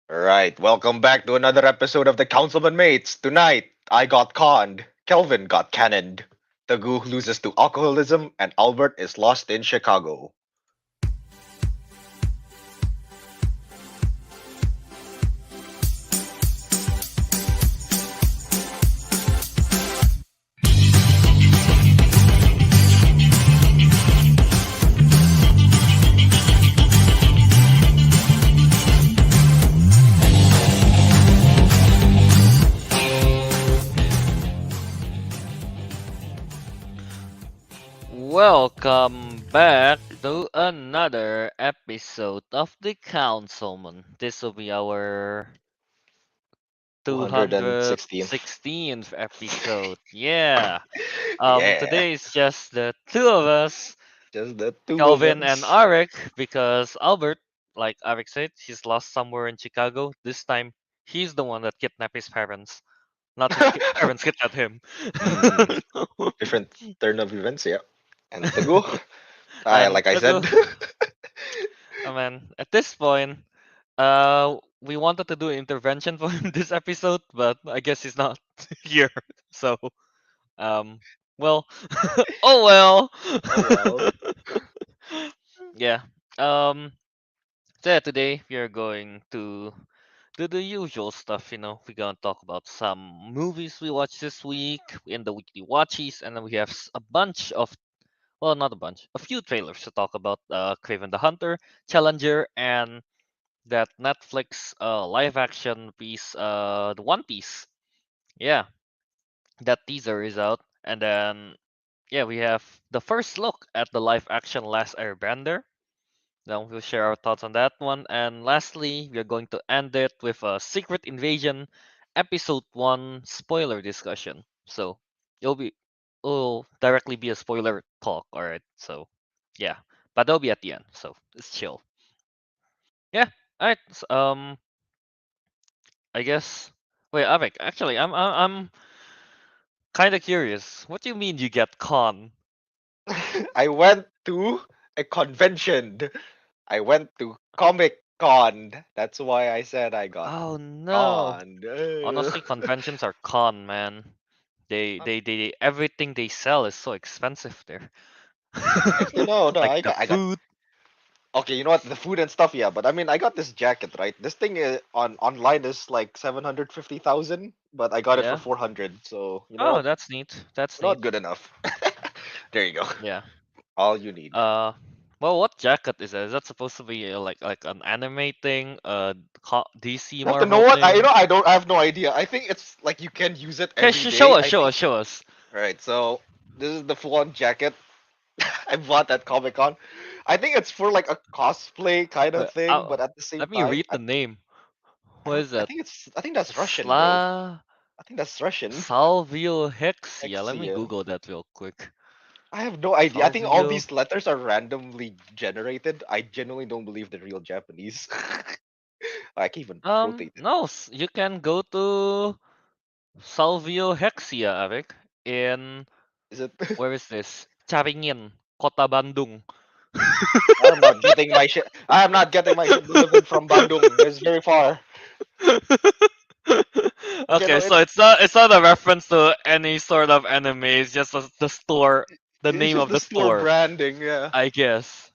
Right, welcome back to another episode of the Councilmen Mates. Tonight, I got conned, Kelvin got cannoned, Teguh loses to alcoholism, and Albert is lost in Chicago. Welcome back to another episode of the Councilman. This will be our 216th. 216th episode. Yeah. Yeah, Today is just the two of us, just the two of Kelvin and us. Ariq, because Albert, like Ariq said, he's lost somewhere in Chicago. This time, he's the one that kidnapped his parents, not his parents kidnapped him. Hmm, different turn of events, yeah. And Teguh, I And like I said. I mean, at this point, we wanted to do an intervention for him this episode, but I guess he's not here. So, um, well, oh well. Oh well. Yeah. Um. So yeah, today we are going to do the usual stuff. We're gonna talk about some movies we watched this week in the weekly watchies, and then we have a bunch of, well, not a bunch, a few trailers to talk about. Kraven the Hunter, Challenger, and that Netflix live action piece, the One Piece. Yeah, that teaser is out, and then yeah, we have the first look at the live action Last Airbender. Then we'll share our thoughts on that one, and lastly, we are going to end it with a Secret Invasion Episode One spoiler discussion. So it'll directly be a spoiler talk. All right, so yeah, but they'll be at the end, so it's chill. Yeah. All right. I guess. Wait, Avik. Actually, I'm kind of curious. What do you mean you get con? I went to a convention. I went to Comic Con. That's why I said I got Oh no. conned. Honestly, conventions are con, man. Um, Everything they sell is so expensive there. actually, no, Like the I got. food. Okay, you know what? The food and stuff, yeah. But I mean, I got this jacket, right? This thing on online is like 750,000, but I got it for Yeah. 400. So you know Oh, what? that's neat. That's Not neat. good enough. There you go. Yeah. All you need. Uh. Well, what jacket is that? Is that supposed to be like an anime thing? DC You have to know Marvel what? thing? I don't. I have no idea. I think it's like you can use it Okay, every show day. us, I show think. us, show us. Right. So this is the full-on jacket. I bought at Comic Con. I think it's for like a cosplay kind of Wait, thing, but at the same let me time, read the name. What is I that? think it's I think that's Russian, bro. Sla I think that's Russian. Salvio Hexia. Let me Exia. Google that real quick. I have no idea. I think all Salvio. these letters are randomly generated. I genuinely don't believe they're real Japanese. I can even rotate it. No, you can go to Salvio Hexia, Avik, in, Is it? where is this? Caringin, Kota Bandung. I'm not getting my shit. I am not getting my shit delivered from Bandung. It's very far. Okay, no, Okay, so it's not a reference to any sort of anime. It's just the store, the it's name just of the the store store, branding. Yeah. I guess.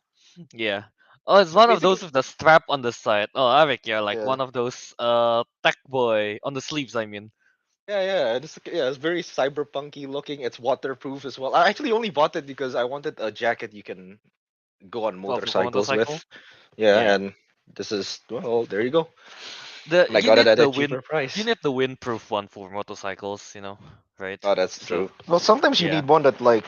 Yeah. Oh, it's So one of basically, those with the strap on the side. Oh, Avik, yeah, like yeah. one of those tech boy on the sleeves, I mean. It's very cyberpunky looking. It's waterproof as well. I actually only bought it because I wanted a jacket you can go on Oh, for motorcycles with. motorcycle? Yeah, Yeah. and this is well, there you go. The And I got it at a cheaper you price. need the windproof one for motorcycles, right? Oh, that's So true. Well, sometimes you yeah. need one that like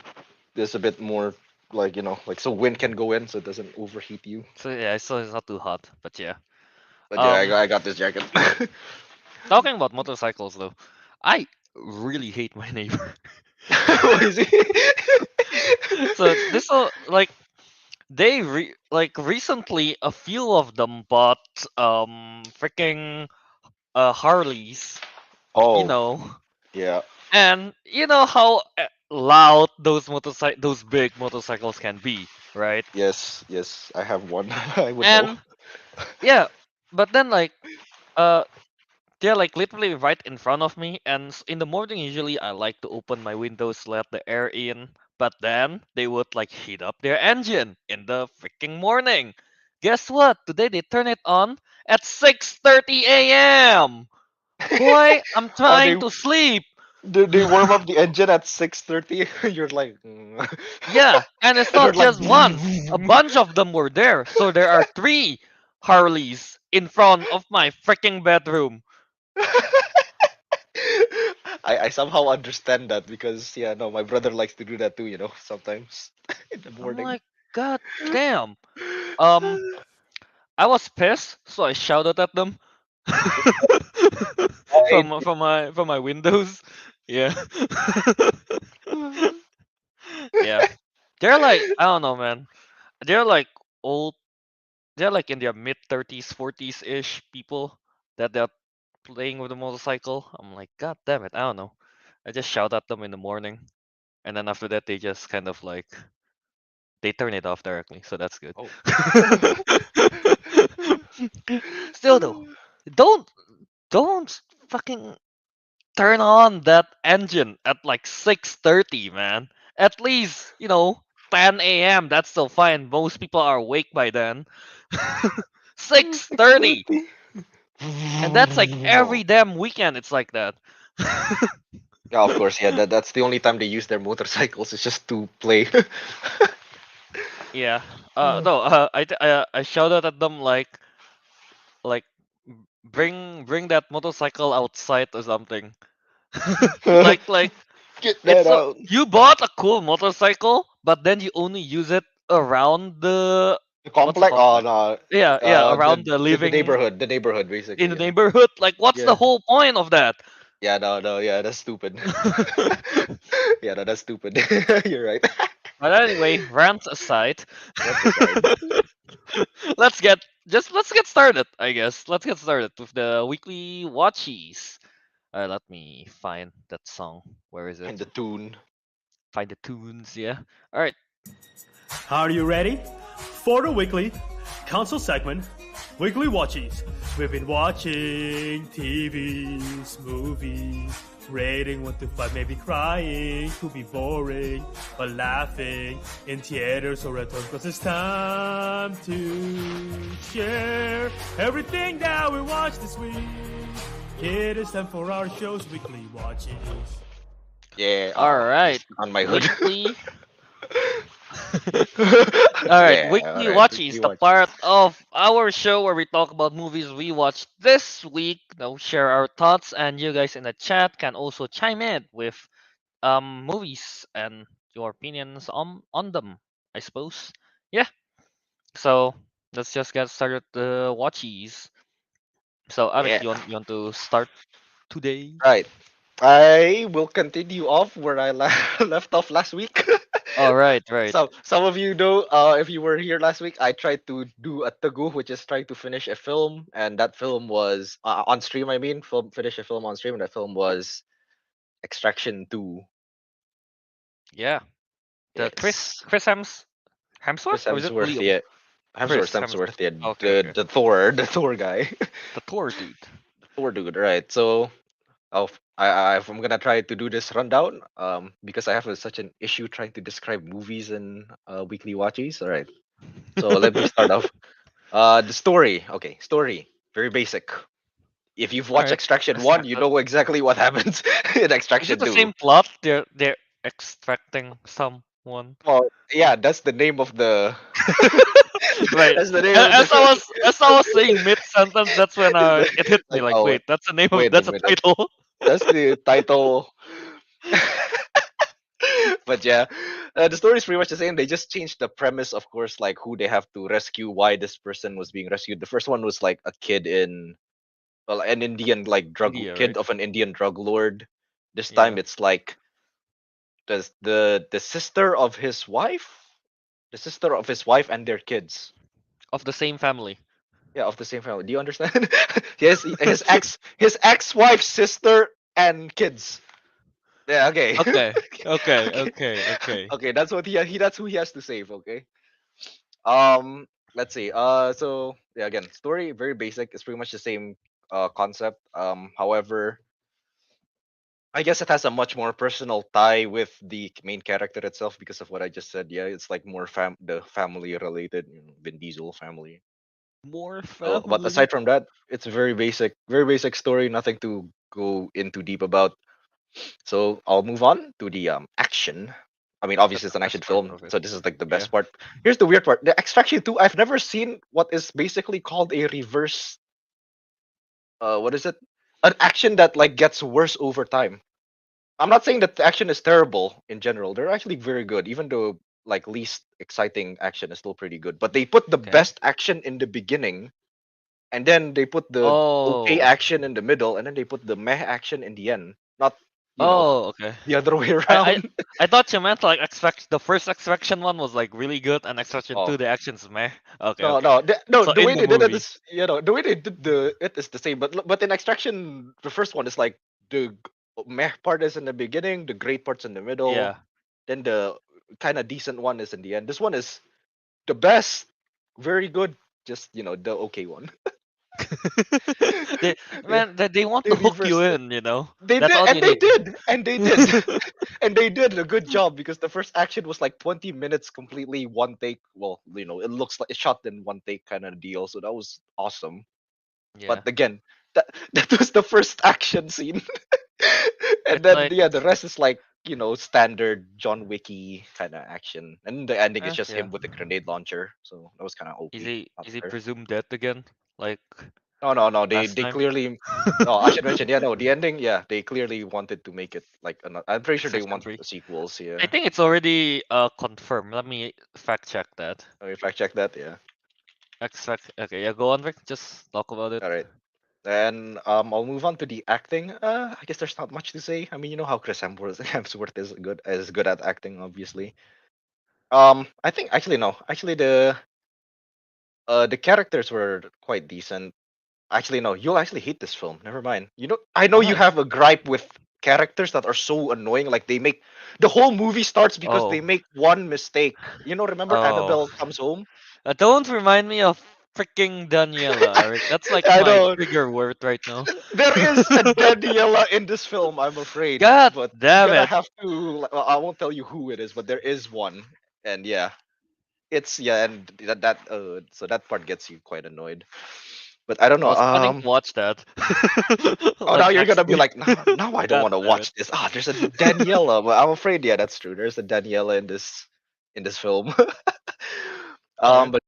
is a bit more like like so wind can go in so it doesn't overheat you. So yeah, so it's not too hot, but yeah. But yeah, Um I got this jacket. Talking about motorcycles though, I really hate my neighbor. What is it? So this like recently a few of them bought freaking Harleys, you Oh, know. yeah. And you know how loud those big motorcycles can be, right? Yes, yes, I have one. I would know. And yeah, but then like uh, they're like literally right in front of me, and in the morning usually I like to open my windows, let the air in. But then they would like heat up their engine in the freaking morning. Guess what? Today they turn it on at 6:30 a.m. Boy, I'm Oh, trying to sleep. they warm up the engine at 6:30. You're like, Yeah, and it's and they're not like, just one. A bunch of them were there. So there are three Harleys in front of my freaking bedroom. I somehow understand that because yeah, no, my brother likes to do that too. Sometimes in the I'm morning. like, God damn. Um, I was pissed, so I shouted at them Right. from my windows. Yeah. Yeah. They're like, I don't know, man. They're like old. They're like in their mid 30s, 40s ish people that they're playing with a motorcycle. I'm like, God damn it, I don't know. I just shout at them in the morning, and then after that, they just kind of like they turn it off directly, so that's good. Oh. Still though, don't don't fucking turn on that engine at like 6:30, man. At least 10 a.m. That's still fine. Most people are awake by then. 6:30, 6:30. and that's like every damn weekend. It's like that. Yeah, of course. Yeah, that's the only time they use their motorcycles. It's just to play. Yeah. No. I shouted at them like bring that motorcycle outside or something. like Get that it's a out. you bought a cool motorcycle, but then you only use it around the The what's the complex. Oh complex? no. Yeah, around the The living neighborhood. The neighborhood, in the basically. Yeah. neighborhood. Like, what's the Yeah. whole point of that? Yeah. No. No. Yeah. That's stupid. Yeah. No, that's stupid. You're right. But anyway, rants aside, That's aside. let's get started. I guess let's get started with the weekly watchies. Let me find that song. Where is And it? the tune. Find the tunes. Yeah. All right. Are you ready? For the weekly council segment, Weekly Watchies. We've been watching TVs, movies, rating 1 to 5, maybe crying, could be boring, but laughing in theaters or at home, cause it's time to share everything that we watched this week. It is time for our show's Weekly Watchies. Yeah. All Just right. on my hood. Weekly. All right, Yeah. All weekly right. watchies, Weekly the watch. part of our show where we talk about movies we watched this week. Share our thoughts, and you guys in the chat can also chime in with movies and your opinions on them. I suppose. Yeah. So let's just get started the watchies. So Arik, Yeah. you want to start today? Right. I will continue off where I left off last week. All right, right. Some of you know, if you were here last week, I tried to do a Teguh, which is trying to finish a film, and that film was on stream. I mean, finish a film on stream, and that film was Extraction 2. Yeah. The Chris Yes, Chris Hemsworth, Chris or is it Hemsworth, Liam? yeah, Chris Hemsworth, Hemsworth. yeah, Okay, okay. the Thor guy, The Thor dude. the Thor dude, right? So, I'm gonna try to do this rundown, because I have such an issue trying to describe movies and weekly watches. All right, so let me start off. The story. Okay, story. Very basic. If you've All watched right. Extraction Let's 1, start you that. know exactly what happens in Is it Extraction the 2. same plot? They're extracting someone. Well, yeah, that's the name of the Right. that's the name A- of As I the was as I was saying mid sentence, that's when it hit me like, like, oh, wait, that's the name of wait a that's a minute. title. That's the title. But yeah, the story is pretty much the same. They just changed the premise, of course, like who they have to rescue, why this person was being rescued. The first one was like a kid in, well, an Indian like drug India, kid right? of an Indian drug lord. This time Yeah. it's like the sister of his wife, the sister of his wife and their kids. Of the same family. Yeah, of the same family. Do you understand? Yes, his ex-wife's sister and kids. Yeah, okay. Okay. Okay. Okay. Okay. Okay. Okay, that's what he that's who he has to save, okay? Um let's see. So yeah, again, story very basic. It's pretty much the same concept. However, I guess it has a much more personal tie with the main character itself because of what I just said. Yeah, it's like more the family related, Vin Diesel family. More So, but family. aside from that, it's a very basic story. Nothing to go into deep about. So I'll move on to the action. I mean, That's obviously it's the an action best part film, of it. so this is like the Yeah. best part. Here's the weird part: the Extraction 2. I've never seen what is basically called a reverse. What is it? An action that like gets worse over time. I'm not saying that the action is terrible in general. They're actually very good, even though like least exciting action is still pretty good. But they put the Okay. best action in the beginning, and then they put the okay Oh. action in the middle, and then they put the meh action in the end. Not, you know, Oh, okay. the other way I I around. I thought you meant like expect the first extraction one was like really good and extraction Oh, two the action's meh. Okay, no, okay. no, no. So The in way the they did it movie. is, the way they did it is the same. But in Extraction, the first one is like the meh part is in the beginning, the great part's in the middle, Yeah. then the kind of decent one is in the end. This one is the best, very good, just the okay one. they they, man they want they to hook you reversed it. in, you know. They That's did, all and you they need. did, and they did, and they did a good job because the first action was like 20 minutes completely one take. Well, it looks like it's shot in one take kind of deal, so that was awesome. Yeah. But again, that that was the first action scene, and It's then like yeah, the rest is like standard John Wicky kind of action, and the ending is just yeah. him with the grenade launcher. So that was kind of Is OP. he Not is he fair. presumed dead again? Like No, no, no. They last they time? clearly. Oh, I should mention. Yeah, no. The ending. Yeah, they clearly wanted to make it like. I'm pretty sure they Extraction want 3. sequels. I Yeah. think it's already confirmed. Let me fact check that. If I check that, yeah. Extract okay, yeah, go on Rick. Just talk about it. All right. And I'll move on to the acting. I guess there's not much to say. I mean, you know how Chris Hemsworth is good at acting, obviously. I think actually no. Actually, the characters were quite decent. Actually, no. You'll actually hate this film. Never mind. I know you Why? have a gripe with characters that are so annoying. Like they make the whole movie starts because they Oh. make one mistake. Remember Oh. Annabelle Comes Home? Don't remind me of freaking Daniela, Eric. That's like I my know trigger word right now. there is a Daniela in this film. I'm afraid, God but you're damn gonna it. have to. Well, I won't tell you who it is, but there is one, and yeah, and so that part gets you quite annoyed. But I don't I know. was planning to watch that. Oh, Like now you're next gonna be week. like, no, I don't God want to damn it. watch this. Ah, there's a Daniela. Well, I'm afraid, yeah, that's true. There's a Daniela in this film. Alright. But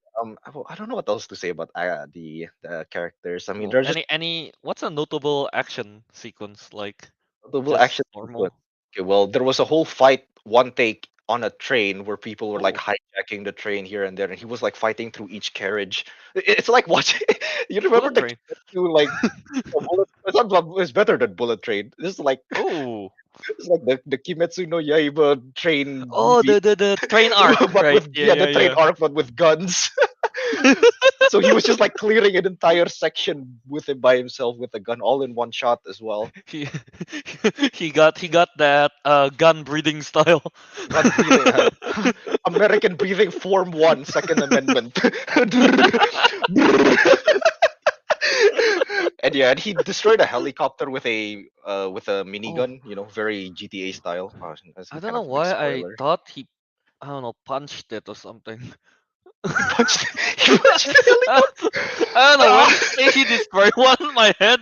I don't know what else to say about the characters. I mean, Well, they're just any what's a notable action sequence like? notable Just action sequence. normal. Okay, well, there was a whole fight, one take on a train where people were like Oh, hijacking the train here and there, and he was like fighting through each carriage. It's like watching. You remember bullet the train. Kimetsu, like a bullet? It's better than Bullet Train. This is like Oh. it's like the Kimetsu no Yaiba train Oh, movie, the train arc, but right? with Yeah, the train yeah, arc, but with guns. yeah. So he was just like clearing an entire section with him by himself with a gun, all in one shot as well. he he got that gun breathing style. Gun breathing, American breathing form one, Second Amendment. And yeah, and he destroyed a helicopter with a Oh, minigun, very GTA style. That's I don't kind know of a big why I spoiler. thought he, I don't know, punched it or something. He punched he punched the I helicopter. don't know. When Ah! you say he destroyed one, my head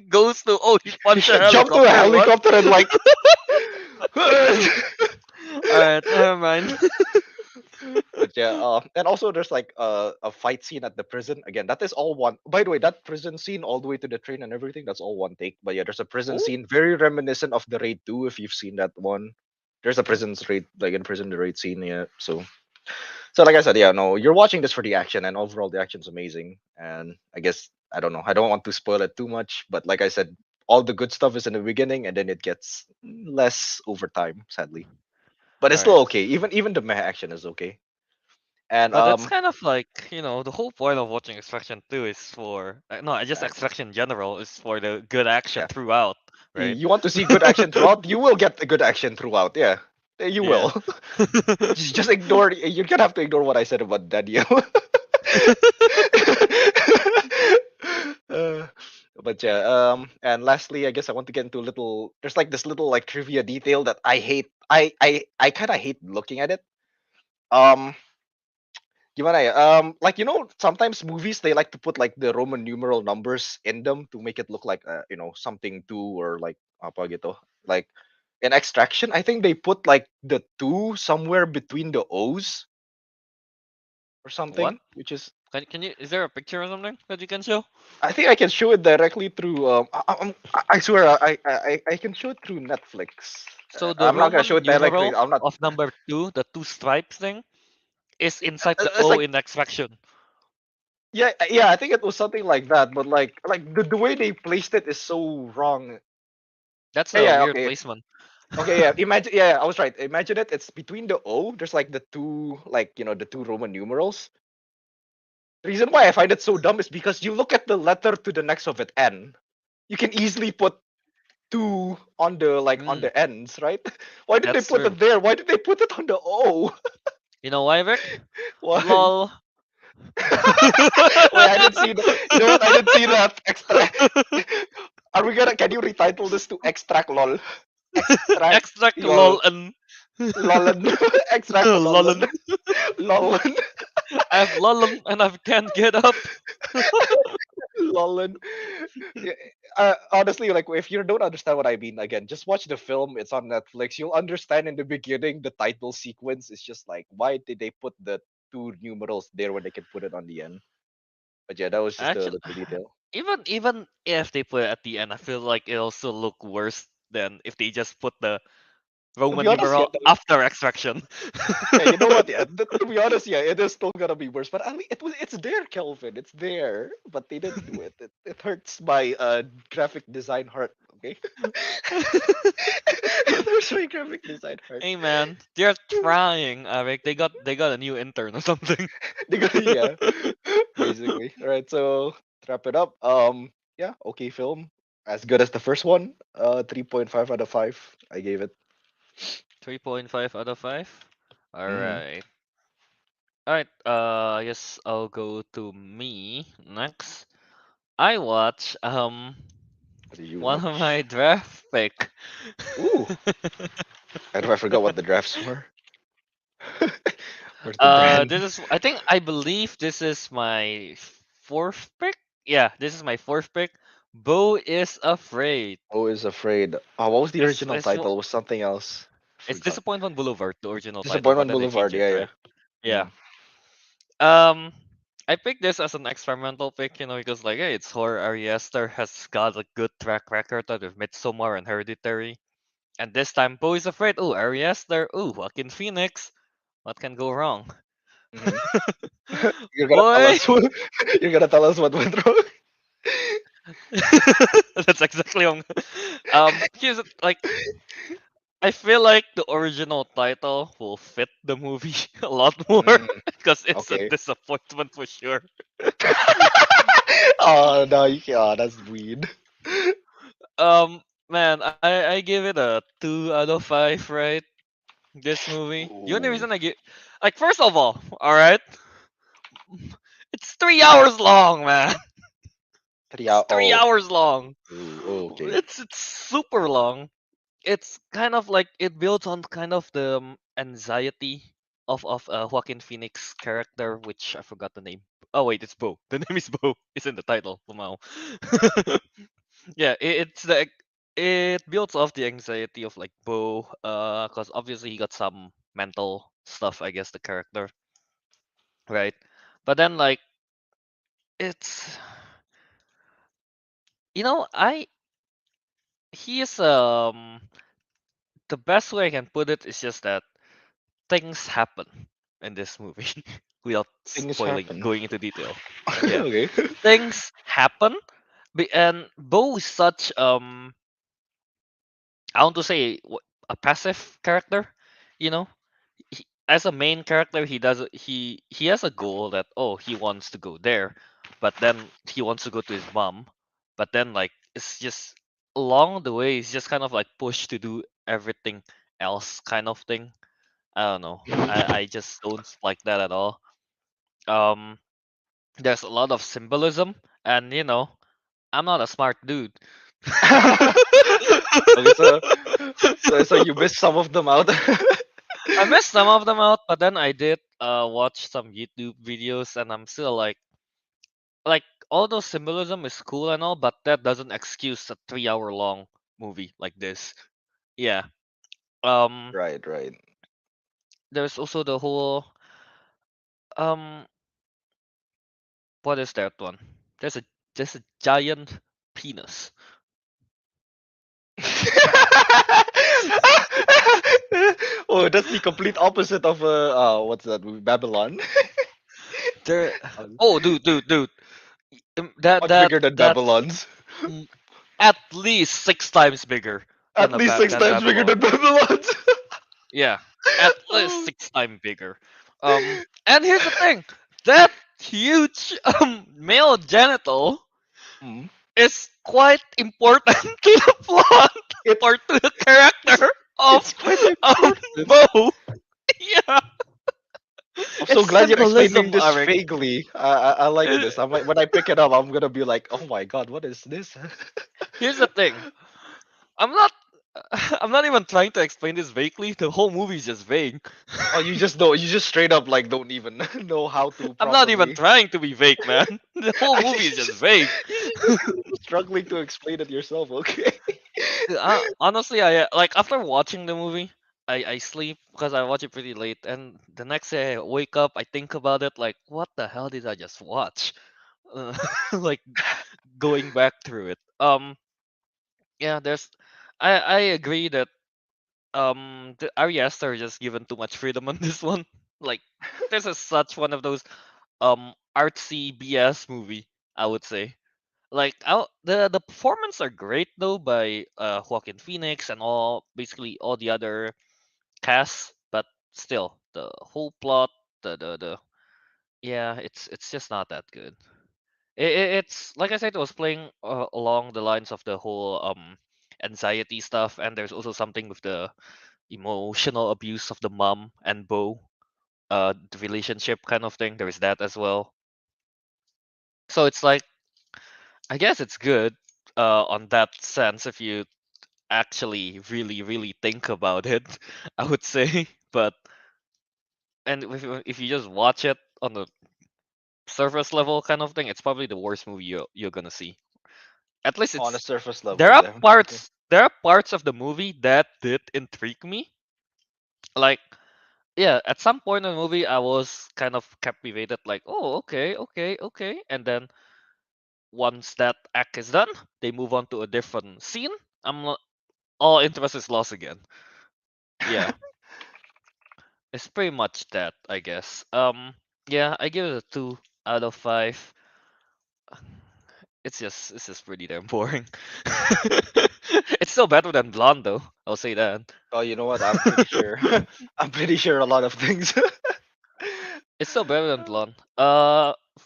goes to oh he punched a Jumped to a helicopter. What? helicopter and like All right, never mind. But yeah, and also there's like a fight scene at the prison. Again, that is all one. By the way, that prison scene all the way to the train and everything, that's all one take. But yeah, there's a prison Oh, scene very reminiscent of the Raid 2 if you've seen that one. There's a prison's raid, like in prison the raid scene, yeah. So like I said, yeah, no, you're watching this for the action, and overall the action's amazing. And I guess I don't know, I don't want to spoil it too much, but like I said, all the good stuff is in the beginning, and then it gets less over time, sadly. But it's all right. still okay. Even the meh action is okay. And But that's kind of like, the whole point of watching Extraction 2 is for, no, just exactly. Extraction in general is for the good action Yeah. throughout, right? You want to see good action throughout, you will get the good action throughout. Yeah. You Yeah. will. Just ignore. You're gonna have to ignore what I said about Daniel. uh, But yeah, and lastly, I guess I want to get into a little. There's like this little like trivia detail that I hate. I kind of hate looking at it. Um, gimana ya? Like sometimes movies they like to put like the Roman numeral numbers in them to make it look like something two or like apa gitu. Like in Extraction, I think they put like the two somewhere between the O's or What? something, which is Can you? Is there a picture or something that you can show? I think I can show it directly through. I swear I can show it through Netflix. So the I'm not gonna show Roman it directly. numeral I'm not. of number two, the two stripes thing, is inside the It's O like in extraction. yeah. I think it was something like that. But like the way they placed it is so wrong. That's Yeah, a yeah. weird Okay, placement. okay. Yeah. Imagine. Yeah, yeah, I was right. Imagine it. It's between the O. There's like the two the two Roman numerals. The reason why I find it so dumb is because you look at the letter to the next of it, N. You can easily put two on the on Mm, the ends, right? Why did they that's put true. it there? Why did they put it on the O? You know why, Vic? Why? Lol. Wait, I didn't see that. You know what? I didn't see that. Extract. Are we gonna? Can you retitle this to extract lol? Extract Extract lol lol and lolen. Extract lolen. lollen. Lolen. I've lollen and I can't get up. Lolen. Yeah, honestly, like if you don't understand what I mean, again, just watch the film. It's on Netflix. You'll understand in the beginning the title sequence is just like why did they put the two numerals there when they can put it on the end? But yeah, that was just a Actually, little detail. even if they put it at the end, I feel like it also look worse than if they just put the To be Roman honest, yeah, numeral after extraction. yeah, you know what? Yeah, to be honest, yeah, it is still gonna be worse. But at least it's there, Kelvin. It's there, but they didn't do it. It hurts my graphic design heart. Okay, it hurts my graphic design heart. Hey man, they're trying, Ariq. They got a new intern or something. Yeah, basically. All right, so to wrap it up. Yeah, okay, film as good as the first one. 3.5 out of 5. I gave it. 3.5 out of 5. Mm-hmm. Alright. Alright, I guess I'll go to me next. I watch What did you one of watch? my draft pick. Ooh, I forgot what the drafts were. Where's the brand? This is I believe this is my fourth pick. Yeah, this is my fourth pick. Bo is afraid. Always afraid. Oh, what was the It's original it's title? It was something else. I it's forgot. Disappointment Boulevard, the original title, but Disappointment then they Boulevard. changed it, Yeah, yeah. right? Yeah. Mm. Um, I picked this as an experimental pick, because like, hey, it's horror. Ari Aster has got a good track record out of Midsommar and Hereditary, and this time Bo is afraid. Oh, Ari Aster. Oh, Joaquin Phoenix. What can go wrong? Hmm. You're gonna tell Boy, us. You're gonna tell us what went wrong. that's exactly here's like I feel like the original title will fit the movie a lot more Mm, because it's a okay. disappointment for sure. Oh no, that's weird. Man, I give it a 2 out of 5, right? This movie. The only Ooh, reason I give, like, first of all right, it's 3 hours long, man. 3 hours. It's three Oh, hours long. okay. It's super long. It's kind of like it builds on kind of the anxiety of Joaquin Phoenix character, which I forgot the name. Oh wait, it's Bo. The name is Bo. It's in the title somehow. Yeah, it builds off the anxiety of like Bo, because obviously he got some mental stuff, I guess the character, right? But then like it's I he is the best way I can put it is just that things happen in this movie without Things spoiling happen. going into detail. Yeah, Okay. things happen, and Bo is such I want to say a passive character. You know, as a main character, he has a goal that he wants to go there, but then he wants to go to his mom, but then like it's just along the way he's just kind of like pushed to do everything else kind of thing. I don't know. I just don't like that at all. Um, there's a lot of symbolism, and I'm not a smart dude. Okay, so you missed some of them out. I missed some of them out, but then I did watch some YouTube videos, and I'm still like all those symbolism is cool and all, but that doesn't excuse a 3 hour long movie like this. Yeah. Um. Right, right. There's also the whole um. What is that one? There's a there's a giant penis. Oh, that's the complete opposite of what's that movie? Babylon. There. Uh, Oh, dude. That Much that bigger than that's Babylon's. mm, at least 6 times bigger At least six than times bigger Babylon. than Babylon's. Yeah, at least Oh. 6 times bigger. And here's the thing: that huge male genital Mm. is quite important to the plot It's or to the character of it's quite important. Bo. Yeah, I'm so it's glad you're explaining symbolism, this Ariq. vaguely. I like Uh, this. When I pick it up, I'm gonna be like, oh my god, what is this? Here's the thing: I'm not. I'm not even trying to explain this vaguely. The whole movie is just vague. Oh, you just don't. You just straight up like don't even know how to I'm not even properly. trying to be vague, man. The whole movie is You're just just, vague. you're just struggling to explain it yourself. Okay. Honestly, I like after watching the movie, I sleep because I watch it pretty late, and the next day I wake up, I think about it like, what the hell did I just watch? Like going back through it. Yeah, I agree that the Ari Aster is just given too much freedom on this one. Like, this is such one of those artsy BS movie, I would say. Like the performance are great though by Joaquin Phoenix and basically all the other cast, but still the whole plot, the yeah, it's just not that good. It's like I said, it was playing along the lines of the whole anxiety stuff, and there's also something with the emotional abuse of the mom and Bo, the relationship kind of thing. There is that as well. So it's like I guess it's good on that sense if you actually really think about it, I would say. But and if you just watch it on the surface level kind of thing, it's probably the worst movie you're gonna see. At least On a it's surface there level, are definitely. parts of the movie that did intrigue me. Like yeah, at some point in the movie I was kind of captivated, like, oh okay. And then once that act is done, they move on to a different scene. I'm not, all interest is lost again. Yeah. It's pretty much that, I guess. Yeah, I give it a 2 out of 5. It's just pretty damn boring. It's still better than Blonde though. I'll say that. Oh, you know what? I'm pretty sure. I'm pretty sure a lot of things. It's still better than Blonde.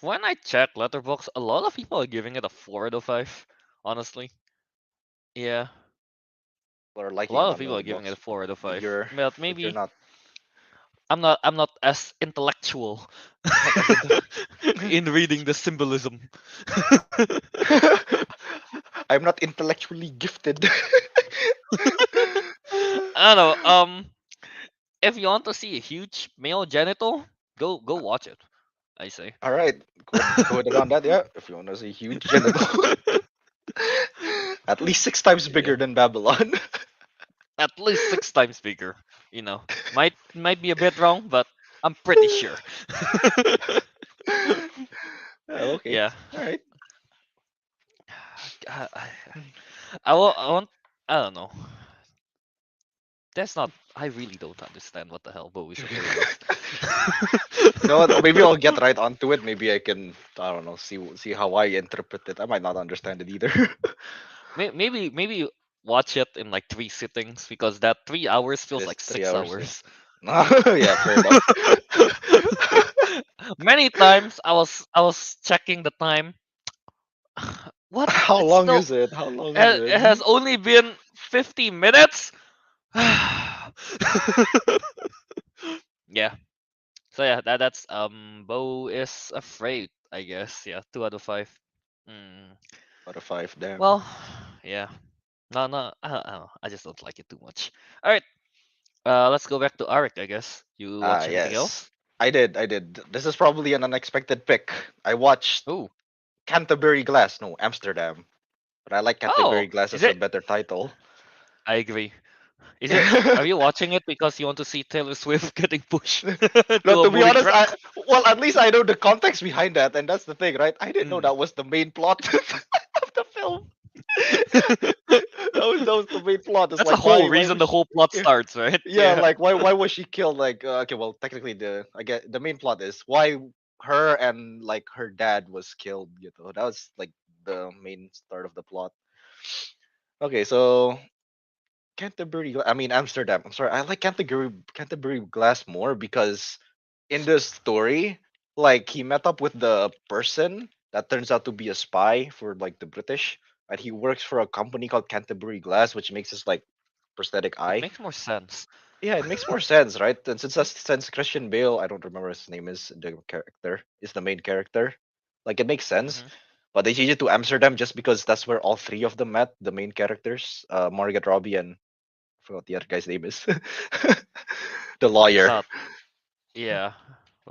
When I check Letterboxd, a lot of people are giving it a 4 out of 5. Honestly, yeah, Are a liking it lot of on people are giving it a Letterboxd. 4 out of 5. You're, But but you're maybe not I'm not as intellectual not as into. in reading the symbolism. I'm not intellectually gifted. I don't know. If you want to see a huge male genital, go watch it. I say. All right, go ahead on that. Yeah, if you want to see huge genital, at least 6 times Yeah, bigger than Babylon. at least 6 times bigger. You know, might be a bit wrong, but I'm pretty sure. Oh, okay, Yeah, all right. I, I, I want. I don't know. That's not. I really don't understand what the hell Bo is afraid of. You know what? Maybe I'll get right onto it. Maybe I can. I don't know. See how I interpret it. I might not understand it either. Maybe watch it in like 3 sittings because that 3 hours It feels is like three six hours. Yeah. hours. Yeah, fair enough. Many times I was checking the time. What? How It's long still. is it? How long is it? It has only been 50 minutes. Yeah. So yeah, that's Bo is afraid. I guess yeah, 2 out of 5. Mm. Out of 5, damn. Well, yeah. No, no, I just don't like it too much. All right, let's go back to Arik. I guess you Ah, watch anything yes. else? I did. This is probably an unexpected pick. I watched Oh, Canterbury Glass. No, Amsterdam. But I like oh, Canterbury Glass is as a it? better title. I agree. Is it? Are you watching it because you want to see Taylor Swift getting pushed No, to a to be moving honest, truck? well, at least I know the context behind that, and that's the thing, right? I didn't know Mm. that was the main plot of the film. That was the main plot. It's That's the like whole why reason was the she, whole plot yeah, starts, right? yeah, Yeah. like why was she killed? Like okay, well, technically I get the main plot is why her and like her dad was killed. That was like the main start of the plot. Okay, so I mean Amsterdam. I'm sorry, I like Canterbury Glass more because in this story, like he met up with the person that turns out to be a spy for like the British, and he works for a company called Canterbury Glass, which makes his like prosthetic It eye. makes more sense. Yeah, it makes more sense, right? And since Christian Bale, I don't remember his name is the character is the main character, like it makes sense. Hmm. But they changed it to Amsterdam just because that's where all three of them met, the main characters, Margaret Robbie and I forgot the other guy's name is, the It's lawyer. not. Yeah.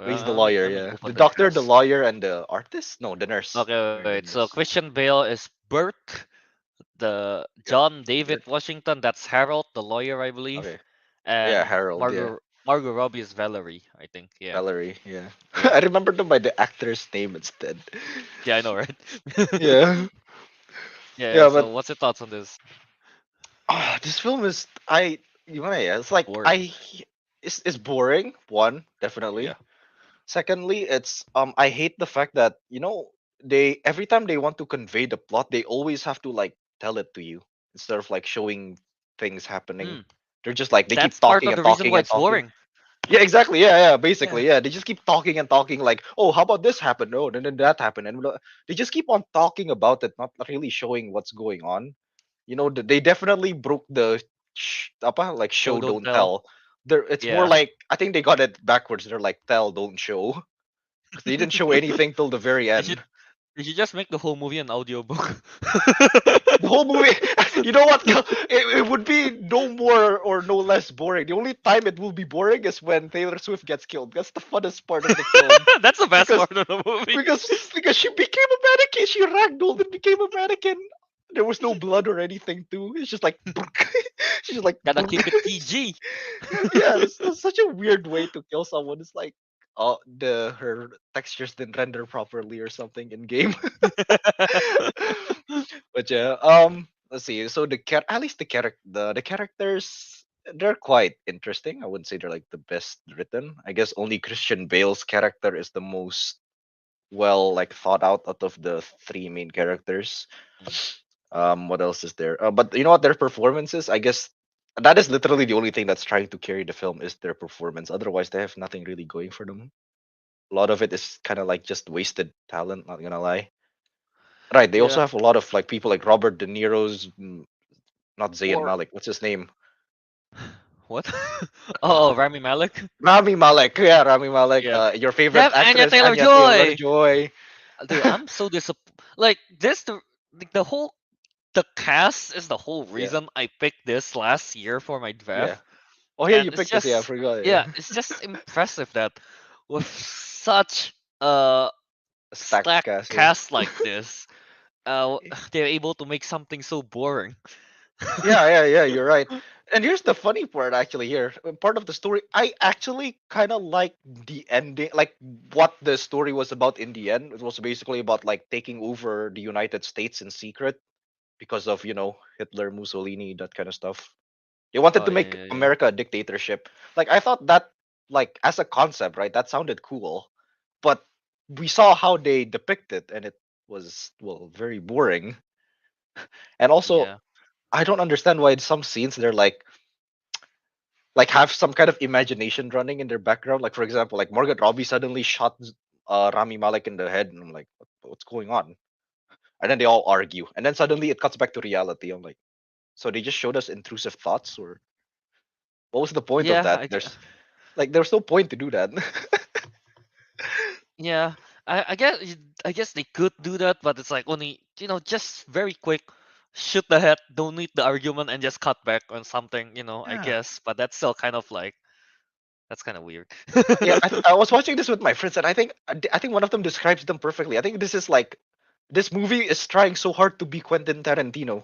He's the Well, lawyer, let me yeah. The open their doctor, the cast. lawyer, and the artist? No, the nurse. Okay, Their wait. name So is. Christian Bale is Bert. The Yep. John David Bert. Washington. That's Harold, the lawyer, I believe. Okay. Yeah, And Harold, yeah. Margot Robbie is Valerie, I think. Yeah. Valerie, yeah. Yeah. I remembered them by the actor's name instead. Yeah, I know, right? Yeah. Yeah, yeah. Yeah, So but what's your thoughts on this? this film is yeah, it's like Boring. it's boring, one, definitely. Yeah. Secondly, it's I hate the fact that, they every time they want to convey the plot, they always have to like tell it to you instead of like showing things happening. Mm. They're just like they keep That's part talking of and the reason talking why and it's talking. boring. Yeah, exactly. Yeah, yeah, Yeah. basically. Yeah, they just keep talking and talking like, "Oh, how about this happened? Oh, then that happened." And they just keep on talking about it, not really showing what's going on. They definitely broke the like Show show don't don't tell. tell. It's more Yeah. like I think they got it backwards. They're like tell don't show because they didn't show anything till the very They end. should they should just make the whole movie an audiobook. The whole movie, you know what? It would be no more or no less boring. The only time it will be boring is when Taylor Swift gets killed. That's the funnest part of the film That's the best because part of the movie. because she became a mannequin. She ragdolled and became a mannequin. There was no blood or anything too. It's just like she's just like Gotta keep it PG. yeah. It's such a weird way to kill someone. It's like the her textures didn't render properly or something in game. But yeah, let's see. So at least the characters, they're quite interesting. I wouldn't say they're like the best written. I guess only Christian Bale's character is the most well like thought out of the three main characters. Mm. What else is there? But you know what? Their performances, I guess, that is literally the only thing that's trying to carry the film is their performance. Otherwise, they have nothing really going for them. A lot of it is kind of like just wasted talent. Not gonna lie. Right. They also Yeah. have a lot of like people like Robert De Niro's, not Zayn Or Malik. What's his name? what? Oh, Rami Malek. Rami Malek. Yeah, Rami Malek. Yeah. Your They favorite have Anya actress, Taylor Anya Taylor Joy. Joy. Dude, I'm so disappointed. Like this, the whole the cast is the whole Yeah, reason I picked this last year for my yeah. draft, Oh yeah, and you picked this. Yeah, I forgot. Yeah. yeah, it's just impressive that with such a A stacked stacked cast. Yeah. cast like this, they're able to make something so boring. Yeah, yeah, yeah, you're right. And here's the funny part actually here. Part of the story, I actually kind of like the ending, like what the story was about in the end. It was basically about like taking over the United States in secret because of, Hitler, Mussolini, that kind of stuff. They wanted Oh to yeah, make yeah, yeah. America a dictatorship. Like I thought that like as a concept, right? That sounded cool. But we saw how they depict it and it was well very boring. And also Yeah. I don't understand why in some scenes they're like have some kind of imagination running in their background. Like for example, like Morgan Robbie suddenly shot Rami Malek in the head, and I'm like, what's going on? And then they all argue, and then suddenly it cuts back to reality. I'm like, so they just showed us intrusive thoughts, or what was the point of Yeah, that? There's no point to do that. yeah. I guess they could do that, but it's like only just very quick, shoot the head, don't need the argument, and just cut back on something, I Yeah. guess. But that's still kind of like that's kind of weird. Yeah, I was watching this with my friends, and I think one of them describes them perfectly. I think this is like this movie is trying so hard to be Quentin Tarantino.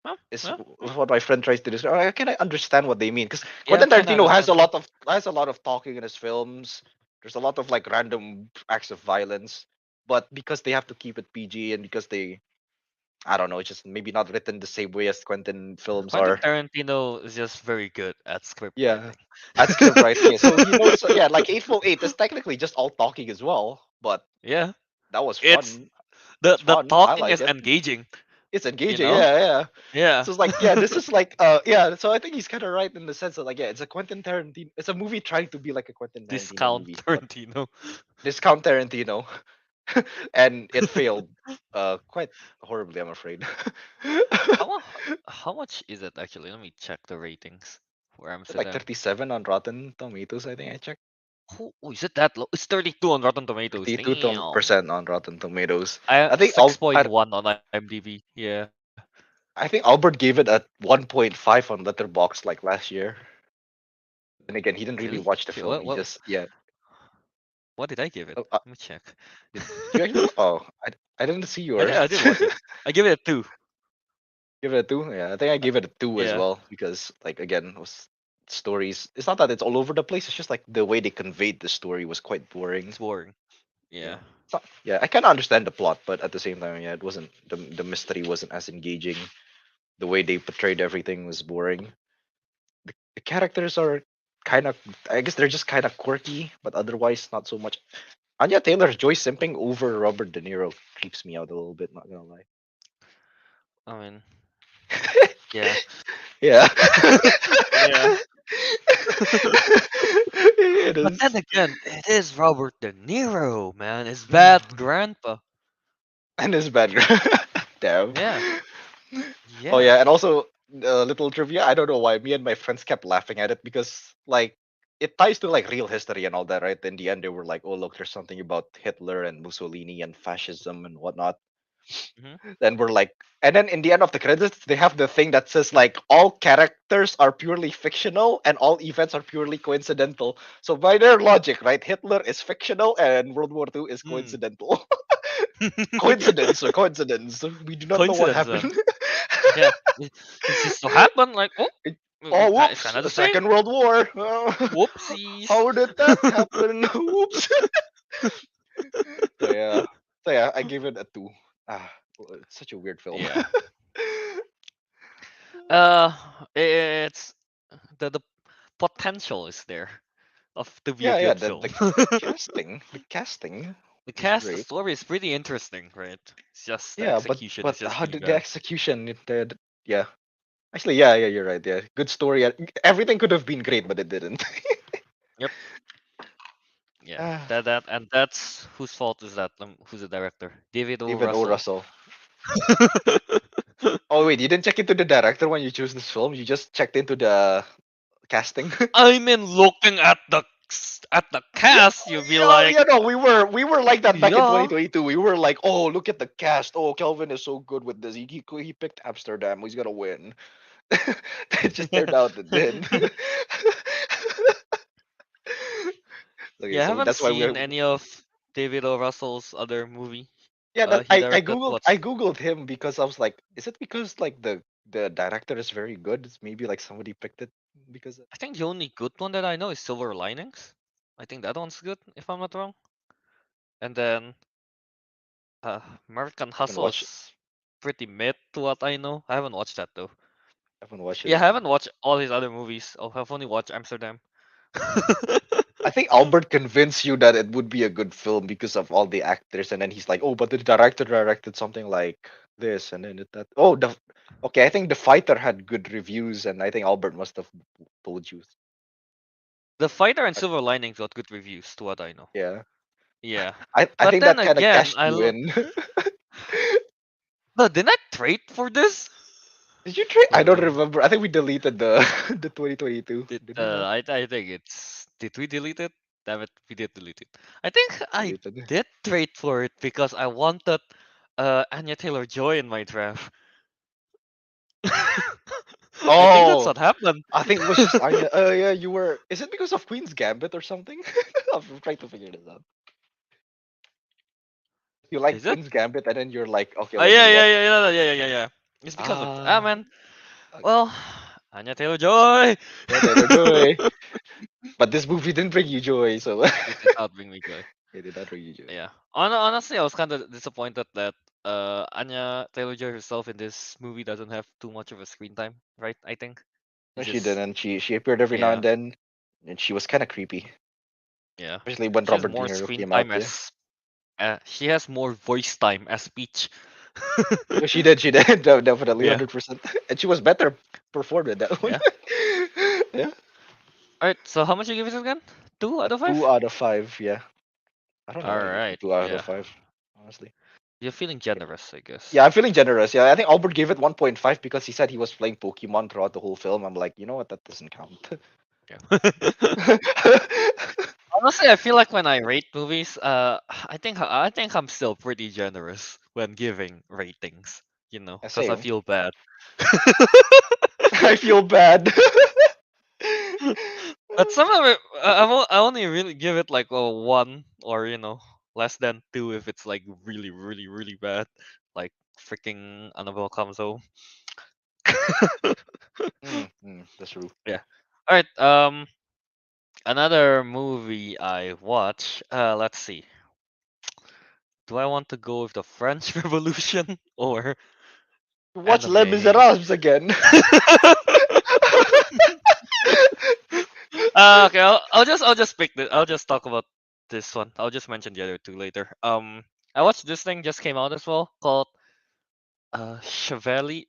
Well, Is well, what my friend tries to describe. I can understand what they mean because yeah, Quentin can Tarantino understand. has a lot of talking in his films. There's a lot of like random acts of violence, but because they have to keep it PG and because they, I don't know, it's just maybe not written the same way as Quentin films Quentin are. Tarantino is just very good at script Yeah, writing. at script writing. Yeah, so he knows. So yeah, like Eightful Eight is technically just all talking as well, but Yeah, that was it's fun. the It's the fun. I talking like is it. engaging. It's You engaging. know? Yeah, yeah. Yeah, So it's like, yeah, this is like, yeah. So I think he's kind of right in the sense that, like, yeah, it's a Quentin Tarantino. It's a movie trying to be like a Quentin Tarantino discount movie, but Tarantino. discount Tarantino, and it failed, quite horribly, I'm afraid. How much is it actually? Let me check the ratings for Like Amsterdam. 37 on Rotten Tomatoes, I think I checked. Is it that low? It's 32 on Rotten Tomatoes. 32 Damn. percent on Rotten Tomatoes. I I think Al- I, 6.1 on IMDb. Yeah. I think Albert gave it a 1.5 on Letterboxd like last year. And again, he didn't really Really? watch the Okay, film. He just, yeah. what did I give it? Uh, uh, Let me check. did you actually? Oh, I didn't see yours. I did watch it. I give it a 2. Give it a two. Yeah, I think I gave it a two as Yeah. well because, like, again, it was stories. It's not that it's all over the place. It's just like the way they conveyed the story was quite boring. It's boring. Yeah, Yeah. yeah. I can understand the plot, but at the same time, yeah, it wasn't the mystery wasn't as engaging. The way they portrayed everything was boring. The characters are kind of, I guess they're just kind of quirky, but otherwise not so much. Anya Taylor Joy simping over Robert De Niro creeps me out a little bit. Not gonna lie. I mean, yeah. Yeah. Yeah. It But then is. again, it is Robert De Niro, man. It's bad Mm. grandpa. And his background. Damn. Yeah. Oh Yeah. yeah, and also little trivia. I don't know why me and my friends kept laughing at it because like it ties to like real history and all that, right? In the end, they were like, "Oh look, there's something about Hitler and Mussolini and fascism and whatnot." Hmm. Then we're like, and then in the end of the credits, they have the thing that says like all characters are purely fictional and all events are purely coincidental. So by their logic, right, Hitler is fictional and World War II is Mm. coincidental. Coincidence or coincidence? We do not know what Coincidence, man. happened. Yeah. It's just so happened, like, oh, It- oh, it's whoops! kind of A the same. Second World War. Whoopsies. How did that happen? Whoops. So yeah, I gave it a two. Ah, well, it's such a weird film. Yeah. Uh, it's the potential is there to be a Yeah, yeah. good The film. the the casting The was cast, the great. story is pretty interesting, right? It's just the Yeah, execution is but just how really did the bad. execution? Yeah. Actually, yeah, yeah. You're right. Yeah, good story. Everything could have been great, but it didn't. Yep. Yeah. Ah, That's whose fault is that? Who's the director? David O. David O. Russell. Russell. Oh wait, you didn't check into the director when you choose this film. You just checked into the casting. I mean, looking at the Yeah, cast, you'll be yeah, like, yeah. No, we were like that back in yeah. 2022. We were like, oh, look at the cast. Oh, Kelvin is so good with this. He picked Amsterdam. He's gonna win. It just turned out it didn't. Okay, Yeah, I so haven't that's why seen we're. any of David O. Russell's other movie. Yeah, that He directed I what's googled him because I was like, is it because like the director is very good? It's maybe like somebody picked it because I think the only good one that I know is Silver Linings. I think that one's good, if I'm not wrong. And then uh, American I haven't Hustle watched is pretty mid to what I know. I haven't watched that though. I haven't watched it Yeah, I either. haven't watched all his other movies. I've only watched Amsterdam. I think Albert convinced you that it would be a good film because of all the actors, and then he's like, "Oh, but the director directed something like this," and then that. Oh, the okay. I think the fighter had good reviews, and I think Albert must have told you. The Fighter and Uh, Silver Linings got good reviews, to what I know. Yeah, Yeah, I but think then that kind of again, cashed you in. no, didn't I trade for this? Did you try? I Wait, don't wait. remember. I think we deleted the the 2022. Did we not? I think it's did we delete it? Damn it, we did delete it. I think I Deleted. did trade for it because I wanted Anya Taylor Joy in my draft. I think that's Oh, what happened. I think it was just Anya. Yeah, you were. Is it because of Queen's Gambit or something? I'm trying to figure this out. You like Is it? Queen's Gambit, and then you're like, okay, Oh let me yeah, yeah, watch. yeah, yeah, yeah, yeah, yeah, yeah. It's because of Ah, man. okay. Well, Anya Taylor Joy. Yeah, Taylor Joy. But this movie didn't bring you joy, so It did not bring me joy. it did not bring you joy. Yeah. Honestly, I was kind of disappointed that Anya Taylor Joy herself in this movie doesn't have too much of a screen time, right? I think No, it's she just didn't. She appeared every now yeah, and then, and she was kind of creepy, yeah. especially when She has Robert De more Niro screen came out. time Yeah, as she has more voice time as Peach. no, she did. She did definitely Yeah, 100%, and she was better performed in that one. yeah. Yeah, All right. So how much you give it again? Two a out of 2 five. out of 5. Yeah, I don't know All why I gave it right. 2 out of 5. Yeah. Honestly, You're feeling generous, I guess. yeah, I'm feeling generous. Yeah, I think Albert gave it 1.5 because he said he was playing Pokemon throughout the whole film. I'm like, you know what? That doesn't count. Yeah. Honestly, I feel like when I rate movies, I think I'm still pretty generous when giving ratings, because I Same. feel bad. I feel bad. But some of it, I only really give it like a one or less than two if it's like really, really, really bad, like freaking Annabelle comes home. That's true. Yeah. All right. Another movie I watch. Let's see. Do I want to go with the French Revolution or Watch Les anime? Miserables again. Okay, I'll just pick the I'll just talk about this one. I'll just mention the other two later. I watched this thing just came out as well called Chevalier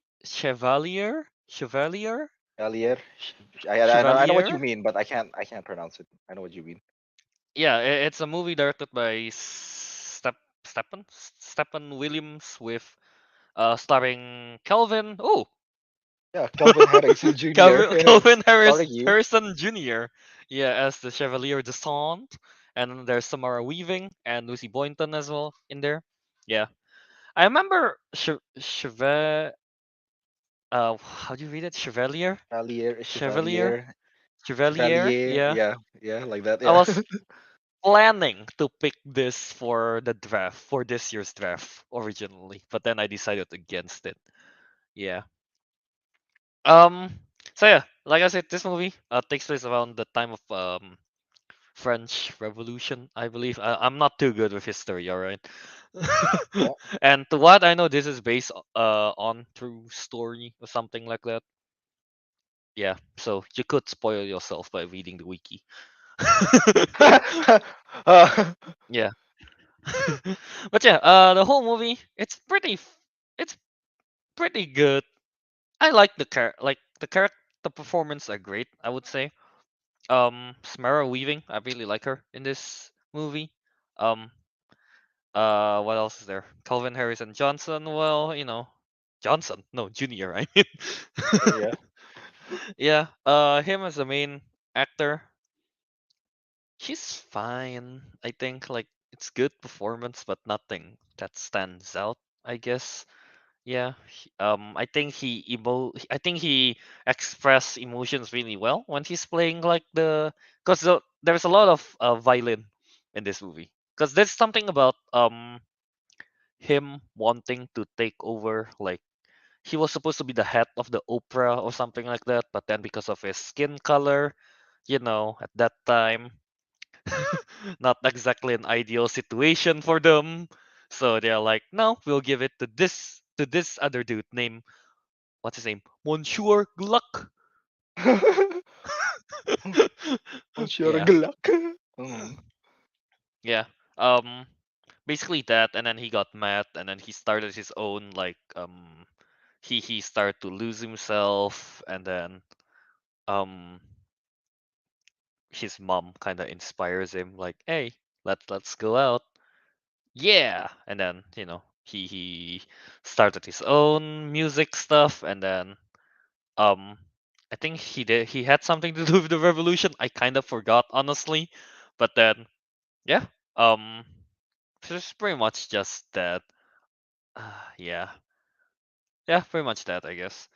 Alier. I know what you Chevalier. mean, but I can't pronounce it. I know what you mean. Yeah, it's a movie directed by Stephen Williams with starring Kelvin. Oh, Yeah, Kelvin Harrison Jr. Kelvin Starring you. Harrison Jr. Yeah, as the Chevalier de Sand, and then there's Samara Weaving and Lucy Boynton as well in there. Yeah, I remember how do you read it? Alier, Chevalier, Chevalier, Chevalier. Chevalier. Yeah, Yeah, yeah, like that. I Yeah. was planning to pick this for the draft for this year's draft originally, but then I decided against it. Yeah. Um. So yeah, like I said, this movie takes place around the time of French Revolution, I believe. I'm not too good with history, all right. Yeah. And to what I know, this is based on true story or something like that. Yeah, so you could spoil yourself by reading the wiki. uh, Yeah, but yeah, the whole movie it's pretty good. I like the performance are great. I would say. Samara Weaving, I really like her in this movie. Um, what else is there? Calvin Harrison Johnson. Well, Johnson. No, Junior. I mean. yeah. Yeah. Him as the main actor. He's fine. I think it's good performance, but nothing that stands out. I guess. Yeah. I think he express emotions really well when he's playing because there's a lot of violin in this movie. Because there's something about him wanting to take over, like he was supposed to be the head of the opera or something like that, but then because of his skin color, at that time, not exactly an ideal situation for them. So they're like, no, we'll give it to this other dude named, what's his name, Monsieur Gluck. Monsieur Yeah. Gluck. Mm. Yeah. Basically that, and then he got mad, and then he started his own he started to lose himself, and then um his mom kind of inspires him, like, hey, let's go out. Yeah. And then he started his own music stuff, and then um I think he had something to do with the revolution. I kind of forgot, honestly, but then yeah, um it's pretty much just that. Yeah, yeah, pretty much that, I guess.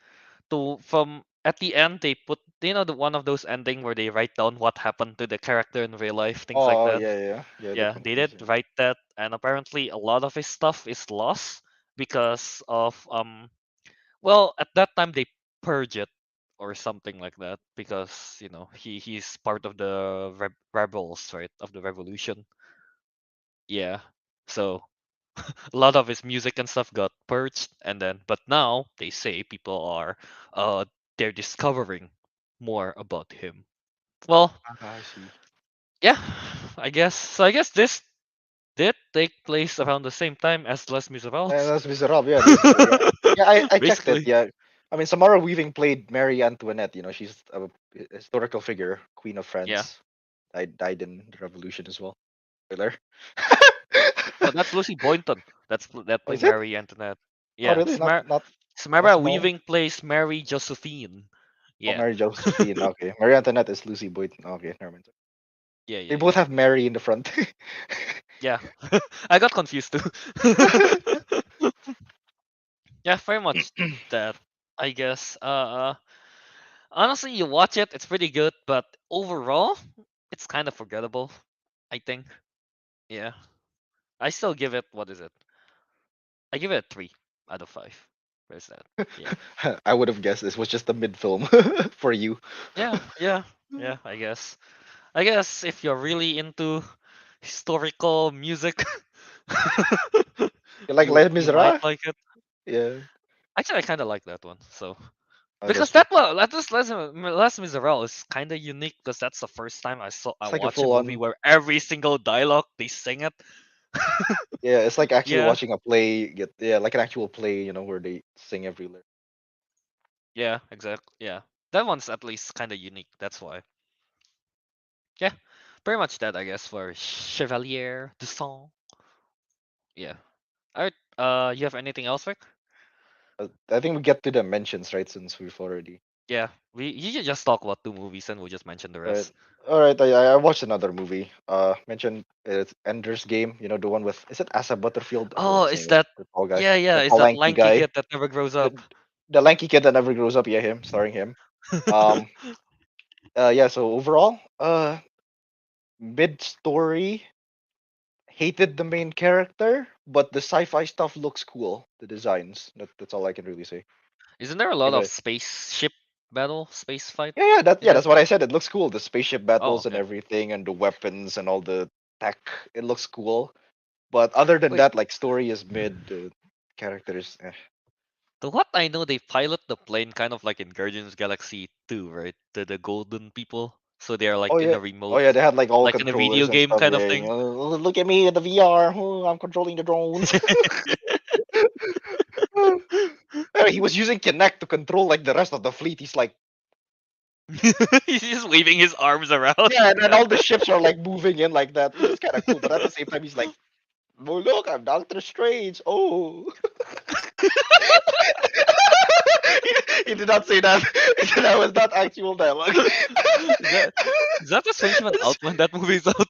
To from at the end they put, the one of those ending where they write down what happened to the character in real life, things like Oh that. yeah, yeah, yeah. The Yeah, they did conclusion. write that, and apparently a lot of his stuff is lost because of well, at that time they purge it or something like that because he's part of the rebels, right, of the revolution. Yeah, so a lot of his music and stuff got purged, and then but now they say people are uh they're discovering more about him. Well, I see. yeah, I guess so. I guess this did take place around the same time as Les And Miserables. that's Miserable. Yeah, basically. Yeah, yeah. I checked it. Basically, Yeah. I mean, Samara Weaving played Marie Antoinette. She's a historical figure, Queen of yeah. France. Died in the Revolution as well. Spoiler. Oh, that's Lucy Boynton. That Oh, played is it? Mary Antoinette. Oh, Yeah, really? Not Samara as known. Weaving plays Mary Josephine. Oh, Yeah, Mary Josephine. Okay, Marie Antoinette is Lucy Boynton. Okay, never mind. yeah, They yeah, both yeah. have Mary in the front. Yeah, I got confused too. Yeah, very much that. I guess. Honestly, you watch it, it's pretty good, but overall, it's kind of forgettable. I think. Yeah, I still give it. What is it? I give it a 3 out of 5. Where's that? Yeah. I would have guessed this was just a mid film for you. Yeah, yeah, yeah. I guess if you're really into historical music, You like you Les you might Miserables? like it. Yeah. Actually, I kind of like that one. So Oh, because that's true. that one, that is Les Miserables is kind of unique because that's the first time I It's like a watch a full movie on. where every single dialogue they sing it. Yeah, it's like actually Yeah, watching a play. Yeah, like an actual play. Where they sing every lyric. yeah, exactly. Yeah, that one's at least kind of unique. That's why. Yeah, pretty much that I guess for Chevalier du Sang. Yeah. All right. You have anything else, Rick? I think we get to the mentions, right? Since we've already. Yeah, we you should just talk about 2 movies and we'll just mention the All right. rest. All right. I watched another movie. Mentioned it's Ender's Game. The one with, is it Asa Butterfield? I forgot Oh, his is name. that? The tall guy. Yeah, yeah. The Is tall that lanky lanky guy. kid that never grows The up? the lanky kid that never grows up. Yeah, him. Starring him. Um. Yeah. So overall, mid story. Hated the main character, but the sci-fi stuff looks cool. The designs. That's all I can really say. Isn't there a lot Give of it. spaceship battle, space fight in That's that what I game? said. It looks cool. The spaceship Oh, battles and okay. everything, and the weapons and all the tech. It looks cool. But other than Wait, that, like story is mid. Characters. to what I know, they pilot the plane kind of like in Guardians Galaxy 2, right? The golden people. So they are Oh like in yeah. a Oh remote, yeah. They had like all like in a video controllers and game stuff. kind of Yeah. thing. Look at me in the VR. Oh, I'm controlling the drones. He was using Kinect to control like the rest of the fleet. He's like, He's just waving his arms around. yeah, and then all the ships are like moving in like that, which is kind of cool. But at the same time, he's like, "Oh look, I'm Doctor Strange." Oh, he did not say that. That was not actual dialogue. is that is that the Strange Man out when that movie's out?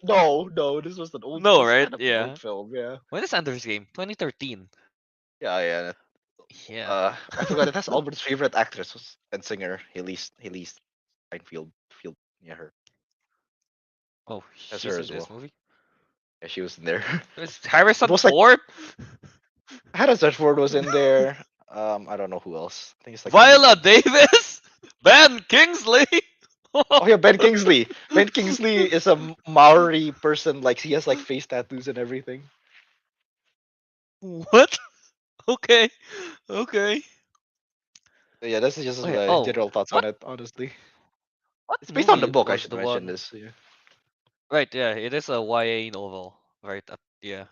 No, no, this was an old. No, This is right? kind of an old Yeah. film. Yeah, When is Ender's Game? 2013. yeah, yeah. Yeah. I forgot it has Albert's favorite actress and singer, Haley Steinfeld. Field, yeah, her. Oh, That's her she's in as this well. movie. Yeah, she was in there. It's It Harrison was like Ford, Hannah Sedgwick was in there. I don't know who else. I think it's like the Viola newcomers. Davis, Ben Kingsley. Oh yeah, Ben Kingsley. Ben Kingsley is a Maori person. Like he has like face tattoos and everything. What? Okay, okay. Yeah, this is just Okay. my Oh, general thoughts on what it. Honestly, what it's based on the movie book. I was should the mention one? this. Yeah. Right. Yeah, it is a YA novel. Right. Yeah.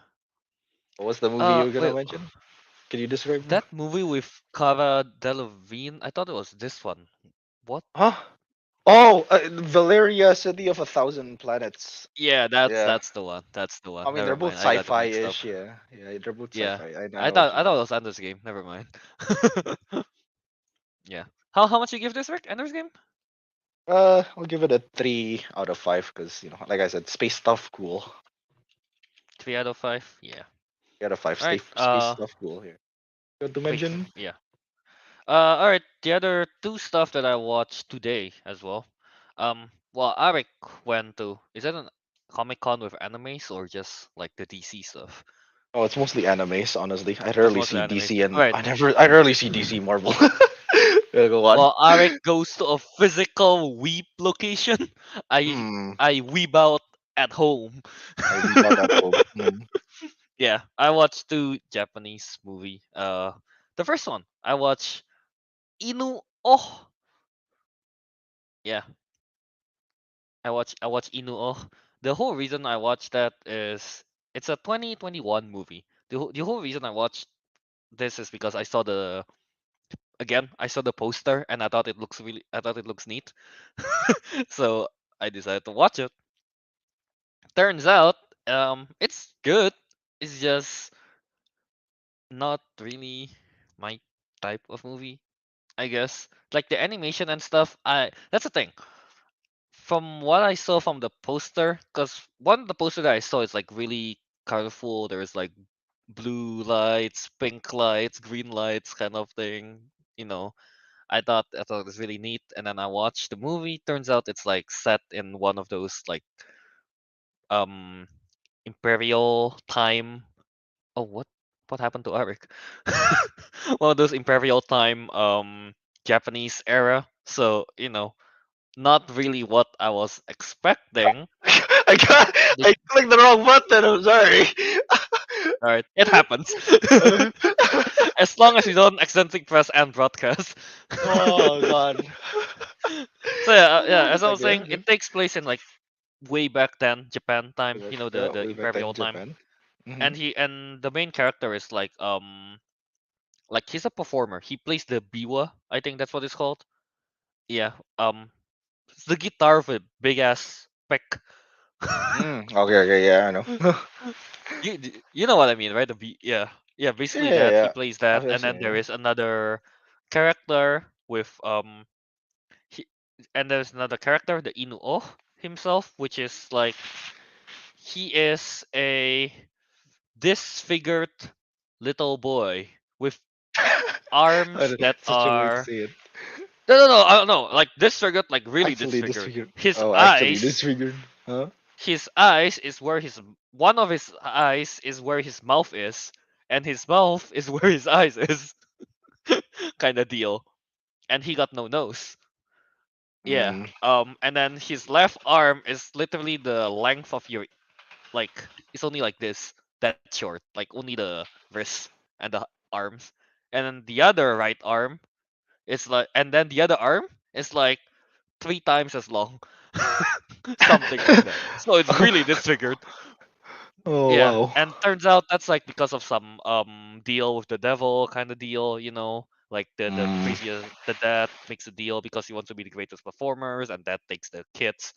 What was the movie you were gonna Wait. mention? Can you describe? That movie with Cara Delevingne. I thought it was this one. What? Huh? Oh, Valeria, City of a Thousand Planets. Yeah, Yeah. that's the one. That's the I one. mean, they're Never both mind. I got it mixed up. sci-fi-ish. Yeah. Yeah, they're both Yeah. sci-fi. I I know what thought you I thought mean. it was Ender's Game. Never mind. Yeah. How much you give this, Rick? Ender's Game? I'll give it a 3 out of 5 because like I said, space stuff cool. 3 out of 5. Yeah. Get a five All right. space stuff cool here. You want to Quick. mention? Yeah. All right. The other two stuff that I watched today as well. Well, Arik went to. Is that a Comic Con with animes or just like the DC stuff? Oh, it's mostly animes, honestly. I It's rarely mostly see animes. DC All and right. I rarely see DC Marvel. Yeah, go on. Well, Arik goes to a physical weep location. I Hmm. I weep out at home. We bought at home. Hmm. Yeah, I watched two Japanese movie. The first one I watched Inu. Oh, yeah, I watched Inu. Oh, the whole reason I watched that is it's a 2021 movie. The whole reason I watched this is because I saw the poster and I thought it looks neat. So I decided to watch it. Turns out, it's good. It's just not really my type of movie, I guess. Like the animation and stuff, I that's the thing. From what I saw from the poster, because one of the poster that I saw is like really colorful. There's like blue lights, pink lights, green lights, kind of thing. You know, I thought it was really neat, and then I watched the movie. Turns out it's like set in one of those like um imperial time. Oh, what happened to Eric? One of those imperial time Japanese era. So, not really what I was expecting. I got Be- I clicked the wrong button. I'm sorry. All right, it happens. As long as you don't accidentally press end broadcast. Oh God. So yeah, as I was Okay. saying, Okay. it takes place in like way back then, Japan time, Yeah, the way back then imperial in time. Japan. Hmm. And the main character is like he's a performer. He plays the biwa, I think that's what it's called. Yeah. It's the guitar with a big ass pick. Okay. Okay. Yeah, I know. You know what I mean, right? Yeah. Yeah, Yeah. basically Yeah. that. He Yeah. plays that, I've and seen then it. there Yeah. is another character with he, and there's another character, the Inuo himself, which is like he is a disfigured little boy with arms that Such a way to are say it. no, I don't know, like disfigured, like really Actually disfigured. disfigured. His Oh, actually eyes, disfigured. Huh? his eyes is where his one of his eyes is where his mouth is, and his mouth is where his eyes is, kind of deal. And he got no nose. Yeah. Mm. And then his left arm is literally the length of your like it's only like this, that short, like only the wrist and the arms. And then the other right arm is like, and then the other arm is like 3 times as long, something like that. So it's really disfigured. Oh Yeah, wow. and turns out that's like because of some deal with the devil kind of deal, like Mm. the dad makes a deal because he wants to be the greatest performers, and that takes the kid's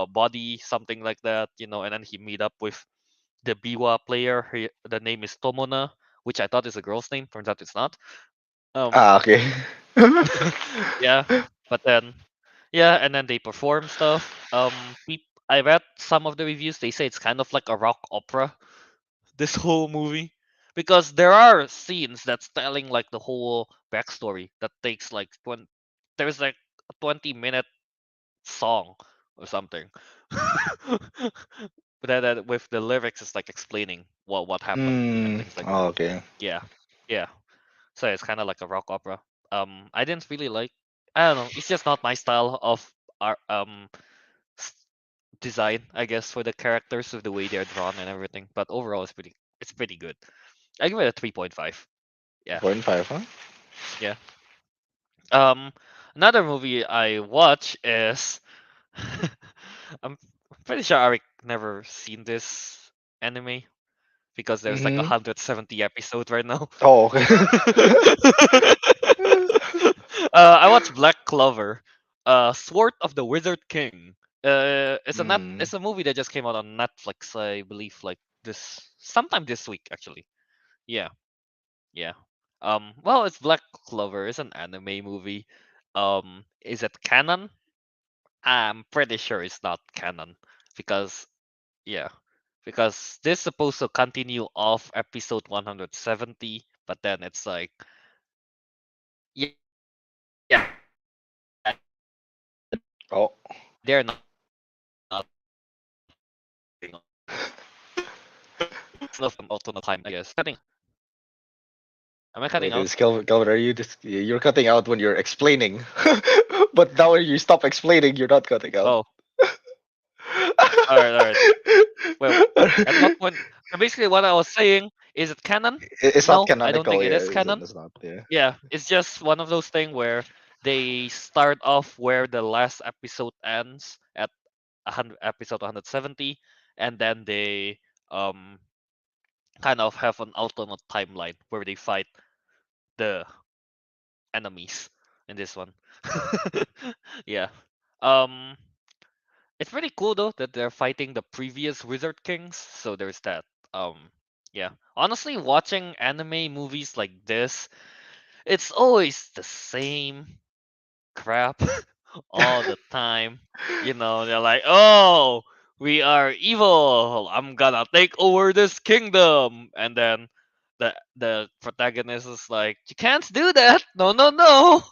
body, something like that, and then he meet up with the Biwa player. The name is Tomona, which I thought is a girl's name. Turns out it's not. Um, Okay. yeah, but then yeah, and then they perform stuff. I read some of the reviews. They say it's kind of like a rock opera, this whole movie, because there are scenes that's telling like the whole backstory that takes like there's like a 20-minute song or something. But then with the lyrics it's like explaining what happened and things like that. Okay. Yeah. Yeah. So it's kind of like a rock opera. I didn't really like, I don't know, it's just not my style of art, s- design, I guess, for the characters with the way they're drawn and everything. But overall it's pretty good. I give it a 3.5. Yeah. 2.5, huh? Yeah. Um Another movie I watch is I'm pretty sure Arik never seen this anime because there's like Mm-hmm. 170 episodes right now. Oh, okay. I watched Black Clover, Sword of the Wizard King. Mm. It's a movie that just came out on Netflix, I believe, like this sometime this week actually. Yeah, yeah. Well, it's Black Clover. It's an anime movie. Is it canon? I'm pretty sure it's not canon because yeah. because this is supposed to continue off episode 170, but then it's like, yeah, Oh, they're not doing it's not alternate time, I guess. Am I cutting wait, out? is Kelvin, are you just you're cutting out when you're explaining, but now when you stop explaining, you're not cutting out. Oh, all right. Well, at what point? So basically, what I was saying is it canon? It's not No, I don't think canonical, it yeah. is canon. It's not, yeah. Yeah, it's just one of those things where they start off where the last episode ends at 100, episode 170, and then they um kind of have an alternate timeline where they fight the enemies in this one. Yeah. Um, it's pretty cool though that they're fighting the previous Wizard Kings. So there's that. Yeah. Honestly, watching anime movies like this, it's always the same crap all the time. You know, they're like, "Oh, we are evil. I'm gonna take over this kingdom," and then the protagonist is like, "You can't do that. No, no, no."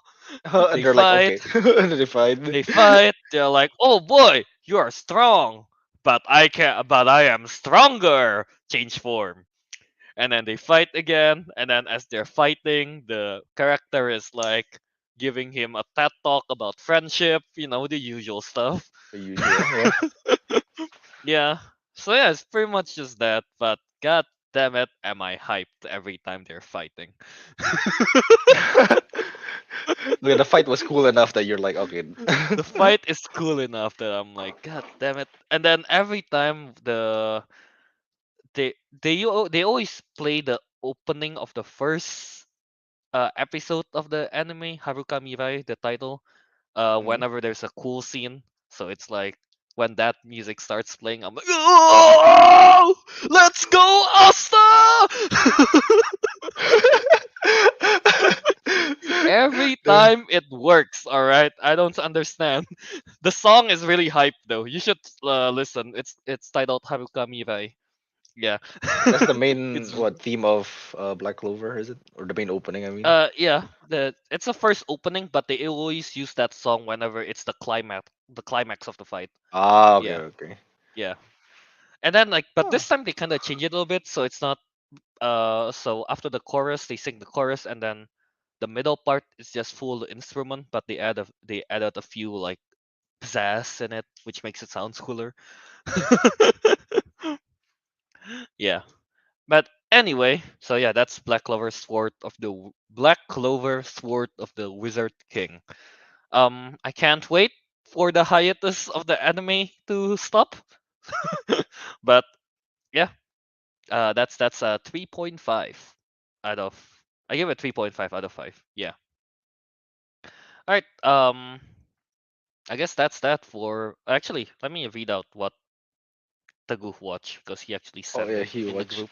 And They they're like, fight. okay, and they find. They fight. They're like, "Oh boy, you are strong, but I can, but I am stronger." Change form, and then they fight again. And then as they're fighting, the character is like giving him a TED talk about friendship. You know, the usual stuff. The usual, yeah. Yeah. So yeah, it's pretty much just that. But god damn it, am I hyped every time they're fighting. Look, the fight was cool enough that you're like, okay. The fight is cool enough that I'm like, god damn it. And then every time they always play the opening of the first episode of the anime Haruka Mirai, the title, Mhm. whenever there's a cool scene. So it's like when that music starts playing, I'm like, oh, let's go, Asta! Every The- time it works, all right. I don't understand. The song is really hype though. You should listen. It's titled Haruka Mirai. Yeah. that's the main It's what theme of Black Clover, is it? Or the main opening, I mean. yeah, it's the first opening, but they always use that song whenever it's the climax of the fight. Ah, okay, Yeah, okay. yeah. And then like, but Huh. this time they kind of change it a little bit, so it's not so after the chorus they sing the chorus, and then the middle part is just full instrument, but they added a few like pizzazz in it, which makes it sound cooler. Yeah. But anyway, so yeah, that's Black Clover Sword of the Wizard King. I can't wait for the hiatus of the anime to stop. But yeah, that's a 3.5 out of I give it 3.5 out of 5. Yeah. All right. I guess that's that for actually, let me read out what Teguh watched because he actually Oh sent yeah, it he in the watched. group.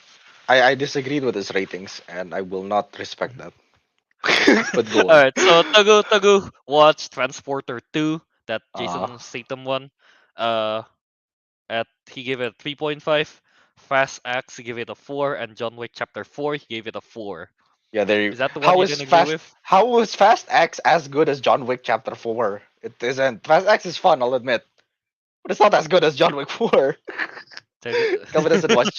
I disagreed with his ratings, and I will not respect that. But go All on. right, so Teguh watched Transporter 2, that Ah, Jason Statham one. Uh, he gave it a 3.5. Fast X he gave it a 4, and John Wick Chapter 4 he gave it a 4. yeah. There. Is that the one How you is didn't agree Fast? with? How is Fast X as good as John Wick Chapter 4? It isn't. Fast X is fun, I'll admit, but it's not as good as John Wick 4. Calvin doesn't Teguh- watch.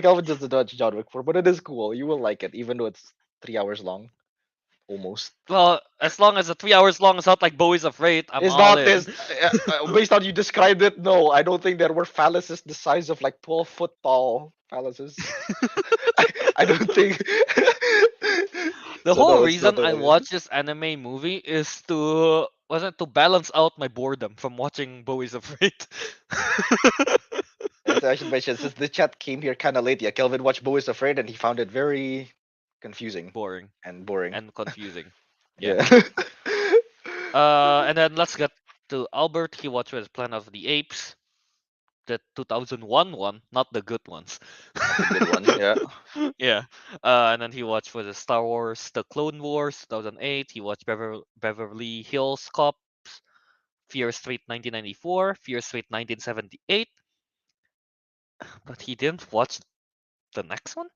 Calvin doesn't watch John Wick 4, but it is cool. You will like it, even though it's 3 hours long, almost. well, as long as the 3 hours long is not like Bowie's Afraid, I'm It's all not in. this. Based on you described it, no, I don't think there were phalluses the size of like 12-foot tall phalluses. I don't think. The So whole no, it's not reason what I it is. watch this anime movie is to wasn't to balance out my boredom from watching Bowie's Afraid. And I should mention, since the chat came here kind of late, yeah, Kelvin watched Bo is Afraid and he found it very confusing Boring and boring. and confusing. Yeah. Yeah. And then let's get to Albert. He watched with Planet of the Apes, the 2001 one, not the good ones. Not the good one, yeah. Yeah. And then he watched for the Star Wars, the Clone Wars, 2008. He watched Beverly Hills Cop, Fear Street 1994, Fear Street 1978, But he didn't watch the next one.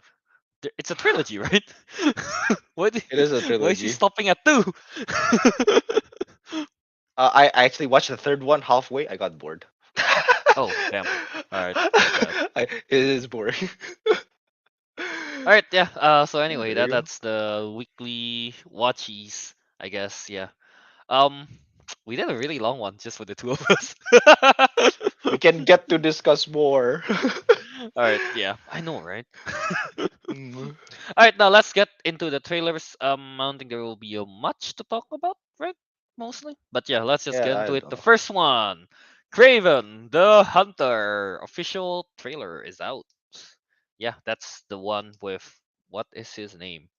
It's a trilogy, right? why did, It is a why is he trilogy. stopping at two? I actually watched the third one halfway. I got bored. Oh damn! All right, that's bad. It is boring. All right, yeah. So Yeah, anyway, there you go. that's the weekly watchies, I guess. Yeah. We did a really long one just for the two of us. We can get to discuss more. All right, yeah, I know, right? Mm, All right, now let's get into the trailers. I don't think there will be much to talk about, right? Mostly, but yeah, let's just yeah, get I into it. The know. first one, Kraven the Hunter official trailer is out. Yeah, that's the one with what is his name?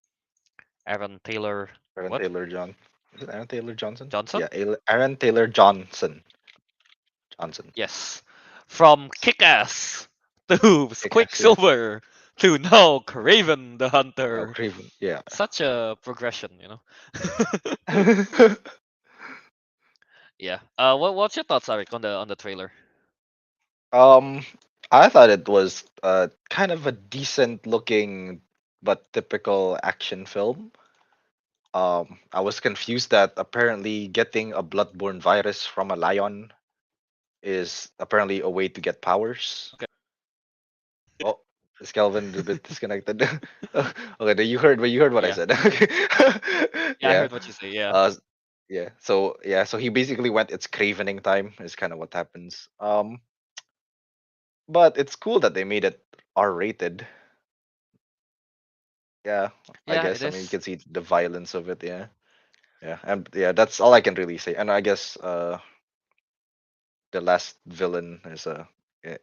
Aaron Taylor. Aaron What Taylor John. Is it Aaron Taylor Johnson? Johnson? Yeah, Aaron Taylor Johnson. Johnson. Yes, from Kick-Ass to Kick-Ass, yeah. Quicksilver to now Kraven the No, Hunter. Craven. Yeah. Such a progression, you know. Yeah. What's your thoughts, Arik, on the trailer? um, I thought it was kind of a decent looking but typical action film. I was confused that apparently getting a bloodborne virus from a lion is apparently a way to get powers. Okay. Oh, is Kelvin a bit disconnected? Okay, then you heard what I Yeah. said. Okay. Yeah, I Yeah. heard what you say. Yeah. Uh so he basically went it's cravening time is kind of what happens. But it's cool that they made it R rated. Yeah, I Yeah, it guess. I mean you is. can see the violence of it, yeah. Yeah, and yeah, that's all I can really say. And I guess the last villain is a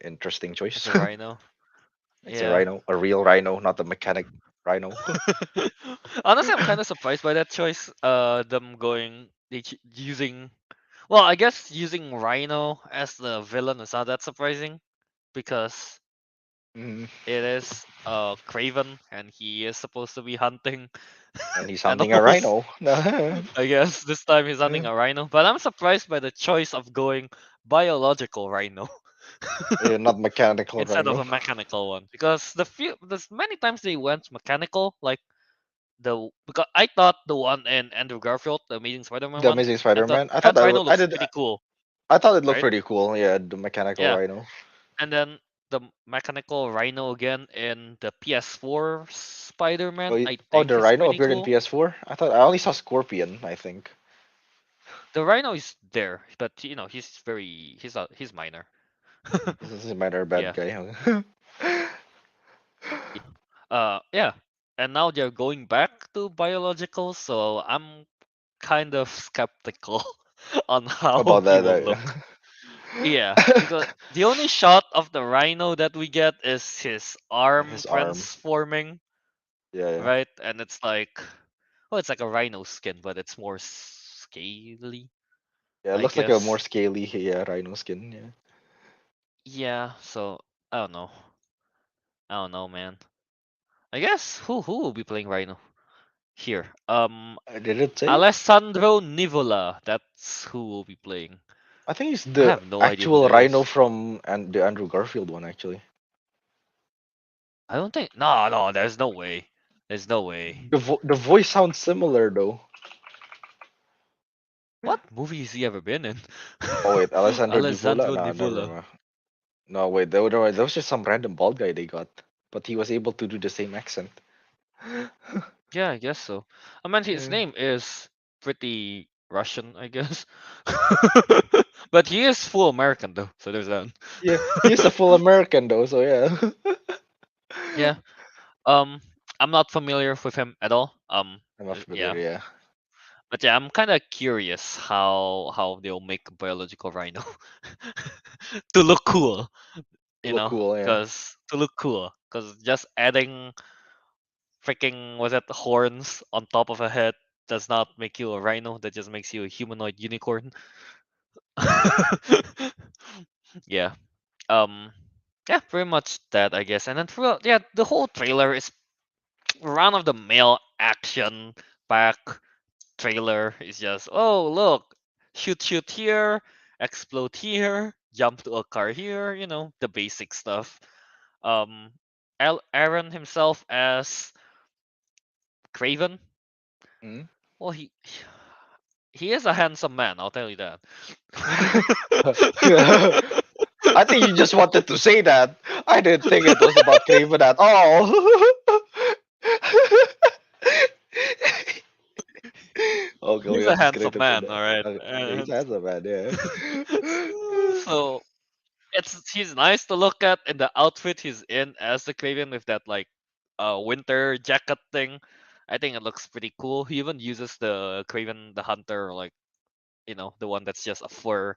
interesting It's choice. a rhino. It's a Yeah. rhino, a real rhino, not a mechanic rhino. Honestly, I'm kind of surprised by that choice. Them going using. Well, I guess using Rhino as the villain is not that surprising because Mm, it is Craven and he is supposed to be hunting and he's hunting a animals. rhino. No, I guess this time he's hunting a rhino, but I'm surprised by the choice of going biological rhino not mechanical instead of rhino. a mechanical one because there's many times they went mechanical like because I thought the one in Andrew Garfield, the Amazing Spider-Man The one, Amazing I thought Spider-Man. I thought that that rhino I looks did. pretty cool, I thought it looked right? pretty cool. Yeah, the mechanical Yeah, rhino. and then the mechanical rhino again in the PS4 Oh, Spider-Man, I oh, think the he's rhino pretty appeared in cool. PS4. I thought I only saw Scorpion. I think The rhino is there, but he's minor. this is a minor bad Yeah. guy. Huh? Yeah. And now they're going back to biological, so I'm kind of skeptical on how About he that, will look. Yeah, because the only shot of the rhino that we get is his arm his arm. transforming, Yeah, yeah, right? And it's like, oh, it's like a rhino skin, but it's more scaly, yeah. It I looks like a more guess. scaly, yeah, rhino skin. Yeah. Yeah, so I don't know. I don't know, man. I guess who will be playing rhino here? Did it say? Alessandro Nivola. That's who will be playing. I think he's I the have no idea who actual that rhino is. from and the Andrew Garfield one, actually. I don't think. No, no. There's no way. There's no way. The voice sounds similar though. What movie has he ever been in? Oh wait, Alessandro Nivola? Alessandro No, never Nivola. mind. No, wait, that was just some random bald guy they got, but he was able to do the same accent. Yeah, I guess so. I mean, his Yeah, name is pretty Russian, I guess. But he is full American though, so there's that. yeah, he's a full American though, so yeah. Yeah. Um, I'm not familiar with him at all. I'm not familiar. Yeah. Yeah, But yeah, I'm kind of curious how they'll make a biological rhino to look cool, look cool. Yeah, because to look cool, because just adding freaking was it horns on top of a head does not make you a rhino. That just makes you a humanoid unicorn. Yeah. Um. Yeah, pretty much that I guess. And then throughout, yeah, the whole trailer is run of the mill action pack trailer. It's just oh look, shoot here, explode here, jump to a car here. The basic stuff. um Aaron himself as Kraven. Mm? Well, he is a handsome man, I'll tell you that. I think you just wanted to say that. I didn't think it was about Craven at all. Okay, He's we are a just gonna handsome put man, that. all right. Okay, he's And handsome man, yeah. so he's nice to look at, and the outfit he's in as the Kraven with that like winter jacket thing. I think it looks pretty cool. He even uses the Kraven the Hunter, like the one that's just a fur.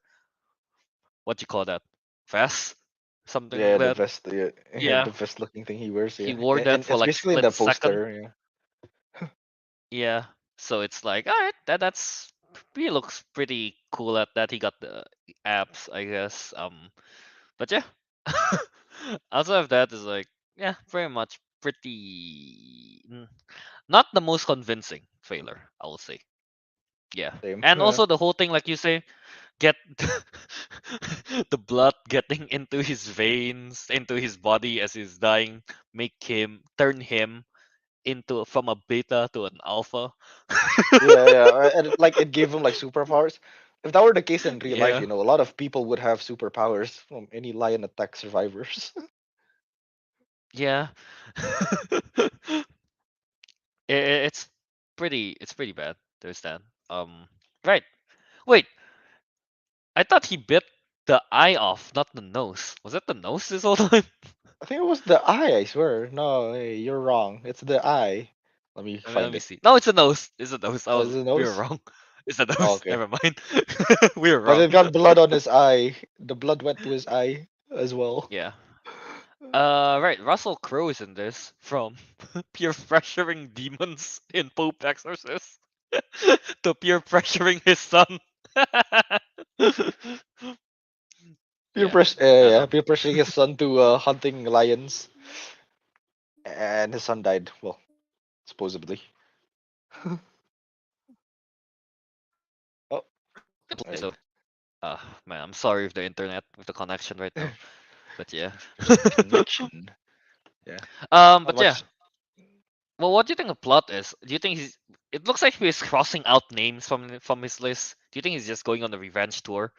What you call that? Vest, something like Yeah, the that. vest, yeah, yeah, Yeah, the vest looking thing he wears, he yeah, wore that and for it's like basically in split the second. poster, yeah. Yeah, so it's like, all right, that's he looks pretty cool at that. He got the abs, I guess. But yeah, outside of that is like, yeah, very much pretty not the most convincing trailer, I will say. Yeah, Same, and yeah. also the whole thing, like you say, get the blood getting into his veins, into his body as he's dying, turn him into from a beta to an alpha. Yeah, yeah, and like it gave him like superpowers. If that were the case in real life, Yeah, a lot of people would have superpowers from any lion attack survivors. yeah. It's pretty bad. There's that. Right. Wait, I thought he bit the eye off, not the nose. Was it the nose this whole time? I think it was the eye, I swear. No, hey, you're wrong. It's the eye. Let me Let find me it. see. No, it's a nose. It's a nose. Oh, is it We were nose? wrong. It's a Oh, nose. okay. Never mind. We were But wrong. it got blood on his eye. The blood went to his eye as well. Yeah. Right. Russell Crowe is in this from peer pressuring demons in Pope Exorcist to peer pressuring his son. Yeah. I don't know. Peer pressuring his son to hunting lions, and his son died. Well, supposedly. Oh, right. So, man, I'm sorry with the internet, with the connection right now. But yeah. Connection. Yeah. Not But yeah. much. Well, what do you think the plot is? Do you think he's? It looks like he's crossing out names from his list. Do you think he's just going on a revenge tour?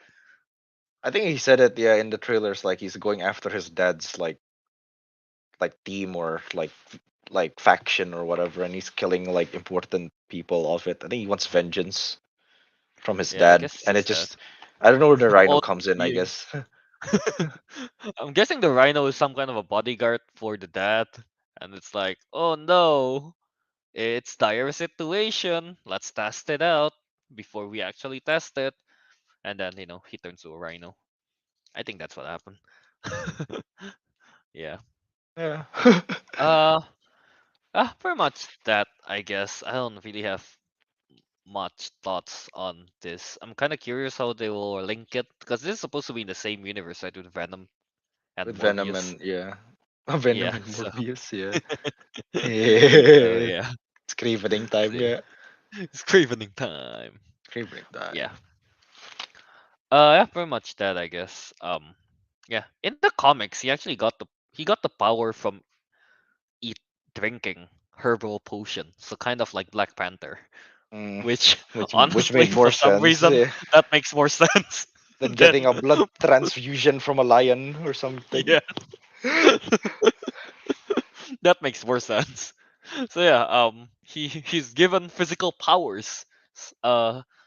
I think he said it. Yeah, in the trailers, like he's going after his dad's like team or like faction or whatever, and he's killing like important people of it. I think he wants vengeance from his Yeah, I dad, guess it's and it just that. just I don't know where the rhino Oh, comes in. I being. guess I'm guessing the rhino is some kind of a bodyguard for the dad, and it's like, oh no, it's dire situation. Let's test it out before we actually test it, and then he turns to a rhino. I think that's what happened. Yeah. yeah. Uh, Pretty much that, I guess. I don't really have much thoughts on this. I'm kind of curious how they will link it because this is supposed to be in the same universe, right, with Venom and With Venom Morbius. and yeah, Venom Yeah, and so Morbius. Yeah, so yeah. yeah, It's cravening so time. yeah, Yeah, it's Cravening time. cravening Yeah. time. Yeah, pretty much that, I guess. Yeah, in the comics, he got the power from eat drinking herbal potion, so kind of like Black Panther. Mm, Which which honestly, made for more some sense. reason, Yeah, that makes more sense than getting than a blood transfusion from a lion or something. yeah. That makes more sense. So yeah, he's given physical powers,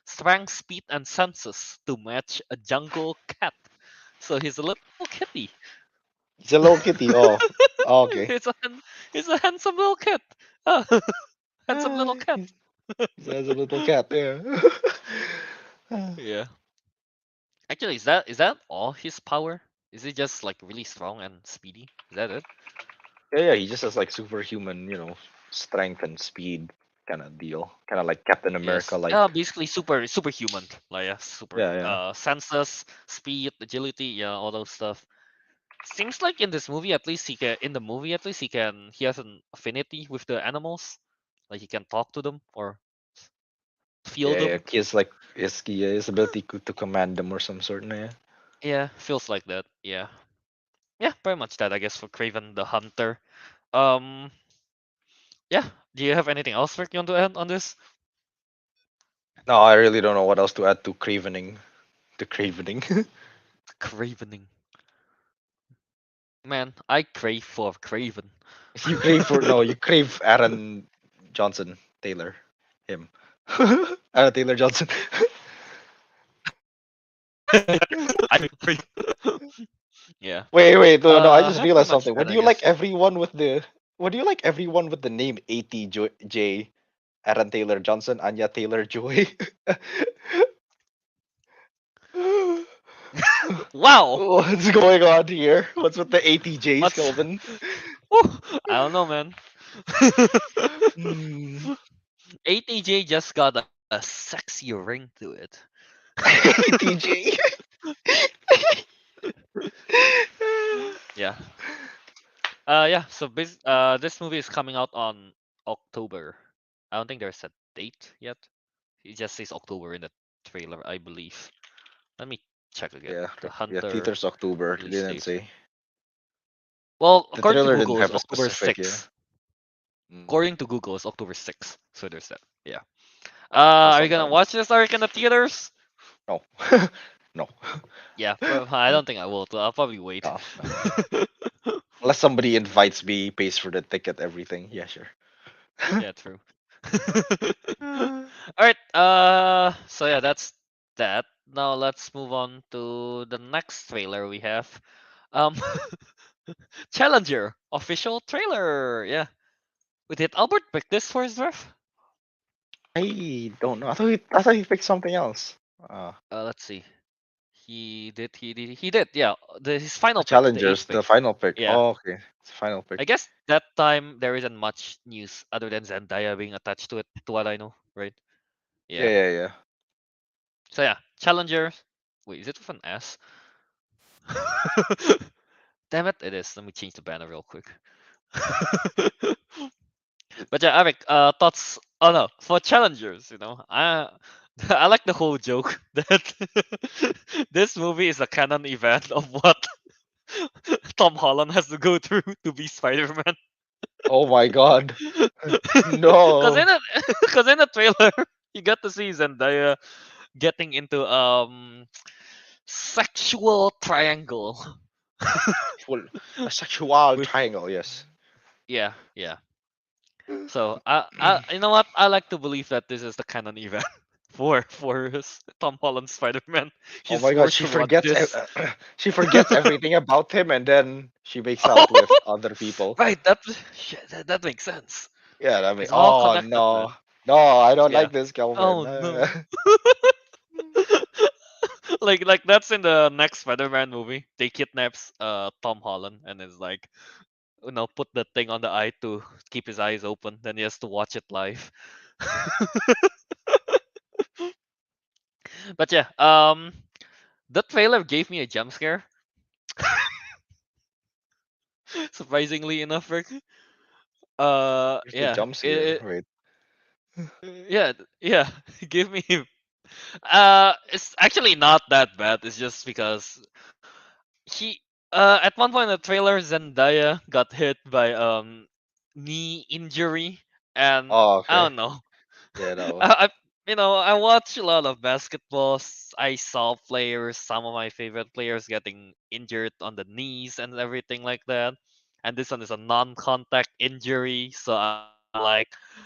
strength, speed, and senses to match a jungle cat. So he's a little kitty. He's a little kitty. Oh, okay. he's a he's a handsome little cat. Ah, handsome little cat. He has a little cat. Yeah. Yeah. Actually, is that all his power? Is he just like really strong and speedy? Is that it? Yeah. He just has like superhuman, strength and speed kind of deal. Kind of like Captain America, Yes. like. Basically superhuman. Like yeah, super Yeah, yeah. senses, speed, agility, yeah, all those stuff. Seems like in this movie at least he has an affinity with the animals. Like he can talk to them or feel Yeah, yeah. them. He has like his ability to command them or some sort. Yeah. Yeah, feels like that. Yeah. yeah, pretty much that I guess for Kraven the Hunter. Um, yeah. Do you have anything else, Rick, you want to add on this? No, I really don't know what else to add to cravening. To cravening. Cravening. Man, I crave for Craven. You crave for no, you crave Aaron Johnson Taylor, him. Aaron Taylor Johnson. I crave. Yeah. Wait, no, no. I just Yeah, pretty realized much something. What that, do I you like guess. everyone with the? What do you like everyone with the name ATJ? Aaron Taylor Johnson, Anya Taylor Joy. Wow. What's going on here? What's with the ATJs, What's? Kelvin? Whew, I don't know, man. Hmm. ATJ just got a sexier ring to it. ATJ. Yeah. Yeah. So this movie is coming out on October. I don't think there's a date yet. It just says October in the trailer, I believe. Let me check again. Yeah, The yeah. Hunter Theaters October. They release didn't date. say. Well, The according to trailer didn't Google, it's have a October specific. Yeah. 6th. Mm, According to Google, it's October 6th. So there's that. Yeah. well, Are you gonna sometimes watch this, Ariq, in the theaters? no, no, Yeah, I don't think I will. I'll probably wait. no, no. Unless somebody invites me, pays for the ticket, everything. Yeah, sure. Yeah, true. All right. So yeah, that's that. Now let's move on to the next trailer we have. Um, Challenger official trailer. Yeah, did Albert pick this for his draft? I don't know. I thought he picked something else. Let's see. He did. Yeah, his final The pick, the challengers, eighth the pick. final pick. Yeah, Oh, okay. It's the final pick. I guess that time there isn't much news other than Zendaya being attached to it, to what I know, right? Yeah, Yeah. yeah, yeah. So yeah, Challenger. Wait, is it with an S? Damn it, it is. Let me change the banner real quick. But yeah, Eric, thoughts? Oh no, for challengers, I I like the whole joke that this movie is a canon event of what Tom Holland has to go through to be Spider-Man. Oh my God. Cause No. in it, cause in the trailer, you got to see Zendaya getting into sexual triangle. Well, a sexual With triangle. Yes. yeah. So I you know what? I like to believe that this is the canon event for Tom Holland Spider-Man. Oh He's my God. forced She to watch forgets. this. She forgets everything about him, and then she makes out with other people. Right, that makes sense. Yeah. I mean, It's all oh connected, no, man. no, I don't Yeah. like this, Kelvin. Oh no. Like that's in the next Spider-Man movie. They kidnaps Tom Holland and is like, put the thing on the eye to keep his eyes open. Then he has to watch it live. But yeah, the trailer gave me a jump scare. Surprisingly enough, Rick. Here's the Yeah, jump scare. Wait. yeah, give me. It's actually not that bad. It's just because he, at one point in the trailer, Zendaya got hit by knee injury, and Oh, I okay. don't know. Yeah, that one. I I watch a lot of basketball. I saw players, some of my favorite players, getting injured on the knees and everything like that. And this one is a non-contact injury, so I'm like,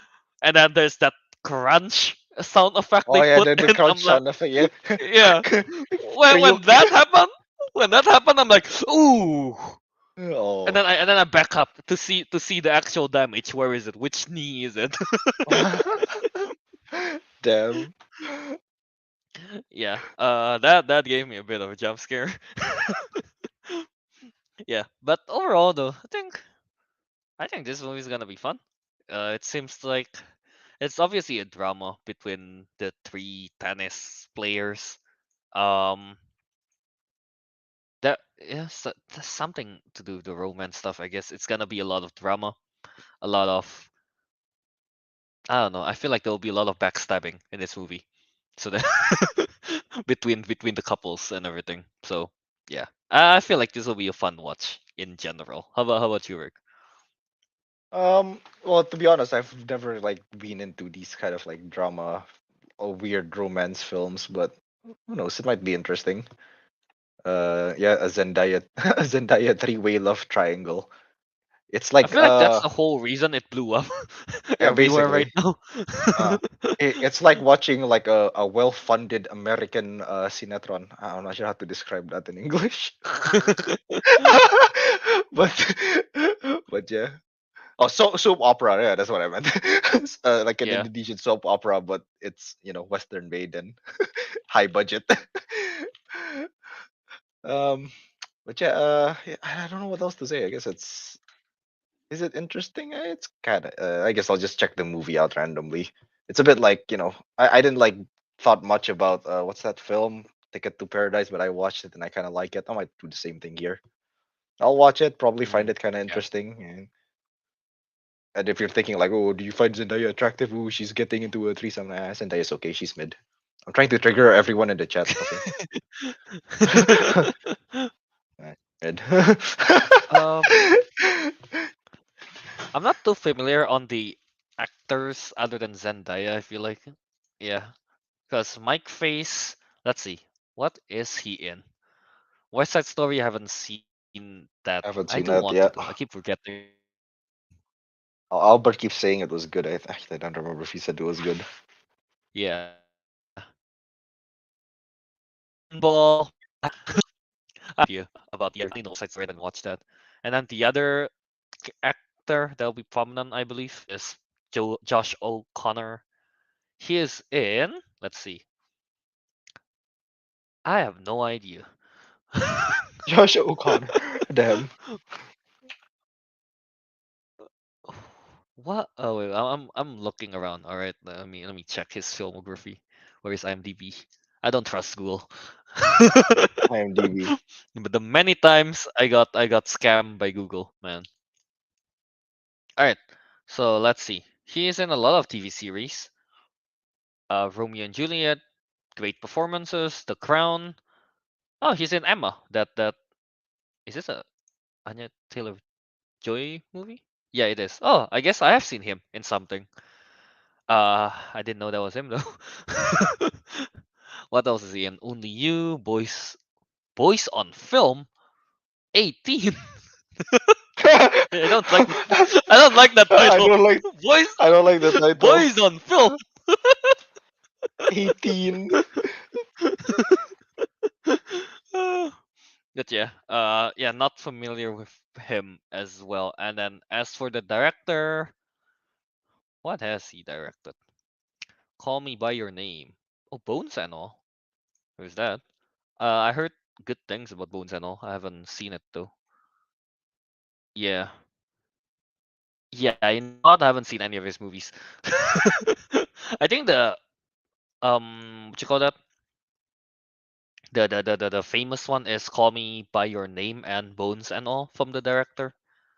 and then there's that crunch sound effect they Oh yeah, put the in. I'm crouch like, sound effect. Yeah. yeah. When Karaoke. that happened, I'm like, ooh. And Oh. then I back up to see the actual damage. Where is it? Which knee is it? Damn. Yeah, that gave me a bit of a jump scare. Yeah, but overall though, I think this movie is gonna be fun. It seems like it's obviously a drama between the three tennis players. Um, that yes, that's something to do with the romance stuff. I guess it's gonna be a lot of drama, a lot of I don't know. I feel like there will be a lot of backstabbing in this movie, so that between the couples and everything. So yeah, I feel like this will be a fun watch. in general. How about you, Rick? Well, to be honest, I've never like been into these kind of like drama or weird romance films, but who knows, it might be interesting. Yeah, a Zendaya a Zendaya three-way love triangle. It's I like feel like that's the whole reason it blew up yeah, everywhere right basically. now. Uh, it's like watching like a well-funded American Sinetron. I'm not sure how to describe that in English. but but yeah. Oh, soap opera. Yeah, that's what I meant. Like an Yeah. Indonesian soap opera, but it's Western made and high budget. um, but yeah, yeah, I don't know what else to say. I guess it's is it interesting? It's kind of. I guess I'll just check the movie out randomly. It's a bit like I didn't like thought much about what's that film Ticket to Paradise, but I watched it and I kind of like it. I might do the same thing here. I'll watch it, probably Mm, find it kind of yeah. interesting, and if you're thinking like, oh, do you find Zendaya attractive? Oh, she's getting into a threesome. Nah, Zendaya's okay. She's mid. I'm trying to trigger everyone in the chat. Okay. Alright, mid. um, I'm not too familiar on the actors other than Zendaya. I feel like, yeah, because Mike Face. Let's see, what is he in? West Side Story. I haven't seen that. I I haven't do seen want that to though. I yet. keep forgetting. Albert keeps saying it was good. I don't remember if he said it was good. Yeah. Ball. Idea about the original West Side Story and watch that. And then the other actor that will be prominent, I believe, is Josh O'Connor. He is in. Let's see. I have no idea. Josh O'Connor. Damn. What? Oh wait, I'm looking around. All right, let me check his filmography. Where is IMDb? I don't trust Google. IMDb. But the many times I got scammed by Google, man. All right, so let's see. He is in a lot of TV series. Romeo and Juliet, great performances. The Crown. Oh, he's in Emma. That is this a Anya Taylor Joy movie? Yeah, it is. Oh, I guess I have seen him in something. I didn't know that was him though. What else is he in? Only You, Boys on Film, 18. I don't like I don't like that I title. don't like Boys I don't like the title. Boys on Film. 18. But yeah, yeah, not familiar with him as well. And then as for the director, what has he directed? Call Me by Your Name. Oh, Bones and All. Who's that? I heard good things about Bones and All. I haven't seen it though. Yeah. Yeah, you know what? I haven't seen any of his movies. I think the what you call that? The famous one is Call Me by Your Name and Bones and All from the director,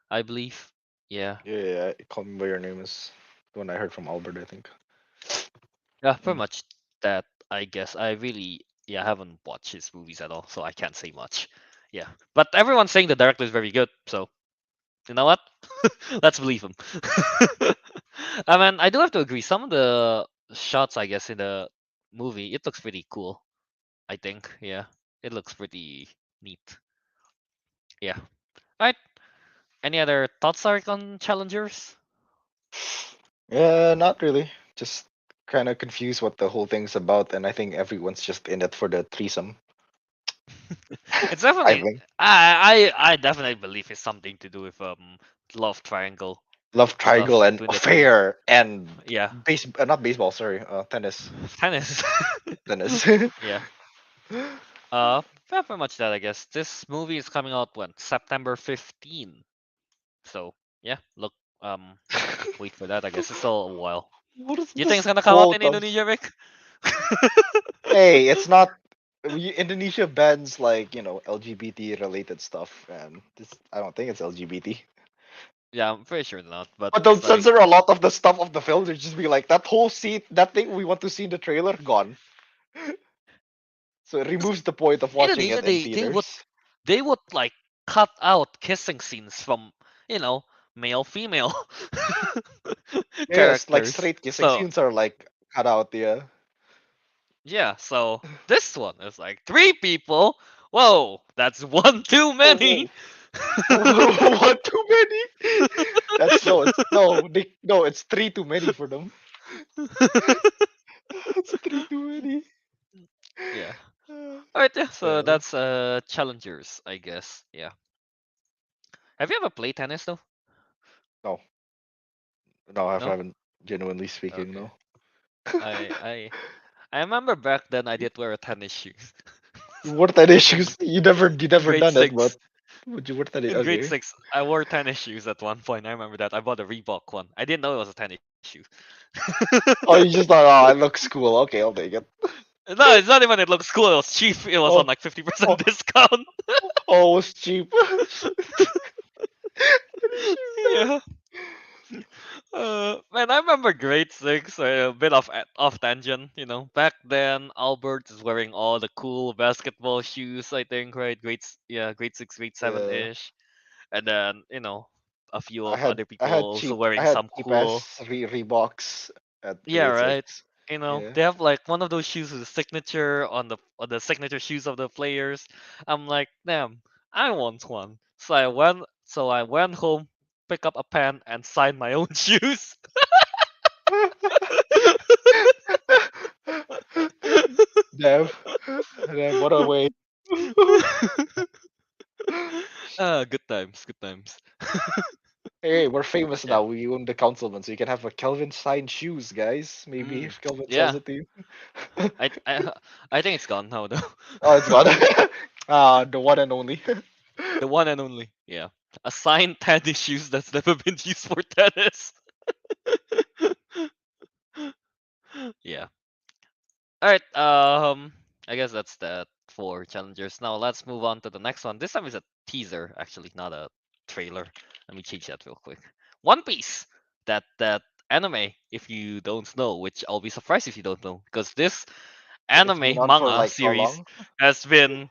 I believe. Yeah. Yeah, Call Me by Your Name is the one I heard from Albert, I think. Yeah, pretty Mm. much that, I guess. I really, yeah, haven't watched his movies at all, so I can't say much. Yeah. But everyone's saying the director is very good, so you know what? Let's believe him. I mean, I do have to agree. Some of the shots, I guess, in the movie, it looks pretty cool. I think, yeah, it looks pretty neat. Yeah. Right. Any other thoughts, Arik, on challengers? Yeah, not really. Just kind of confused what the whole thing's about, and I think everyone's just in it for the threesome. It's I definitely. think I definitely believe it's something to do with love triangle love stuff triangle and between the two. affair and Yeah. not baseball. Sorry, tennis. Tennis. Tennis. Yeah. Pretty much that, I guess. This movie is coming out when September 15. So yeah, look, wait for that. I guess it's still a while. What is You think this it's gonna come out in quote of? Indonesia, Rick? Hey, it's not. Indonesia bans like LGBT related stuff, and this I don't think it's LGBT. Yeah, I'm pretty sure not. But But they'll like, censor a lot of the stuff of the film. They'll just be like that whole scene, that thing we want to see in the trailer, gone. So it 'cause removes the point of watching Indonesia, it in they would theaters. they would like cut out kissing scenes from, you know, male female Yes, like characters. straight kissing So scenes are like cut out. Yeah. yeah, so this one is like three people. Whoa, that's one too Oh, many. what too many? That's no, it's no, no, it's three too many for them. It's three too many. Yeah. All right. Yeah. So Yeah. that's challengers, I guess. Yeah. Have you ever played tennis though? No, no, I No. haven't. Genuinely speaking, Okay. no. I I I remember back then I did wear tennis shoes. You wore that in issues. You in never grade done it, but six. would you wear that? In grade Okay. six, I wore tennis shoes at one point. I remember that. I bought a Reebok one. I didn't know it was a tennis shoe. Oh, you just thought, oh, it looks cool. Okay, I'll take it. No, it's not even it looks cool. It was cheap. It was on Oh, like 50% oh, discount. oh, it was cheap. Tennis shoes, Yeah. Man, I remember grade six, a bit off tangent. You know, back then Albert is wearing all the cool basketball shoes. I think right, yeah, grade six, grade seven yeah. ish, and then a few of other I people had also cheap I wearing had some cheap cool. ass Reeboks at Yeah, grade right. six. You know, Yeah. they have like one of those shoes with a signature on the signature shoes of the players. I'm like, damn, I want one. So I went home, pick up a pen, and sign my own shoes. Damn. Damn, what a way. Good times, good times. Hey, we're famous Yeah. now. We own the councilman, so you can have a Kelvin signed shoes, guys. Maybe Mm. if Kelvin sells Yeah. it to you. I I I think it's gone now though. Oh, it's gone. The one and only. The one and only. Yeah. A signed tennis shoes that's never been used for tennis. Yeah. All right. I guess that's that for challengers. Now let's move on to the next one. This time is a teaser, actually, not a trailer. Let me change that real quick. One Piece. That anime. If you don't know, which I'll be surprised if you don't know, because this It's been anime on for manga like how series long? has been.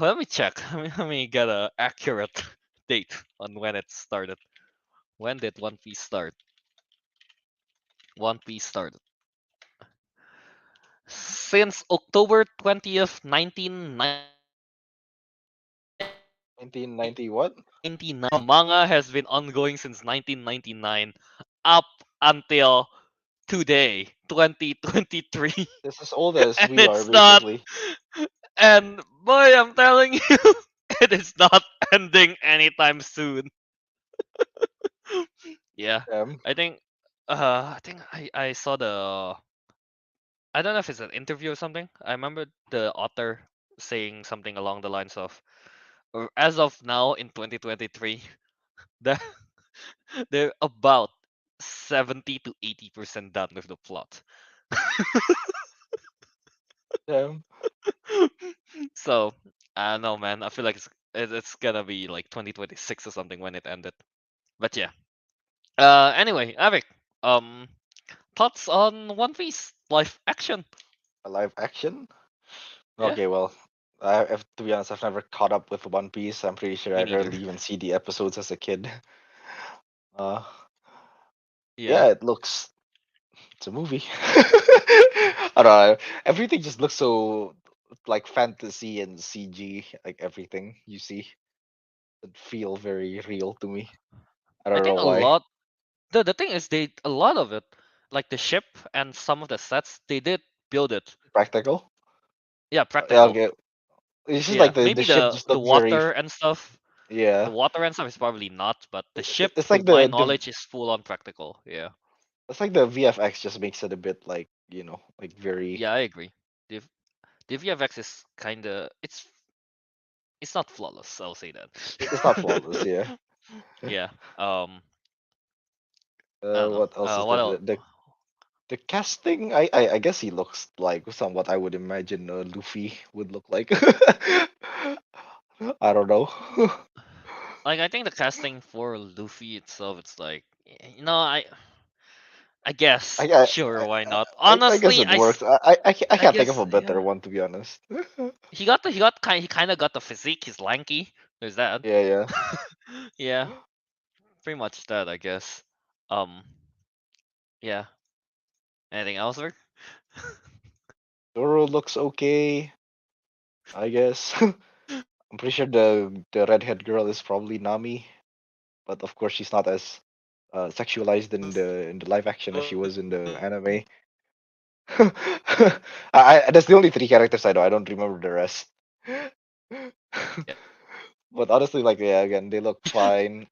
Let me check. Let me get a accurate date on when it started. When did One Piece start? One Piece started since October 20th, 1990 what? 1999. The manga has been ongoing since 1999 up until today, 2023. It's as old as And we are, it's not. basically. And boy, I'm telling you, it is not ending anytime soon. Yeah, Um, I think. I think I saw the. I don't know if it's an interview or something. I remember the author saying something along the lines of, as of now in 2023, the they're about 70 to 80% done with the plot. um, So I don't know, man. I feel like it's gonna be like 2026 or something when it ended. But yeah. Anyway, Avic, um, thoughts on One Piece live action? a live action? Yeah, Okay, well, to be honest, I've never caught up with One Piece. I'm pretty sure me I neither. rarely even see the episodes as a kid. Uh, Yeah, yeah, it's a movie. I don't know. Everything just looks so like fantasy and CG. Like everything you see, it feel very real to me. I I don't know think a why. lot. The thing is, they a lot of it, like the ship and some of the sets, they did build it. Practical. Yeah, Yeah, practical. okay. It's just Yeah, like the maybe ship just the looked very water and stuff. The yeah. water and stuff is probably not, but the ship, It's to like my the knowledge, is full on practical. Yeah, it's like the VFX just makes it a bit like like very yeah, I agree. The the VFX is it's not flawless. I'll say it's not flawless. that. Yeah. Yeah. I don't know. What else is What there? else? The casting, I guess he looks like somewhat I would imagine Luffy would look like. I don't know. Like I think the casting for Luffy itself, it's like I guess I, I, sure, why not? I guess Honestly, it works. I I can't think of guess a better one to be honest. he kind of got the physique. He's lanky. There's that. Yeah, yeah. Yeah, pretty much that, I guess. Um, yeah. Anything else, sir? Zoro looks okay, I guess. I'm pretty sure the redhead girl is probably Nami, but of course she's not as sexualized in the live action as she was in the anime. That's the only three characters I know. I don't remember the rest. Yeah. But honestly, like yeah, again, they look fine.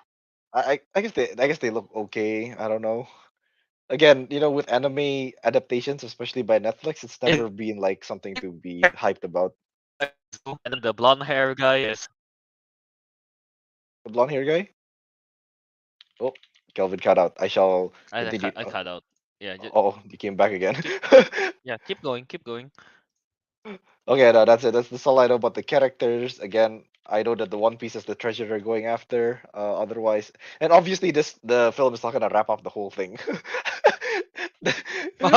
I guess they look okay. I don't know. Again, with anime adaptations, especially by Netflix, it's Is never been like something to be and hyped about. then the blonde hair guy is The blonde hair guy. Oh, Kelvin cut out. I shall continue. I cut out. Yeah, Oh, he came back again. keep yeah, keep going, keep going. Okay, no, that's it. That's all I know about the characters. Again, I know that the One Piece is the treasure they're going after. Otherwise, and obviously, the film is not gonna wrap up the whole thing.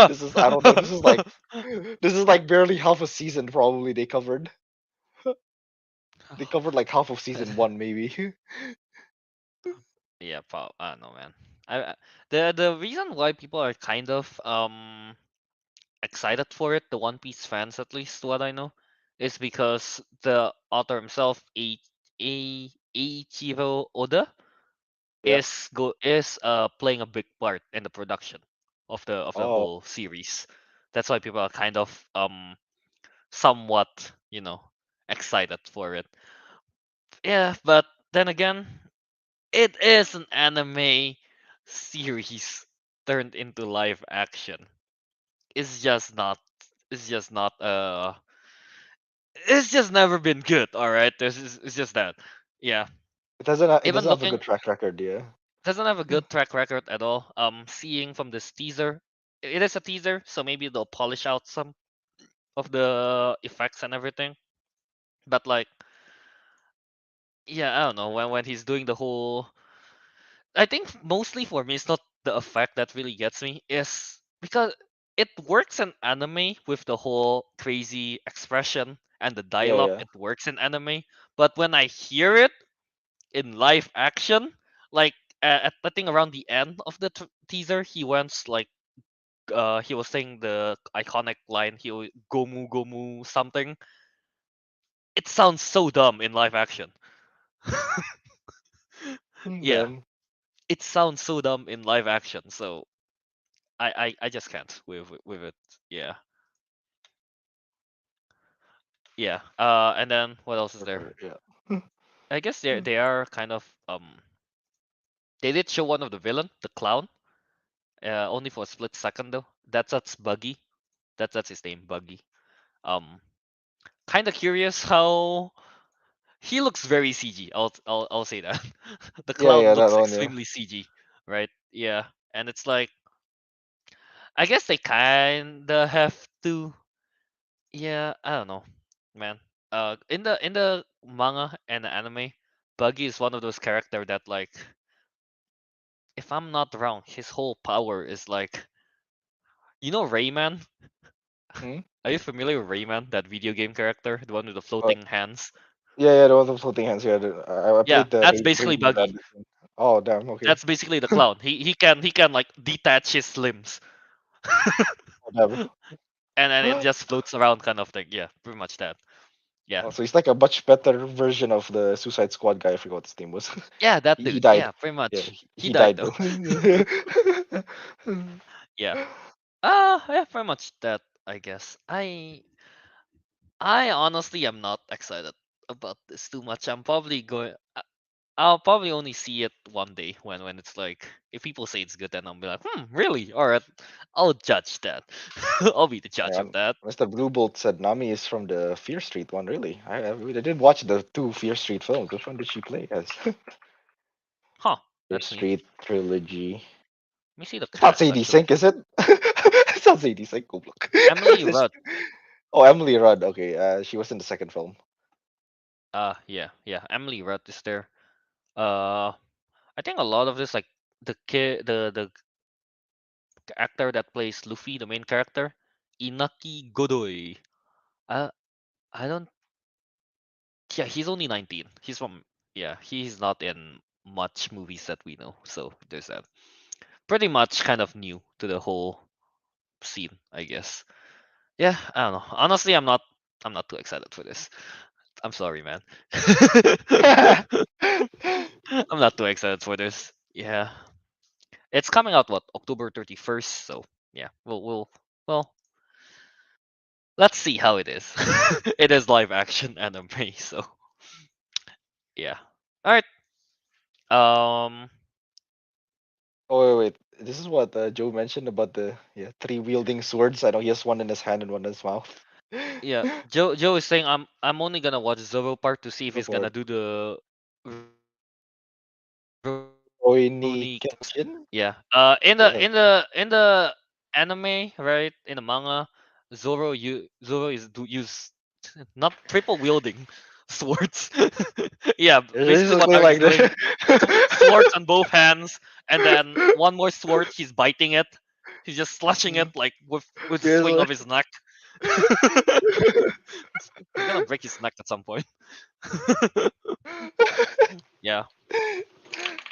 This is I don't know. This is like barely half a season. Probably they covered like half of season one, maybe. Yeah, I don't know, man. The reason why people are kind of excited for it, the One Piece fans at least, what I know, is because the author himself, Eiichiro Oda, Yeah. is playing a big part in the production of the Oh, whole series. That's why people are kind of somewhat, excited for it. Yeah, but then again, it is an anime series turned into live action. It's just not. It's just not. It's just never been good. All right. It's just that. Yeah. it Even doesn't have a looking good track record. Yeah. doesn't have a good track record at all. Seeing from this teaser, it is a teaser, so maybe they'll polish out some of the effects and everything. But like, yeah, I don't know when he's doing the whole. I think mostly for me, it's not the effect that really gets me. Is because it works in anime with the whole crazy expression and the Yeah, dialogue. yeah. It works in anime, but when I hear it in live action, like at I think around the end of the teaser, he went like he was saying the iconic line, gomu gomu something. It sounds so dumb in live action. Yeah, Damn. it sounds so dumb in live action. So I just can't with it. Yeah, yeah. And then what else is there? Yeah. I guess they are kind of they did show one of the villain, the clown, only for a split second though. That's Buggy. That's his name, Buggy. Um, kind of curious how he looks very CG. I'll say that. The Yeah, clown yeah, that looks one, yeah. extremely CG, right? Yeah, and it's like I guess they kinda have to. Yeah, I don't know, man. In the manga and the anime, Buggy is one of those character that like, if I'm not wrong, his whole power is like, Rayman. Hmm? Are you familiar with Rayman, that video game character, the one with the Uh, floating hands? yeah, yeah, the one with the floating hands. Yeah, I Yeah, played the that's basically preview of that. Buggy. Oh, damn. Okay. That's basically the clown. He can like detach his limbs, Oh, damn. and it just floats around kind of thing. Yeah, pretty much that. Yeah, Oh, so he's like a much better version of the Suicide Squad guy. I forgot what his name was. yeah, that He dude. died. Yeah, pretty Yeah, much. he He died died though. though. Yeah. Yeah, pretty much that. I guess. I honestly am not excited about this too much. I'm probably going. I'll probably only see it one day when it's like, if people say it's good, then I'll be like, really? All right, I'll judge that. I'll be the judge Yeah, of that. Mr. Blue Bolt said Nami is from the Fear Street one. Really, I did watch the two Fear Street films. Which one did she play as? Huh? Fear That's neat. Street trilogy. Let me see the It's not cast Sadie actually. Sink, is it? It's not Sadie Sink. Oh, look. Emily Rudd. Oh, Emily Rudd. Okay, she was in the second film. Yeah, yeah. Emily Rudd is there. Uh, I think a lot of this, like the actor that plays Luffy, the main character, Inaki Godoy. Uh, I don't. Yeah, he's only 19. He's from. yeah, he's not in much movies that we know. So there's that. Pretty much kind of new to the whole scene, I guess. Yeah, I don't know. Honestly, I'm not too excited for this. I'm sorry, man. I'm not too excited for this. Yeah. It's coming out what, October 31st, so yeah, well, let's see how it is. It is live action anime, so yeah. All right. Um Oh wait, wait. This is what Joe mentioned about the three wielding swords. I know he has one in his hand and one in his mouth. yeah, Joe is saying I'm only gonna watch Zoro part to see if he's gonna Report. do the Rurouni Kenshin. Yeah. Oini Kenshin. In the anime, right? In the manga, Zoro is use not triple wielding swords. Yeah, It's basically what basically Ariq is like doing, two the. swords on both hands, and then one more sword. He's biting it. He's just slashing it like with Yes, swing of like- his neck. He's gonna break his neck at some point. Yeah,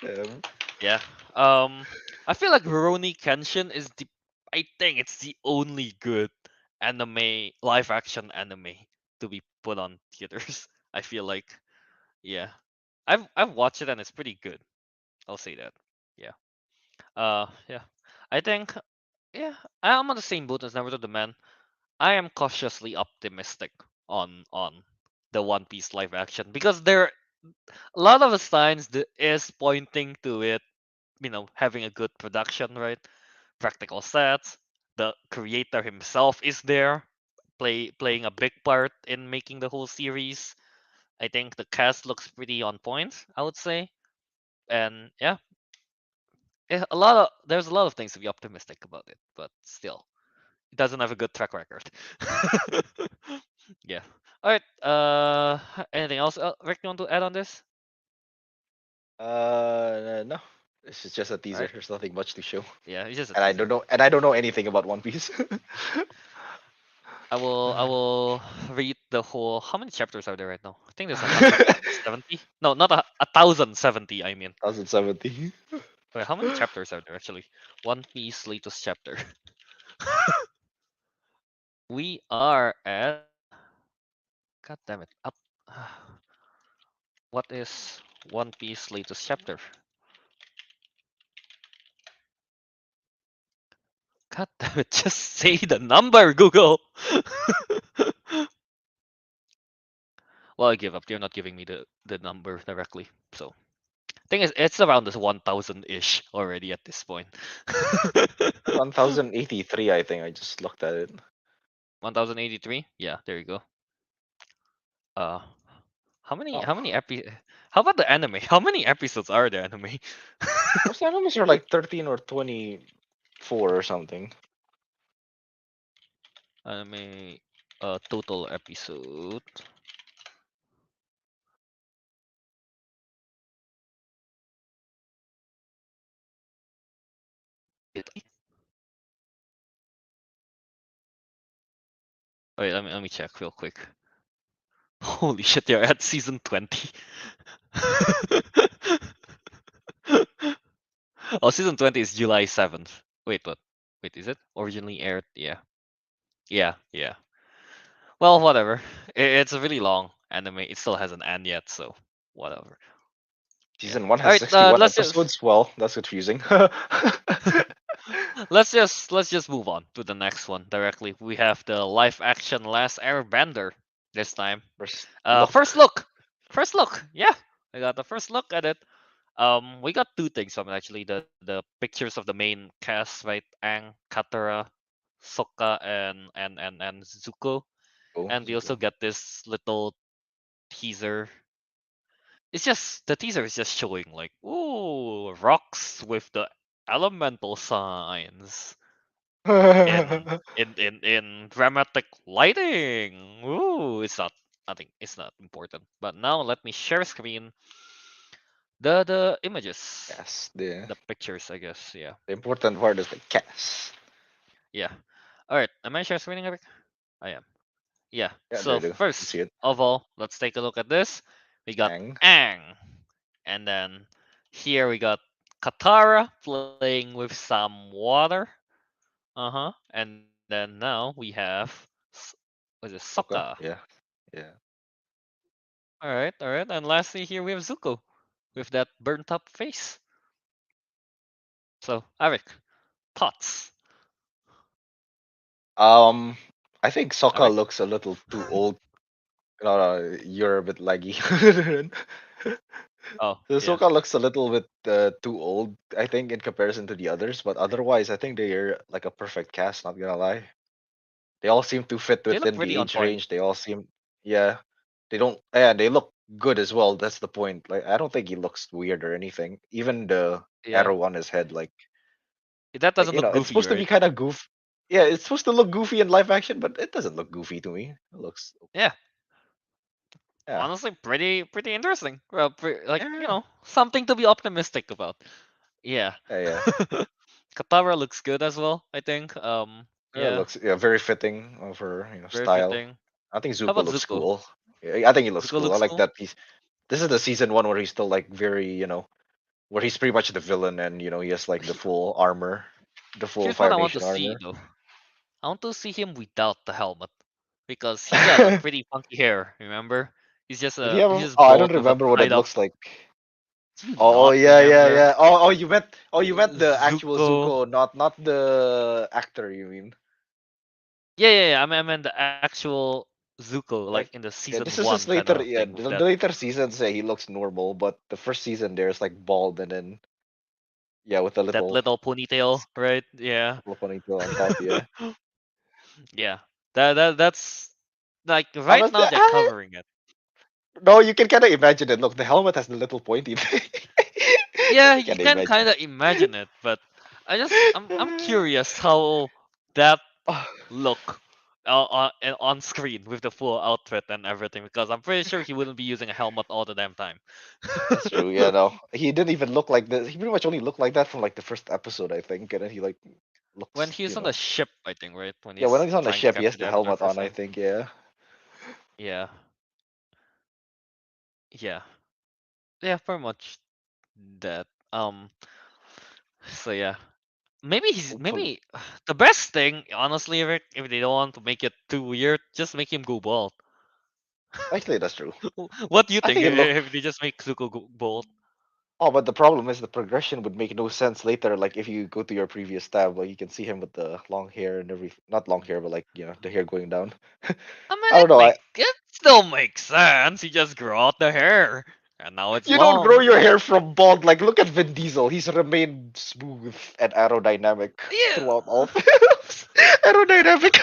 Um, yeah. Um, I feel like Rurouni Kenshin is the. I think it's the only good anime live action anime to be put on theaters. I feel like, yeah, I've watched it and it's pretty good. I'll say that. Yeah. Yeah. I think, yeah, I'm on the same boat as Naruto the Man. I am cautiously optimistic on the One Piece live action because there a lot of the signs that is pointing to it, having a good production, right? Practical sets. The creator himself is there, playing a big part in making the whole series. I think the cast looks pretty on point, I would say. And yeah, there's a lot of things to be optimistic about it, but still, it doesn't have a good track record. Yeah. All right. Anything else, Rick? You want to add on this? no. This is just a All teaser. right. There's nothing much to show, Yeah, it's just a and I don't teaser. know. And I don't know anything about One Piece. I will read the whole. How many chapters are there right now? I think there's 170. No, not 1,070. I mean, 2017. wait, how many chapters are there actually? One Piece latest chapter. We are at. God damn it! Up. What is One Piece latest chapter? God damn it! Just say the number, Google. Well, I give up. You're not giving me the number directly. So thing is, it's around this 1,000 ish already at this point. 1083, I think. I just looked at it. 1,083. Yeah, there you go. Uh, Oh, how many How about the anime? How many episodes are there anime? most animes are like 13 or 24 or something. Anime total episode. Wait, let me check real quick. Holy shit, you're at season 20. Oh, season 20 is July 7th. Wait, what? Wait, is it originally aired? Yeah. Yeah, yeah. Well, whatever. It's a really long anime. It still hasn't end yet, so whatever. Yeah. Season 1 All has right, 61 let's just episodes. Well, that's confusing. let's just move on to the next one directly. We have the live action Last Airbender this time. First First look. look. First look. Yeah. I got the first look at it. We got two things from it actually. The pictures of the main cast, right? Aang, Katara, Sokka, and Zuko. Oh, And we also Zuko. get this little teaser. It's just the teaser is just showing like, ooh, rocks with the elemental signs in dramatic lighting. Ooh, it's not nothing. It's not important. But now let me share screen the images, Yes, the the pictures. I guess. Yeah. the important part is the cast. Yeah. All right. Am I share screening, Eric? I am. Yeah. Yeah, there So it is. You can first see it. of all, let's take a look at this. We got Ang. Aang. And then here we got Katara playing with some water. And then now we have was it Sokka? Soka, yeah, yeah. All right. And lastly here we have Zuko with that burnt up face. So Arik, thoughts? Um, I think Soka Arik? looks a little too old. No, no, you're a bit laggy. Oh So yeah. Soka looks a little bit too old, I think, in comparison to the others. But otherwise, I think they're like a perfect cast. Not gonna lie, they all seem to fit They look within pretty the on age point. range. They all seem, yeah. They don't, yeah. They look good as well. That's the point. Like, I don't think he looks weird or anything. Even the Yeah. arrow on his head, That like doesn't look it's goofy, supposed to right? be kind of goof. Yeah, it's supposed to look goofy in live action, but it doesn't look goofy to me. It looks, Yeah. yeah, Honestly, pretty interesting. Well, like yeah, something to be optimistic about. Yeah. yeah, yeah. Katara looks good as well, I think. It Yeah, looks, yeah, very fitting of her, very style. fitting. I think How Zuko about looks Zuko? cool. Yeah, I think he looks Zuko cool. I looks like cool. that he's. This is the season one where he's still like very, where he's pretty much the villain, and he has like the He- full armor, the full Here's what Fire I want to Nation see armor. though. I want to see him without the helmet because he got a pretty funky hair. Remember? Did he have? He's just Oh, I don't bald with a remember what it tied up. looks like. Do you Oh, not yeah, yeah, remember? yeah. Oh, you meant the actual Zuko. Zuko, not the actor. You mean? Yeah. I mean the actual Zuko, like in Like, the season yeah, this is one just kind of later. thing Yeah, with the, that the later seasons, he looks normal, but the first season there's like bald, and then yeah, with a that little little ponytail, right? Yeah. little ponytail on top. Yeah. Yeah. That's like right Honestly, now they're covering it. no, you can kind of imagine it. Look, the helmet has the little pointy thing. Yeah, You you can can imagine. kind of imagine it, but I'm curious how that Oh, look on screen with the full outfit and everything because I'm pretty sure he wouldn't be using a helmet all the damn time. that's true. Yeah, no, he didn't even look like this. He pretty much only looked like that from like the first episode, I think, and then he like When looks, he's on the ship, I think, right? When yeah. When he's he's on the trying to ship, he has capture the the Avatar helmet first on, I time. think. Yeah. Yeah. Yeah. Yeah, pretty much that. So yeah. Hopefully, Maybe the best thing, honestly, Rick, if they don't want to make it too weird, just make him go bald. actually, that's true. What do you I think think it look. if they just make Zuko go bald? Oh, but the problem is the progression would make no sense later. Like if you go to your previous tab, like you can see him with the long hair and every, not long hair, but like the hair going down. I I don't know. mean, it still makes sense. You just grow out the hair, and now it's You don't grow long. your hair from bald. Like, look at Vin Diesel. He's remained smooth and aerodynamic Yeah, throughout all films. Aerodynamic.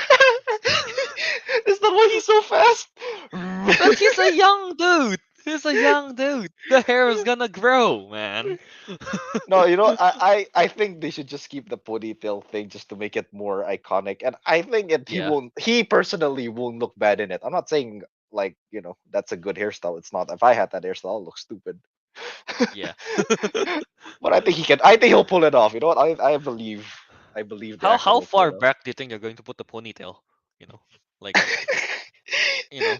Is that why he's so fast? but he's a young dude. He's a young dude. The hair is gonna grow, man. No, I think they should just keep the ponytail thing just to make it more iconic. And I think he Yeah, won't. He personally won't look bad in it. I'm not saying like that's a good hairstyle. It's not. If I had that hairstyle, I'd look stupid. yeah. But I think he can. I think he'll pull it off. You know what? I believe the actor How will pull far it off. back do you think you're going to put the ponytail? You know, like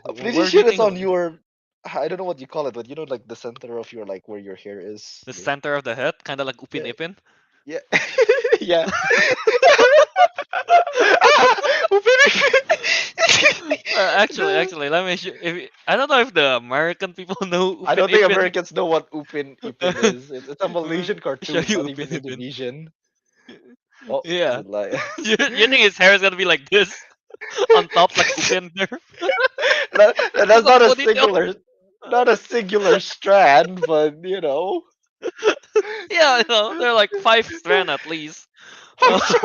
I'm pretty where do you sure it's think on your. I don't know what you call it, but like the center of your like where your hair is. the center of the head, kind of like Upin Yeah, Ipin? yeah, yeah. Actually, let me. I don't know if the American people know I Upin don't think Ipin. Americans know what Upin Ipin is. It's a Let me Malaysian show cartoon, you not Upin even Ipin. Indonesian. Oh, is Yeah. it like You think his hair is gonna be like this on top, like Upin there? that's With a not a ponytail. singular strand, but Yeah, they're like five strand at least. I'm Uh, sure,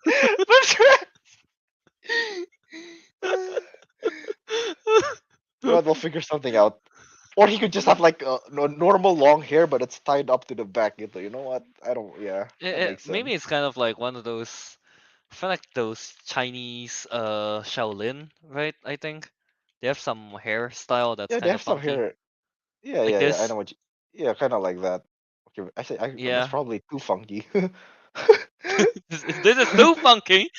I'm sure. You know what? They'll figure something out. Or he could just have like normal long hair, but it's tied up to the back. You know what? I don't. Yeah, that makes Maybe sense. it's kind of like one of those. I feel like those Chinese Shaolin, right? I think they have some hairstyle that's Yeah, they kind of have some funky, hair. Yeah, like yeah, yeah. I this. know what. Yeah, kind of like that. Okay, that's Yeah, probably too funky. this is too funky.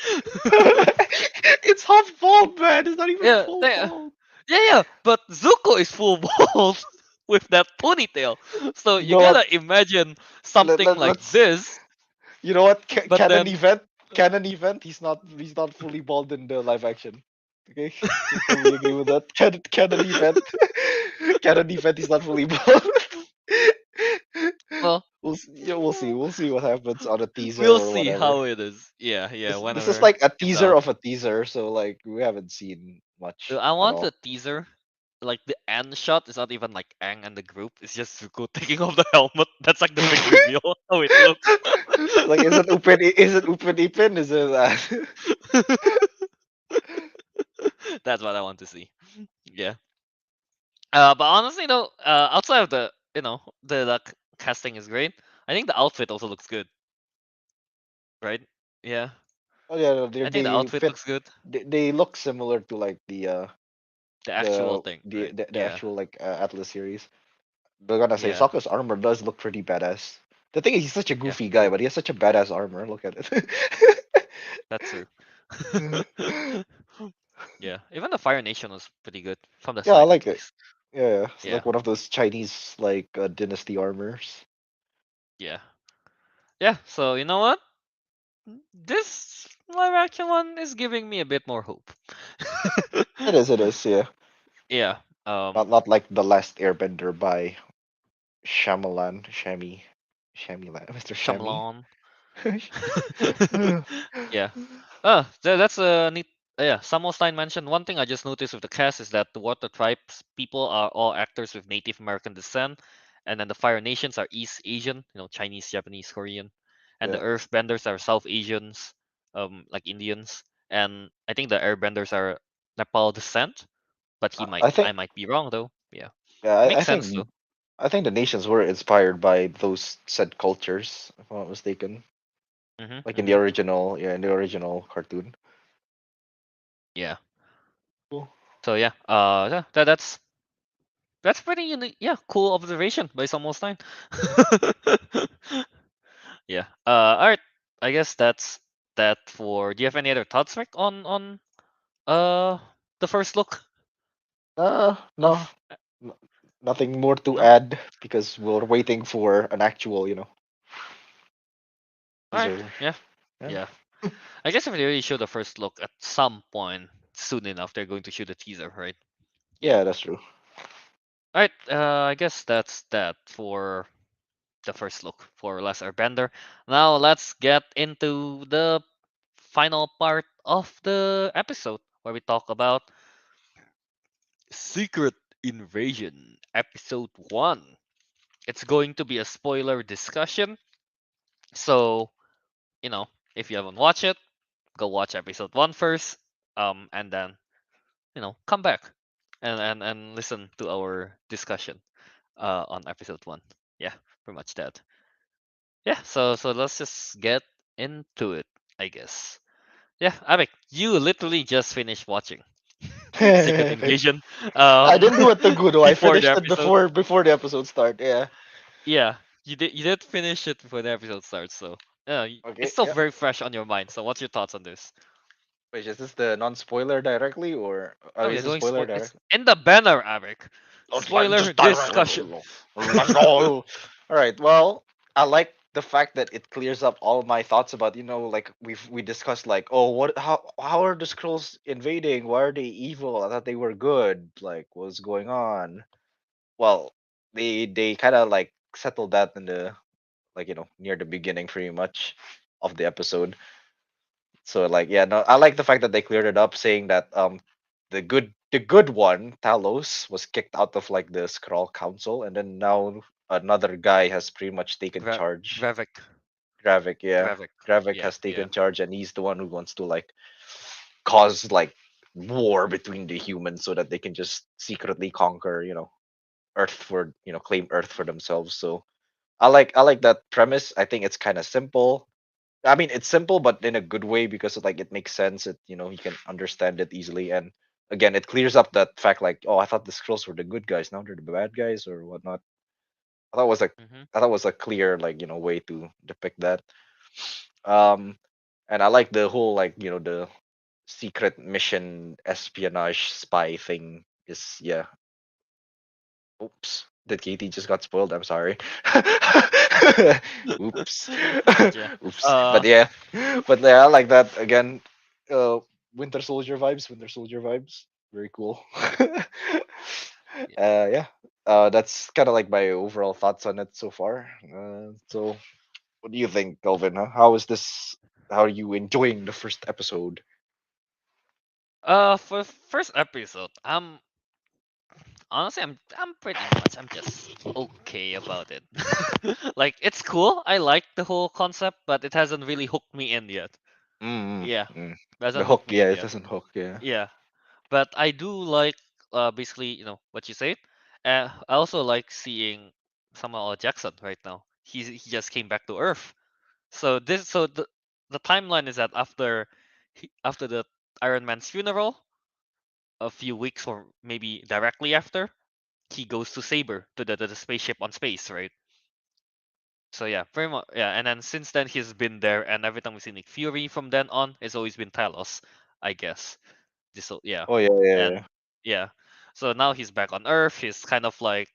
It's half bald, man. It's not even Yeah, full bald. yeah. But Zuko is full bald. with that ponytail. So You you know what? gotta imagine something like Let's. this, You know what? but Canon then event. Canon event. He's not fully bald in the live action. Okay, can we agree with that? Canon event. Canon event. He's not fully bald. well, Yeah, we'll see. We'll see what happens on a teaser we'll or see whatever. how it is. Yeah, yeah. This is Whenever like a it's teaser out. of a teaser, so like we haven't seen much I at want the all. teaser. Like the end shot is not even like Aang and the group. It's just Zuko taking off the helmet. That's like the big reveal how it looks. Like, is it Upin Ipin? Is it that? That's what I want to see. Yeah. But honestly though, outside of the casting is great. I think the outfit also looks good, right? Yeah. Oh yeah, no, I think the they outfit fit. looks good. They look similar to like The actual thing, right? the Yeah. actual like Atlas series. But gonna say Yeah. Sokka's armor does look pretty badass. The thing is, he's such a Yeah. goofy guy, True. but he has such a badass armor. Look at it. That's true. Yeah. Even the Fire Nation was pretty good from the Yeah, I side like at it. least. Yeah, it's Yeah. like one of those Chinese like dynasty armors. Yeah. Yeah. So you know what? This live action one is giving me a bit more hope. It is. It is. Yeah, Yeah. not like the Last Airbender by Shamilan, Mr. Shami. Shyamalan. Yeah. That's a neat. Yeah, Samuelstein mentioned one thing I just noticed with the cast is that the Water Tribes people are all actors with Native American descent, and then the Fire Nations are East Asian, Chinese, Japanese, Korean, and the Yeah, Earthbenders are South Asians, like Indians, and I think the Airbenders are Nepal descent, but I think. I might be wrong though. Yeah, Yeah, makes sense though. I think the nations were inspired by those said cultures, if I'm not mistaken. Mhm, Like in the mhm. original, yeah, in the original cartoon. Yeah. Cool. So yeah, yeah, that's pretty unique. Yeah, cool observation by Samuelstein. Yeah. All right. I guess that's that for. Do you have any other thoughts, Rick, on uh the first look No, of n- nothing more to no? add because we're waiting for an actual, All right. teaser. Yeah. Yeah, Yeah. I guess if they really show the first look at some point soon enough, they're going to show the teaser, right? Yeah. yeah, that's true. All right. I guess that's that for the first look for Last Airbender. Now let's get into the final part of the episode where we talk about Secret Invasion Episode 1. It's going to be a spoiler discussion. So, if you haven't watched it, go watch episode 1 first. And then, come back and listen to our discussion on episode 1. Yeah, pretty much that. Yeah, so let's just get into it, I guess. Yeah, Abik, you literally just finished watching Secret Invasion I um didn't do it too good though. I before the finished it episode. before the episode start. Yeah. Yeah, you did finish it before the episode starts, so it's Okay. still Yeah. very fresh on your mind. So what's your thoughts on this? Wait, is this the non-spoiler directly or Oh, is we're this going spoiler it's directly? in the banner, Abik. Just Spoiler directly. discussion. Let's go. All right. Well, I like the fact that it clears up all my thoughts about like we discussed like, oh, what how are the Skrulls invading? Why are they evil? I thought they were good. Like what's going on? Well, they kind of like settled that in the like near the beginning pretty much of the episode. So like yeah, no, I like the fact that they cleared it up, saying that the good one, Talos, was kicked out of like the Skrull Council, and then now another guy has pretty much taken charge. Gravik. Gravik, yeah, Gravik. Gravik Yeah, has yeah. taken charge, and he's the one who wants to like cause like war between the humans so that they can just secretly conquer, Earth for claim Earth for themselves. So I like that premise. I think it's kind of simple. I mean, it's simple, but in a good way because like it makes sense. It you can understand it easily, and again, it clears up that fact. Like, oh, I thought the Skrulls were the good guys, now they're the bad guys or whatnot. I thought it was a Mhm. I thought it was a clear like way to depict that. Um, and I like the whole like the secret mission espionage spy thing. Is yeah. Oops. that Katie just got spoiled. I'm sorry. Oops. But yeah. Oops. But yeah, I like that again. Uh, Winter Soldier vibes. Winter Soldier vibes. Very cool. Yeah. Yeah. That's kind of like my overall thoughts on it so far. So, what do you think, Kelvin? Huh? How is this? How are you enjoying the first episode? For first episode, honestly, I'm pretty much I'm just okay about it. Like it's cool. I like the whole concept, but it hasn't really hooked me in yet. Mm, Yeah, mm. The hasn't hook, hooked me yeah, in it yet. doesn't hook, yeah. Yeah, but I do like basically what you said. I also like seeing Samuel L. Jackson right now. He just came back to Earth. So the timeline is that after the Iron Man's funeral, a few weeks or maybe directly after, he goes to Saber to the spaceship on space, right? So yeah, very much yeah. And then since then he's been there, and every time we see Nick Fury from then on, it's always been Talos, I guess. Yeah, Oh yeah, yeah, and yeah. yeah. So now he's back on Earth. He's kind of like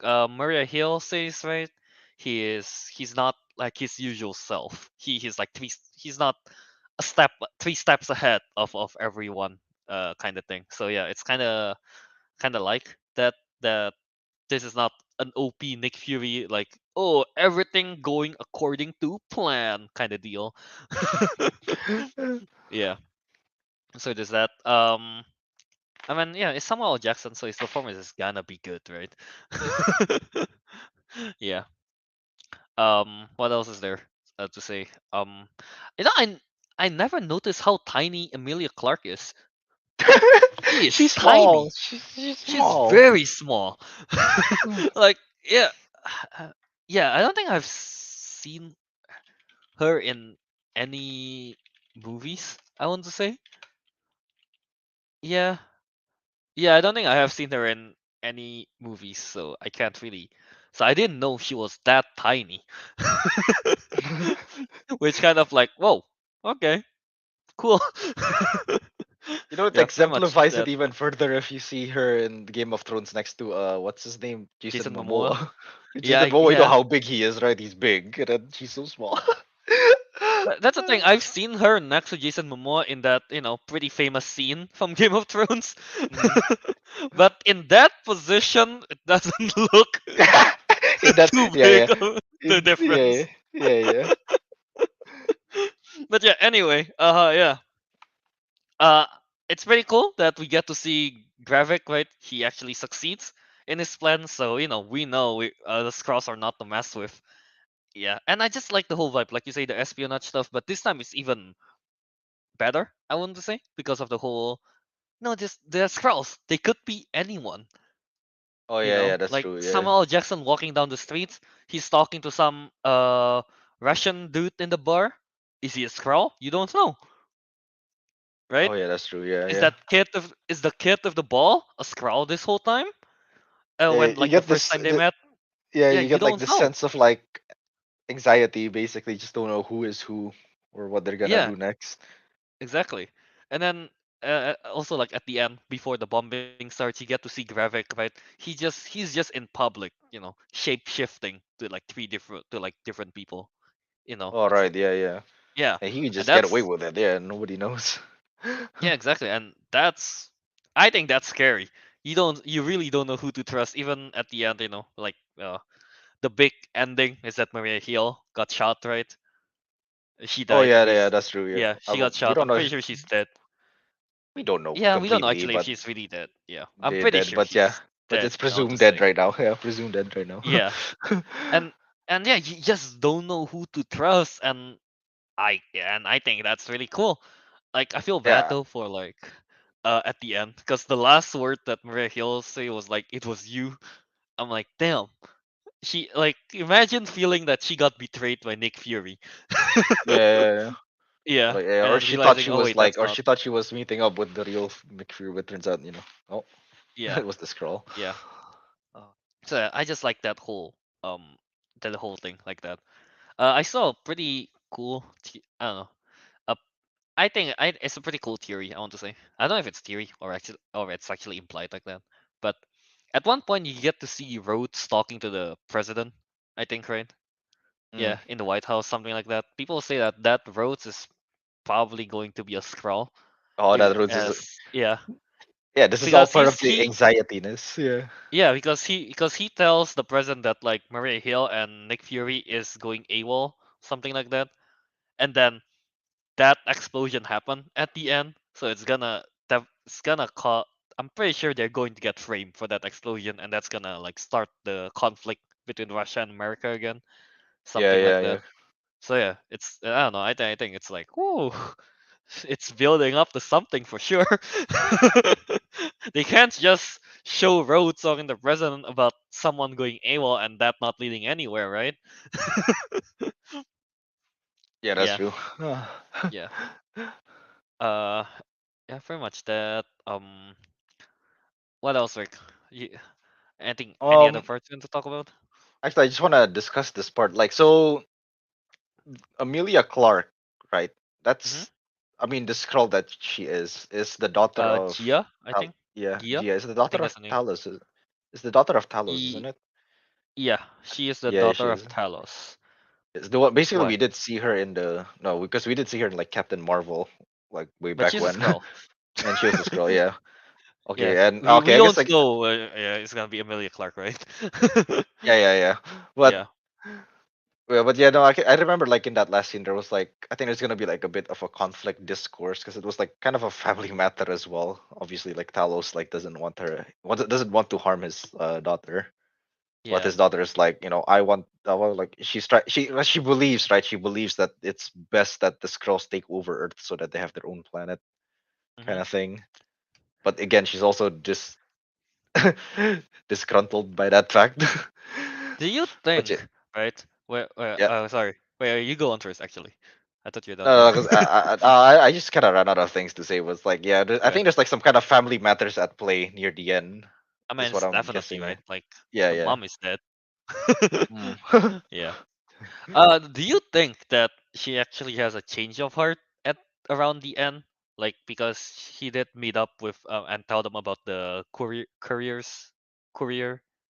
Maria Hill says, right? He's not like his usual self. He's like he's not a step 3 steps ahead of everyone, kind of thing. So yeah, it's kind of like that this is not an OP Nick Fury like, oh, everything going according to plan kind of deal. Yeah. So there's that. I mean, yeah, it's Samuel L. Jackson, so his performance is gonna be good, right? Yeah. What else is there to say? You know, I never noticed how tiny Emilia Clarke is. She is She's small. tiny. She's She's small. very small. Mm. Like, yeah, yeah. I don't think I've seen her in any movies. I want to say, yeah, yeah. I don't think I have seen her in any movies, so I can't really. So I didn't know she was that tiny, which kind of like, whoa, okay, cool. You know, it Yeah, pretty much exemplifies it that. even further if you see her in Game of Thrones next to what's his name? Jason Jason Momoa. Momoa. Yeah, Jason Momoa, you know yeah. how big he is, right? He's big, and then she's so small. That's the thing. I've seen her next to Jason Momoa in that, pretty famous scene from Game of Thrones. Mhm. But in that position, it doesn't look In that, too yeah, big yeah, of the yeah, difference. yeah, yeah. But yeah, anyway, yeah. Uh it's pretty cool that we get to see Gravik, right? He actually succeeds in his plan, so we know the Skrulls are not to mess with. Yeah, and I just like the whole vibe, like you say, the espionage stuff, but this time it's even better, I want to say, because of the whole no, just they're Skrulls. They could be anyone, Oh yeah, yeah, that's like true. Yeah. Samuel L. Jackson walking down the streets. He's talking to some Russian dude in the bar. Is he a Skrull? You don't know, right? Oh yeah, that's true. Yeah, Is yeah. that kid of is the kid of the ball a Skrull this whole time? Yeah, When you like the get first this. time they met, Yeah, yeah, you you get like don't this know. sense of like anxiety, basically. Just don't know who is who or what they're gonna Yeah, do next. exactly. And then also like at the end before the bombing starts, you get to see Gravik, right? He's just in public, shape shifting to like different people, All right. Yeah, yeah. Yeah, And he could and just get away that's with it. Yeah, nobody knows. yeah, exactly, and I think that's scary. You really don't know who to trust, even at the end. Like the big ending is that Maria Hill got shot, right? She Oh died. yeah, yeah, that's true. Yeah, Yeah, she got we shot. don't I'm know. pretty sure she's dead. We don't know Yeah, we don't know completely, actually if but she's really dead. Yeah, I'm they're pretty dead. sure But yeah, she's but dead. it's I want to presumed dead say. right now. Yeah, presumed dead right now. Yeah, and yeah, you just don't know who to trust, and I think that's really cool. Like I feel bad Yeah, though for like at the end because the last word that Maria Hill say was like it was you. I'm like, damn. She like imagine feeling that she got betrayed by Nick Fury. yeah, yeah, yeah. Yeah, Like, yeah, and or then she thought realizing, she oh was wait, that's like, or not. she thought she was meeting up with the real McFear, but turns out, oh, Yeah, it was the scroll. yeah. So I just like um that whole thing like that. I saw a pretty cool. I don't know. Uh, I think it's a pretty cool theory. I want to say. I don't know if it's theory or it's actually implied like that, but at one point you get to see Rhodes talking to the president, I think, right? Mm. Yeah, in the White House, something like that. People say that that Rhodes is probably going to be a Skrull. Oh, that route is As yeah, yeah. This is all because part of the he anxietiness. Yeah. yeah, because he tells the president that like Maria Hill and Nick Fury is going AWOL, something like that, and then that explosion happened at the end, so it's gonna cause. I'm pretty sure they're going to get framed for that explosion, and that's gonna like start the conflict between Russia and America again, Yeah, something like yeah, that. yeah. So yeah, it's I don't know. I think it's like whoa, it's building up to something for sure. They can't just show Rhodes talking to the president about someone going AWOL and that not leading anywhere, right? Yeah, that's Yeah, true. yeah. Uh, yeah, pretty much that. What else, Rick? You, anything? Any other um, parts you want to talk about? actually, I just want to discuss this part. Like, so Amelia Clark, right? Mm-hmm. That's, I mean, the scroll that she is the daughter of, Gia, I think. Yeah, Gia, Gia is the I daughter think of that's the name. Talos. Is the daughter of Talos, isn't E- it? yeah, she is the Yeah, she daughter of is. Talos. It's the one. Basically, What? we did see her in the no, because we did see her in like Captain Marvel, like way But back she's a when, Skrull. and she was the scroll. Yeah. Yeah, Okay, and we okay, I guess don't like know. Yeah, it's gonna be Amelia Clark, right? yeah, yeah, yeah. But Yeah. yeah, but yeah, no, I remember like in that last scene there was like I think there's gonna be like a bit of a conflict discourse because it was like kind of a family matter as well. Obviously, like Talos like doesn't want to harm his daughter, but Yeah. his daughter is like I want like she believes, right, she believes that it's best that the Skrulls take over Earth so that they have their own planet kind Hmm. of thing. But again, she's also just disgruntled by that fact. Do you But yeah, think, right? yeah. Sorry. Wait, you go on first, actually. I thought you're done No, talking. because I just kind of ran out of things to say. Was like, yeah, I Okay. think there's like some kind of family matters at play near the end. I mean, Is what it's I'm definitely guessing. right. Like Yeah, the yeah. mom is dead. Mm. Yeah. Do you think that she actually has a change of heart at around the end? Like because he did meet up with and tell them about the courier,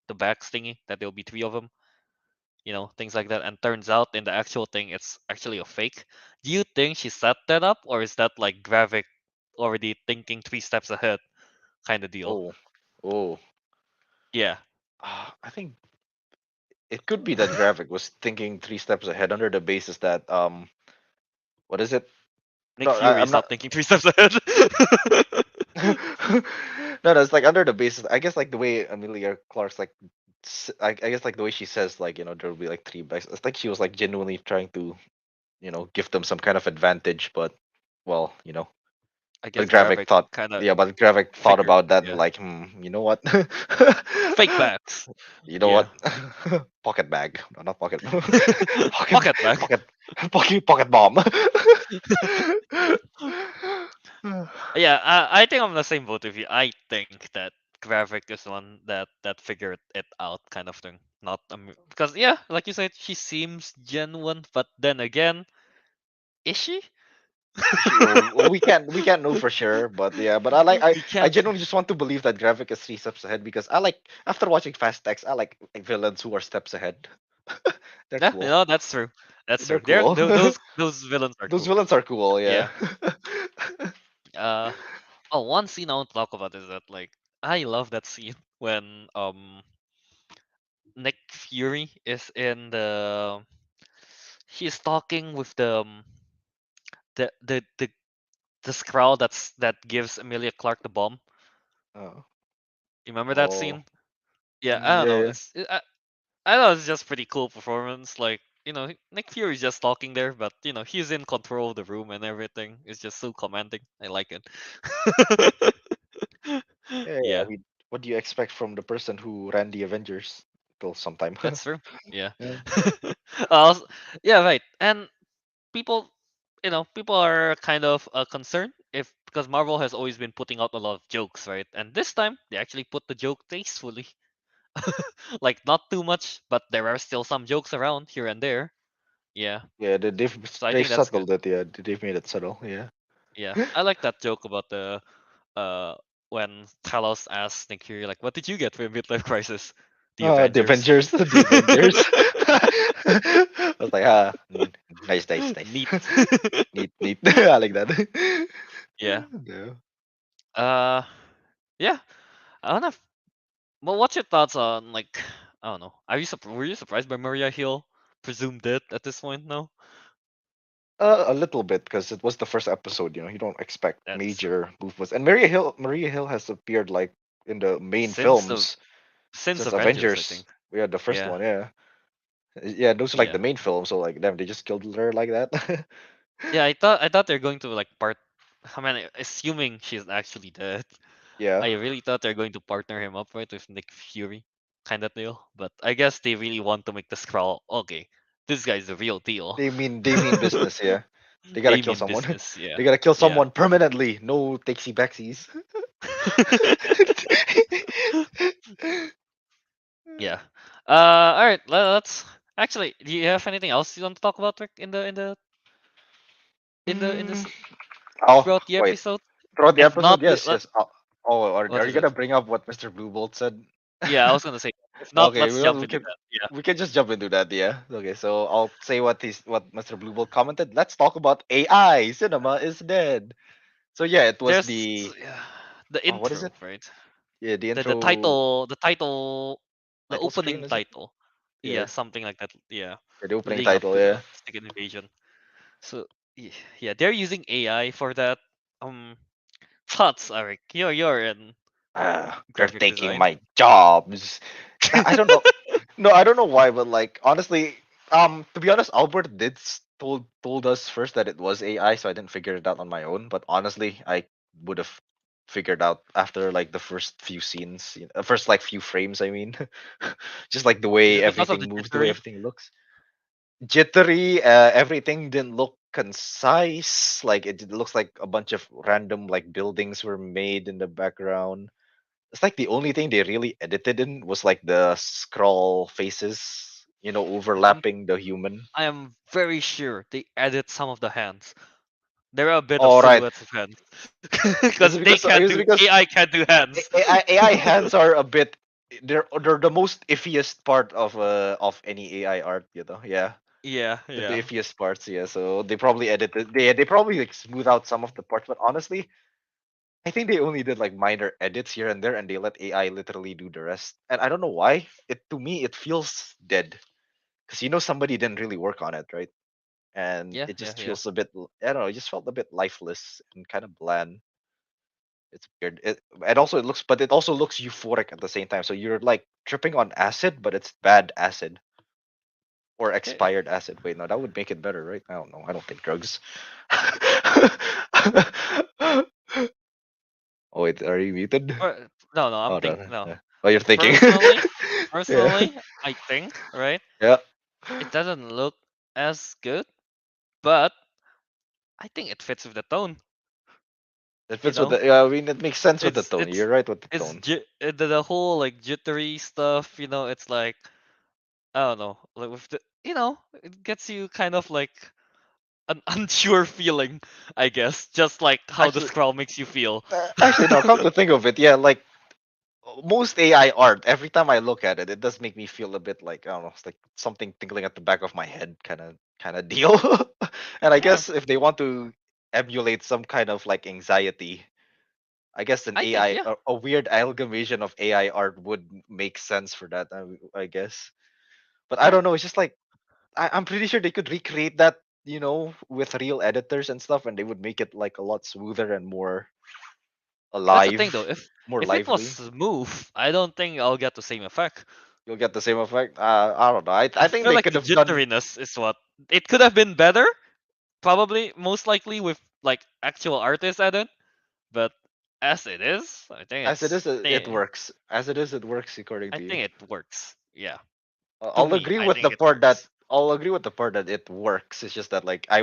the bags thingy that there'll be three of them. Things like that. And turns out in the actual thing, it's actually a fake. Do you think she set that up, or is that like Gravik already thinking 3 steps ahead kind of deal? Oh, oh. Yeah. I think it could be that Gravik was thinking 3 steps ahead under the basis that what is it? Nick No, Fury I'm is not. not thinking 3 steps ahead. No, no, it's like under the basis. I guess like the way Amelia Clark's like, I guess like the way she says like there will be like three backs. It's like she was like genuinely trying to give them some kind of advantage, but well, I but guess Gravik Gravik thought, kind of yeah, but Gravik thought figured. about that and Yeah. like, you know what? Fake bags. You know Yeah. what? Pocket bag, no, not pocket, Pocket bag. pocket, pocket bomb. Yeah, I think I'm in the same boat with you. I think that Gravik is one that figured it out, kind of thing. Not because yeah, like you said, she seems genuine, but then again, is she? Well, we can't know for sure, but yeah, but I like We I can't. genuinely just want to believe that Gravik is 3 steps ahead because I like after watching Fast X, I like villains who are steps ahead. They're Yeah, cool. that's true. That's They're true. There, cool. those villains are Those cool. villains are cool, yeah. Yeah. Uh. Oh, one scene I want to talk about is that like I love that scene when Nick Fury is in the he's talking with the the the the Skrull that gives Amelia Clark the bomb. Oh, You remember that oh, scene? Yeah, I don't yeah, know. yeah. I know it's just pretty cool performance. Like Nick Fury's just talking there, but he's in control of the room and everything. It's just so commanding. I like it. Yeah, yeah. I Yeah, mean, what do you expect from the person who ran the Avengers till sometime? that's true. Yeah. Yeah. Also, yeah, right. And people, people are kind of concerned if because Marvel has always been putting out a lot of jokes, right? And this time they actually put the joke tastefully. Like not too much, but there are still some jokes around here and there. Yeah. Yeah, So I they've think that's good. settled it. Yeah, they've made it subtle. Yeah. Yeah. I like that joke about the uh when Talos asked Nick Fury like, "What did you get for midlife crisis?" The The Avengers. Avengers, the Avengers. I was like, nice, nice, nice. Neat. Neat, neat. I like that. Yeah. Yeah. Uh. Yeah. I don't know. Well, what's your thoughts on like I don't know. Were you surprised by Maria Hill presumed dead at this point? No. A little bit because it was the first episode. You don't expect That's true. major movements. And Maria Hill has appeared like in the main Since the films since since Avengers, I Avengers. think. We had the first Yeah. one, yeah. Yeah, those are like Yeah. the main films. So like, damn, they just killed her like that. Yeah. I thought they're going to like part. I mean, assuming she's actually dead, Yeah, I really thought they're going to partner him up right with Nick Fury, kind of deal. But I guess they really want to make the Skrull. Okay, this guy's the real deal. they mean business. Yeah, they gotta They kill mean someone. business. Yeah. They gotta kill Yeah. someone permanently. No takesy backsies. Yeah. All right. Let's actually. Do you have anything else you want to talk about, Rick, in Mm, this oh throughout the wait, episode? throughout the If episode, not, yes, yes. Oh, what are you is it? gonna bring up what Mr. Bluebolt said? Yeah, I was gonna say. If not, Okay, let's well, jump we into can that. Yeah. we can just jump into that, yeah. Okay, so I'll say what Mr. Bluebolt commented. Let's talk about AI. Cinema is dead. So yeah, it was There's the yeah, the what is intro, it? right? Yeah, the The intro title, the title screen, opening is it? title. Yeah, Yeah, something like that. Yeah, yeah, the opening leading up title, to yeah. the second invasion. So yeah, they're using AI for that. Thoughts, Eric. You're in They're graphic taking design. my jobs. I don't know. No, I don't know why, but like honestly, to be honest, Albert told us first that it was AI, so I didn't figure it out on my own. But honestly, I would have figured out after like the first few scenes, first like few frames. I mean, just like the Is way it because of everything the moves, the way jittery? everything looks. Jittery, everything didn't look concise. Like it looks like a bunch of random like buildings were made in the background. It's like the only thing they really edited in was like the scroll faces, I'm overlapping the human. I am very sure they added some of the hands. There are a bit of All right, silhouettes of hands because it's because AI can't do hands. AI hands are a bit they're the most iffiest part of any AI art, Yeah, Yeah, the yeah. iffiest parts, yeah. So they probably edited they probably like smooth out some of the parts, but honestly, I think they only did like minor edits here and there, and they let AI literally do the rest. And I don't know why. It to me it feels dead because somebody didn't really work on it, right? And Yeah, it yeah, just yeah. feels a bit I don't know, it just felt a bit lifeless and kind of bland. It's weird. It also looks euphoric at the same time. So you're like tripping on acid, but it's bad acid or Okay. expired acid. Wait, no, that would make it better, right? I don't know. I don't take drugs. Oh wait, are you muted? No, no, I'm Oh think no, no. no. Oh, you're thinking. Personally, Yeah, personally, I think, right? yeah. It doesn't look as good, but I think it fits with the tone, It you fits with know? the. Yeah, I mean, it makes sense with the It's tone. it's You're right with the it's tone. the whole like jittery stuff, it's like I don't know, like with it gets you kind of like an unsure feeling, I guess, just like how the Actually, scroll makes you feel. no. Come to think of it, yeah, like most AI art, every time I look at it, it does make me feel a bit like I don't know, it's like something tingling at the back of my head, kind of deal. And I Yeah, guess if they want to emulate some kind of like anxiety, I guess an I think AI, yeah, a weird amalgamation of AI art would make sense for that. I guess, but I yeah. don't know. It's just like I'm pretty sure they could recreate that, with real editors and stuff, and they would make it like a lot smoother and more That's the thing though. alive, more If it was lively. smooth, I don't think I'll get the same effect. You'll get the same effect. I don't know. I I think feel they like could the have done. jitteriness is what it could have been better. Probably, most likely with like actual artists added, but as it is, As it is, it works. As it is, it works according I to you. think it works. Yeah, to I'll me, agree I with the think it part that works. I'll agree with the part that it works. It's just that like I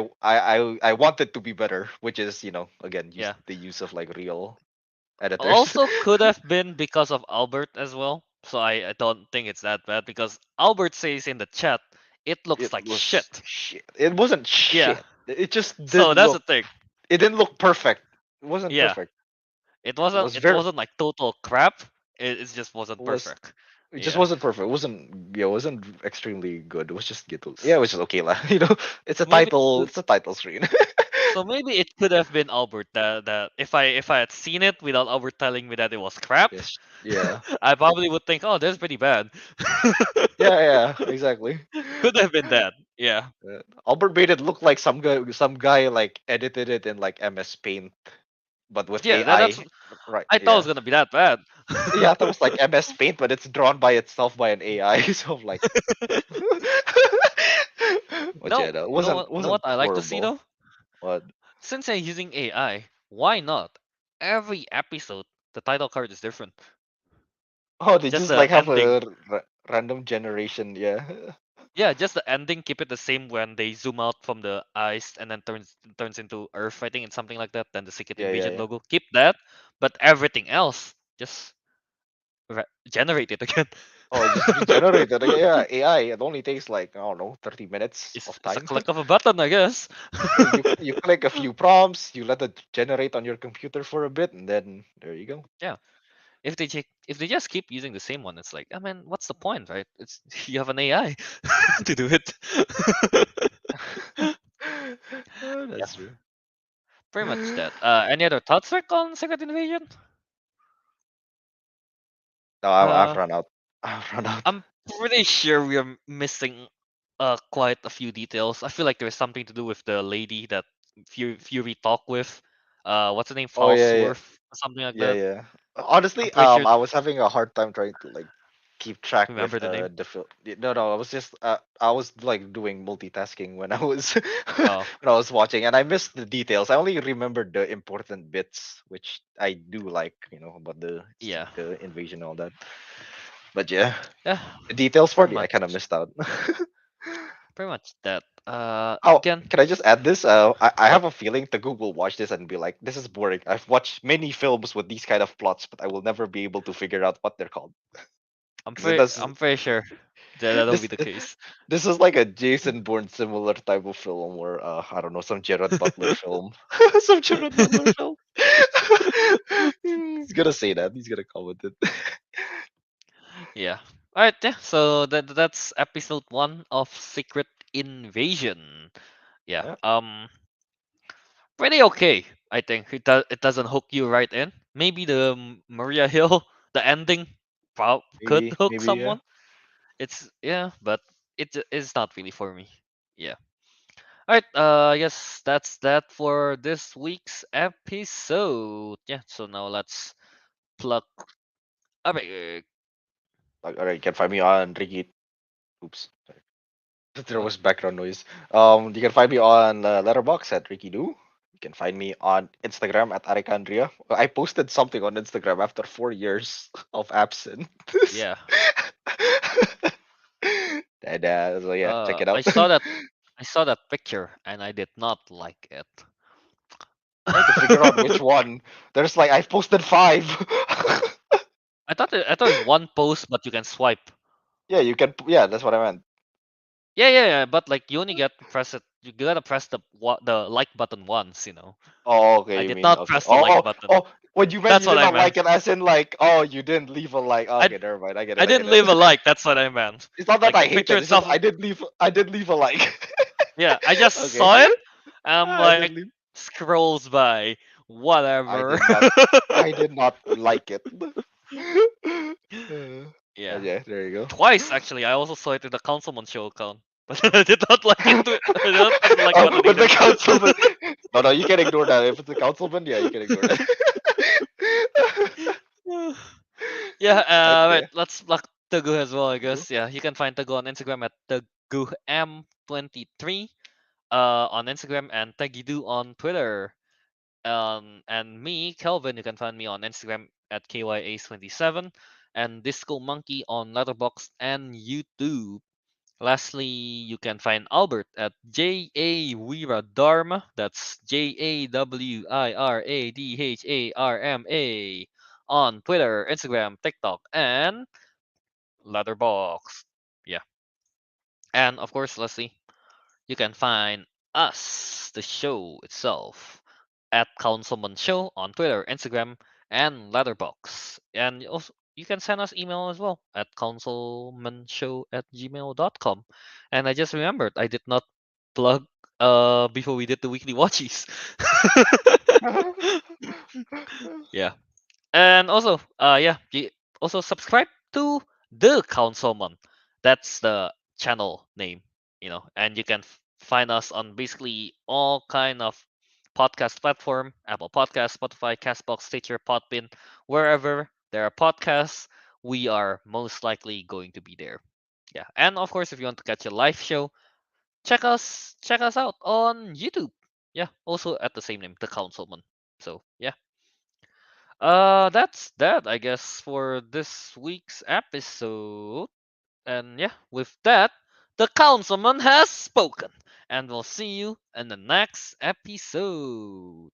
want it to be better, which is again use Yeah. the use of like real editors. Also, could have been because of Albert as well. So I don't think it's that bad because Albert says in the chat, it looks It like was shit. shit. It wasn't Yeah. shit. It just So didn't that's the look. thing. It didn't look perfect. It wasn't Yeah. perfect. It It wasn't was it very wasn't like total crap. It just it wasn't was perfect. it just Yeah. wasn't perfect. It wasn't yeah, it wasn't extremely good. It was just good. Yeah, it was just okay lah. You know, So maybe it's a title screen. so maybe it could have been Albert that if I had seen it without Albert telling me that it was crap, Yes. Yeah. I probably would think, oh, that's pretty bad. Yeah, yeah, exactly. Could have been that. Yeah. Albert made it look like some guy like edited it in like MS Paint, but with Yeah, that's AI. Right. I thought it was Yeah. gonna be that bad. Yeah, I thought it was like MS Paint, but it's drawn by itself by an AI. So I'm like, but No, yeah, no, it know wasn't what know what wasn't I like to see horrible. though? But Since I'm using AI, why not? Every episode, the title card is different. oh, they Just just the like have ending. a random generation. Yeah. Yeah, just the ending. Keep it the same when they zoom out from the ice and then turns into Earth. I think it's something like that. Then the Secret Yeah, yeah, Invasion yeah. logo. Keep that, but everything else just generate it again. Oh, just regenerate it. Yeah, AI. It only takes like I don't know, 30 minutes it's of it's a time. click of a button, I guess. You click a few prompts, you let it generate on your computer for a bit, and then there you go. Yeah. If they just keep using the same one, it's like, I mean, what's the point, right? It's you have an AI to do it. Oh, Yeah, that's true. pretty much that. Any other thoughts, Rick, on Secret Invasion? No, I've Uh, run out. I've run out. I'm pretty sure we are missing quite a few details. I feel like there's something to do with the lady that Fury talked with. What's her name? Oh yeah, yeah, Falsworth or something like yeah, that. yeah. I'm Honestly, pretty sure I was having a hard time trying to like keep track with remember the name. the film. No, no, I was just I was like doing multitasking when I was Oh, when I was watching, and I missed the details. I only remembered the important bits, which I do like, about yeah. the invasion and all that. But yeah, Yeah, the details part, pretty yeah, I much kind of missed out. pretty much that. Oh, Again, can I just add this? I what? have a feeling Teguh will watch this and be like, "This is boring. I've watched many films with these kind of plots, but I will never be able to figure out what they're called." Because it does I'm pretty sure that that'll be this. the case. This is like a Jason Bourne similar type of film, where I don't know, some Gerard Butler film, some Gerard Butler film. He's gonna say that. He's gonna comment it. Yeah. All right. Yeah. So that's episode 1 of Secret Invasion. Yeah. Yeah, Pretty okay. I think it doesn't hook you right in. Maybe the Maria Hill, the ending, could hook maybe yeah. someone. It's yeah, but is not really for me. Yeah. All right. I guess that's that for this week's episode. Yeah. So now let's plug. Okay. Like, all right, you can find me on Ricky. Oops. There Oh, was background noise. You can find me on Letterbox at Ricky Doo. You can find me on Instagram at Ariq Andria. I posted something on Instagram after 4 years of absence. yeah. And so yeah, check it I out. saw that. I saw that picture and I did not like it. Trying to figure out which one. There's like I've posted five. I thought it's one post, but you can swipe. Yeah, you can. Yeah, that's what I meant. Yeah. But like you only get to press it. You gotta press the like button once. Oh, okay. I You did mean not okay? press the like button. When you meant That's you what did I not like meant. it, as in like, oh, you didn't leave a like. I Okay, never mind. I get it. I I get didn't it. leave a like. That's what I meant. It's not that Like I the hate picture it. It's just itself. I did leave a like. Yeah, I just Okay. saw it. I'm I did like leave. scrolls by. I Whatever. did not. I did not like it. But Yeah. yeah, there you go. Twice actually. I also saw it in the Councilman show account, but I did not like it. I did not press the like Oh, button with either. the councilman. No, no, you can ignore that. If it's a councilman, yeah, you can ignore that. Yeah. Right? Right. Yeah. Let's plug Teguh as well. I There you go. guess. Yeah. You can find Teguh on Instagram at TeguhM23. On Instagram and Tegidu on Twitter. And me, Kelvin, you can find me on Instagram at KYAce27 and Disco Monkey on Letterboxd and YouTube. Lastly, you can find Albert at JA Wiradharma. That's JAWIRADHARMA on Twitter, Instagram, TikTok, and Letterboxd. Yeah. And of course, lastly, you can find us, the show itself, at Councilman Show on Twitter, Instagram, and Letterbox. And also, you can send us email as well at councilmanshow@gmail.com. And I just remembered I did not plug before we did the weekly watchies. Yeah. And also, yeah, also subscribe to the Councilman. That's the channel name, and you can find us on basically all kind of podcast platform: Apple Podcast, Spotify, Castbox, Stitcher, Podbean, wherever there are podcasts, we are most likely going to be there. Yeah, and of course, if you want to catch a live show, check us out on YouTube. Yeah, also at the same name, the Councilman. So yeah. That's that, I guess, for this week's episode. And yeah, with that, the councilman has spoken. And we'll see you in the next episode.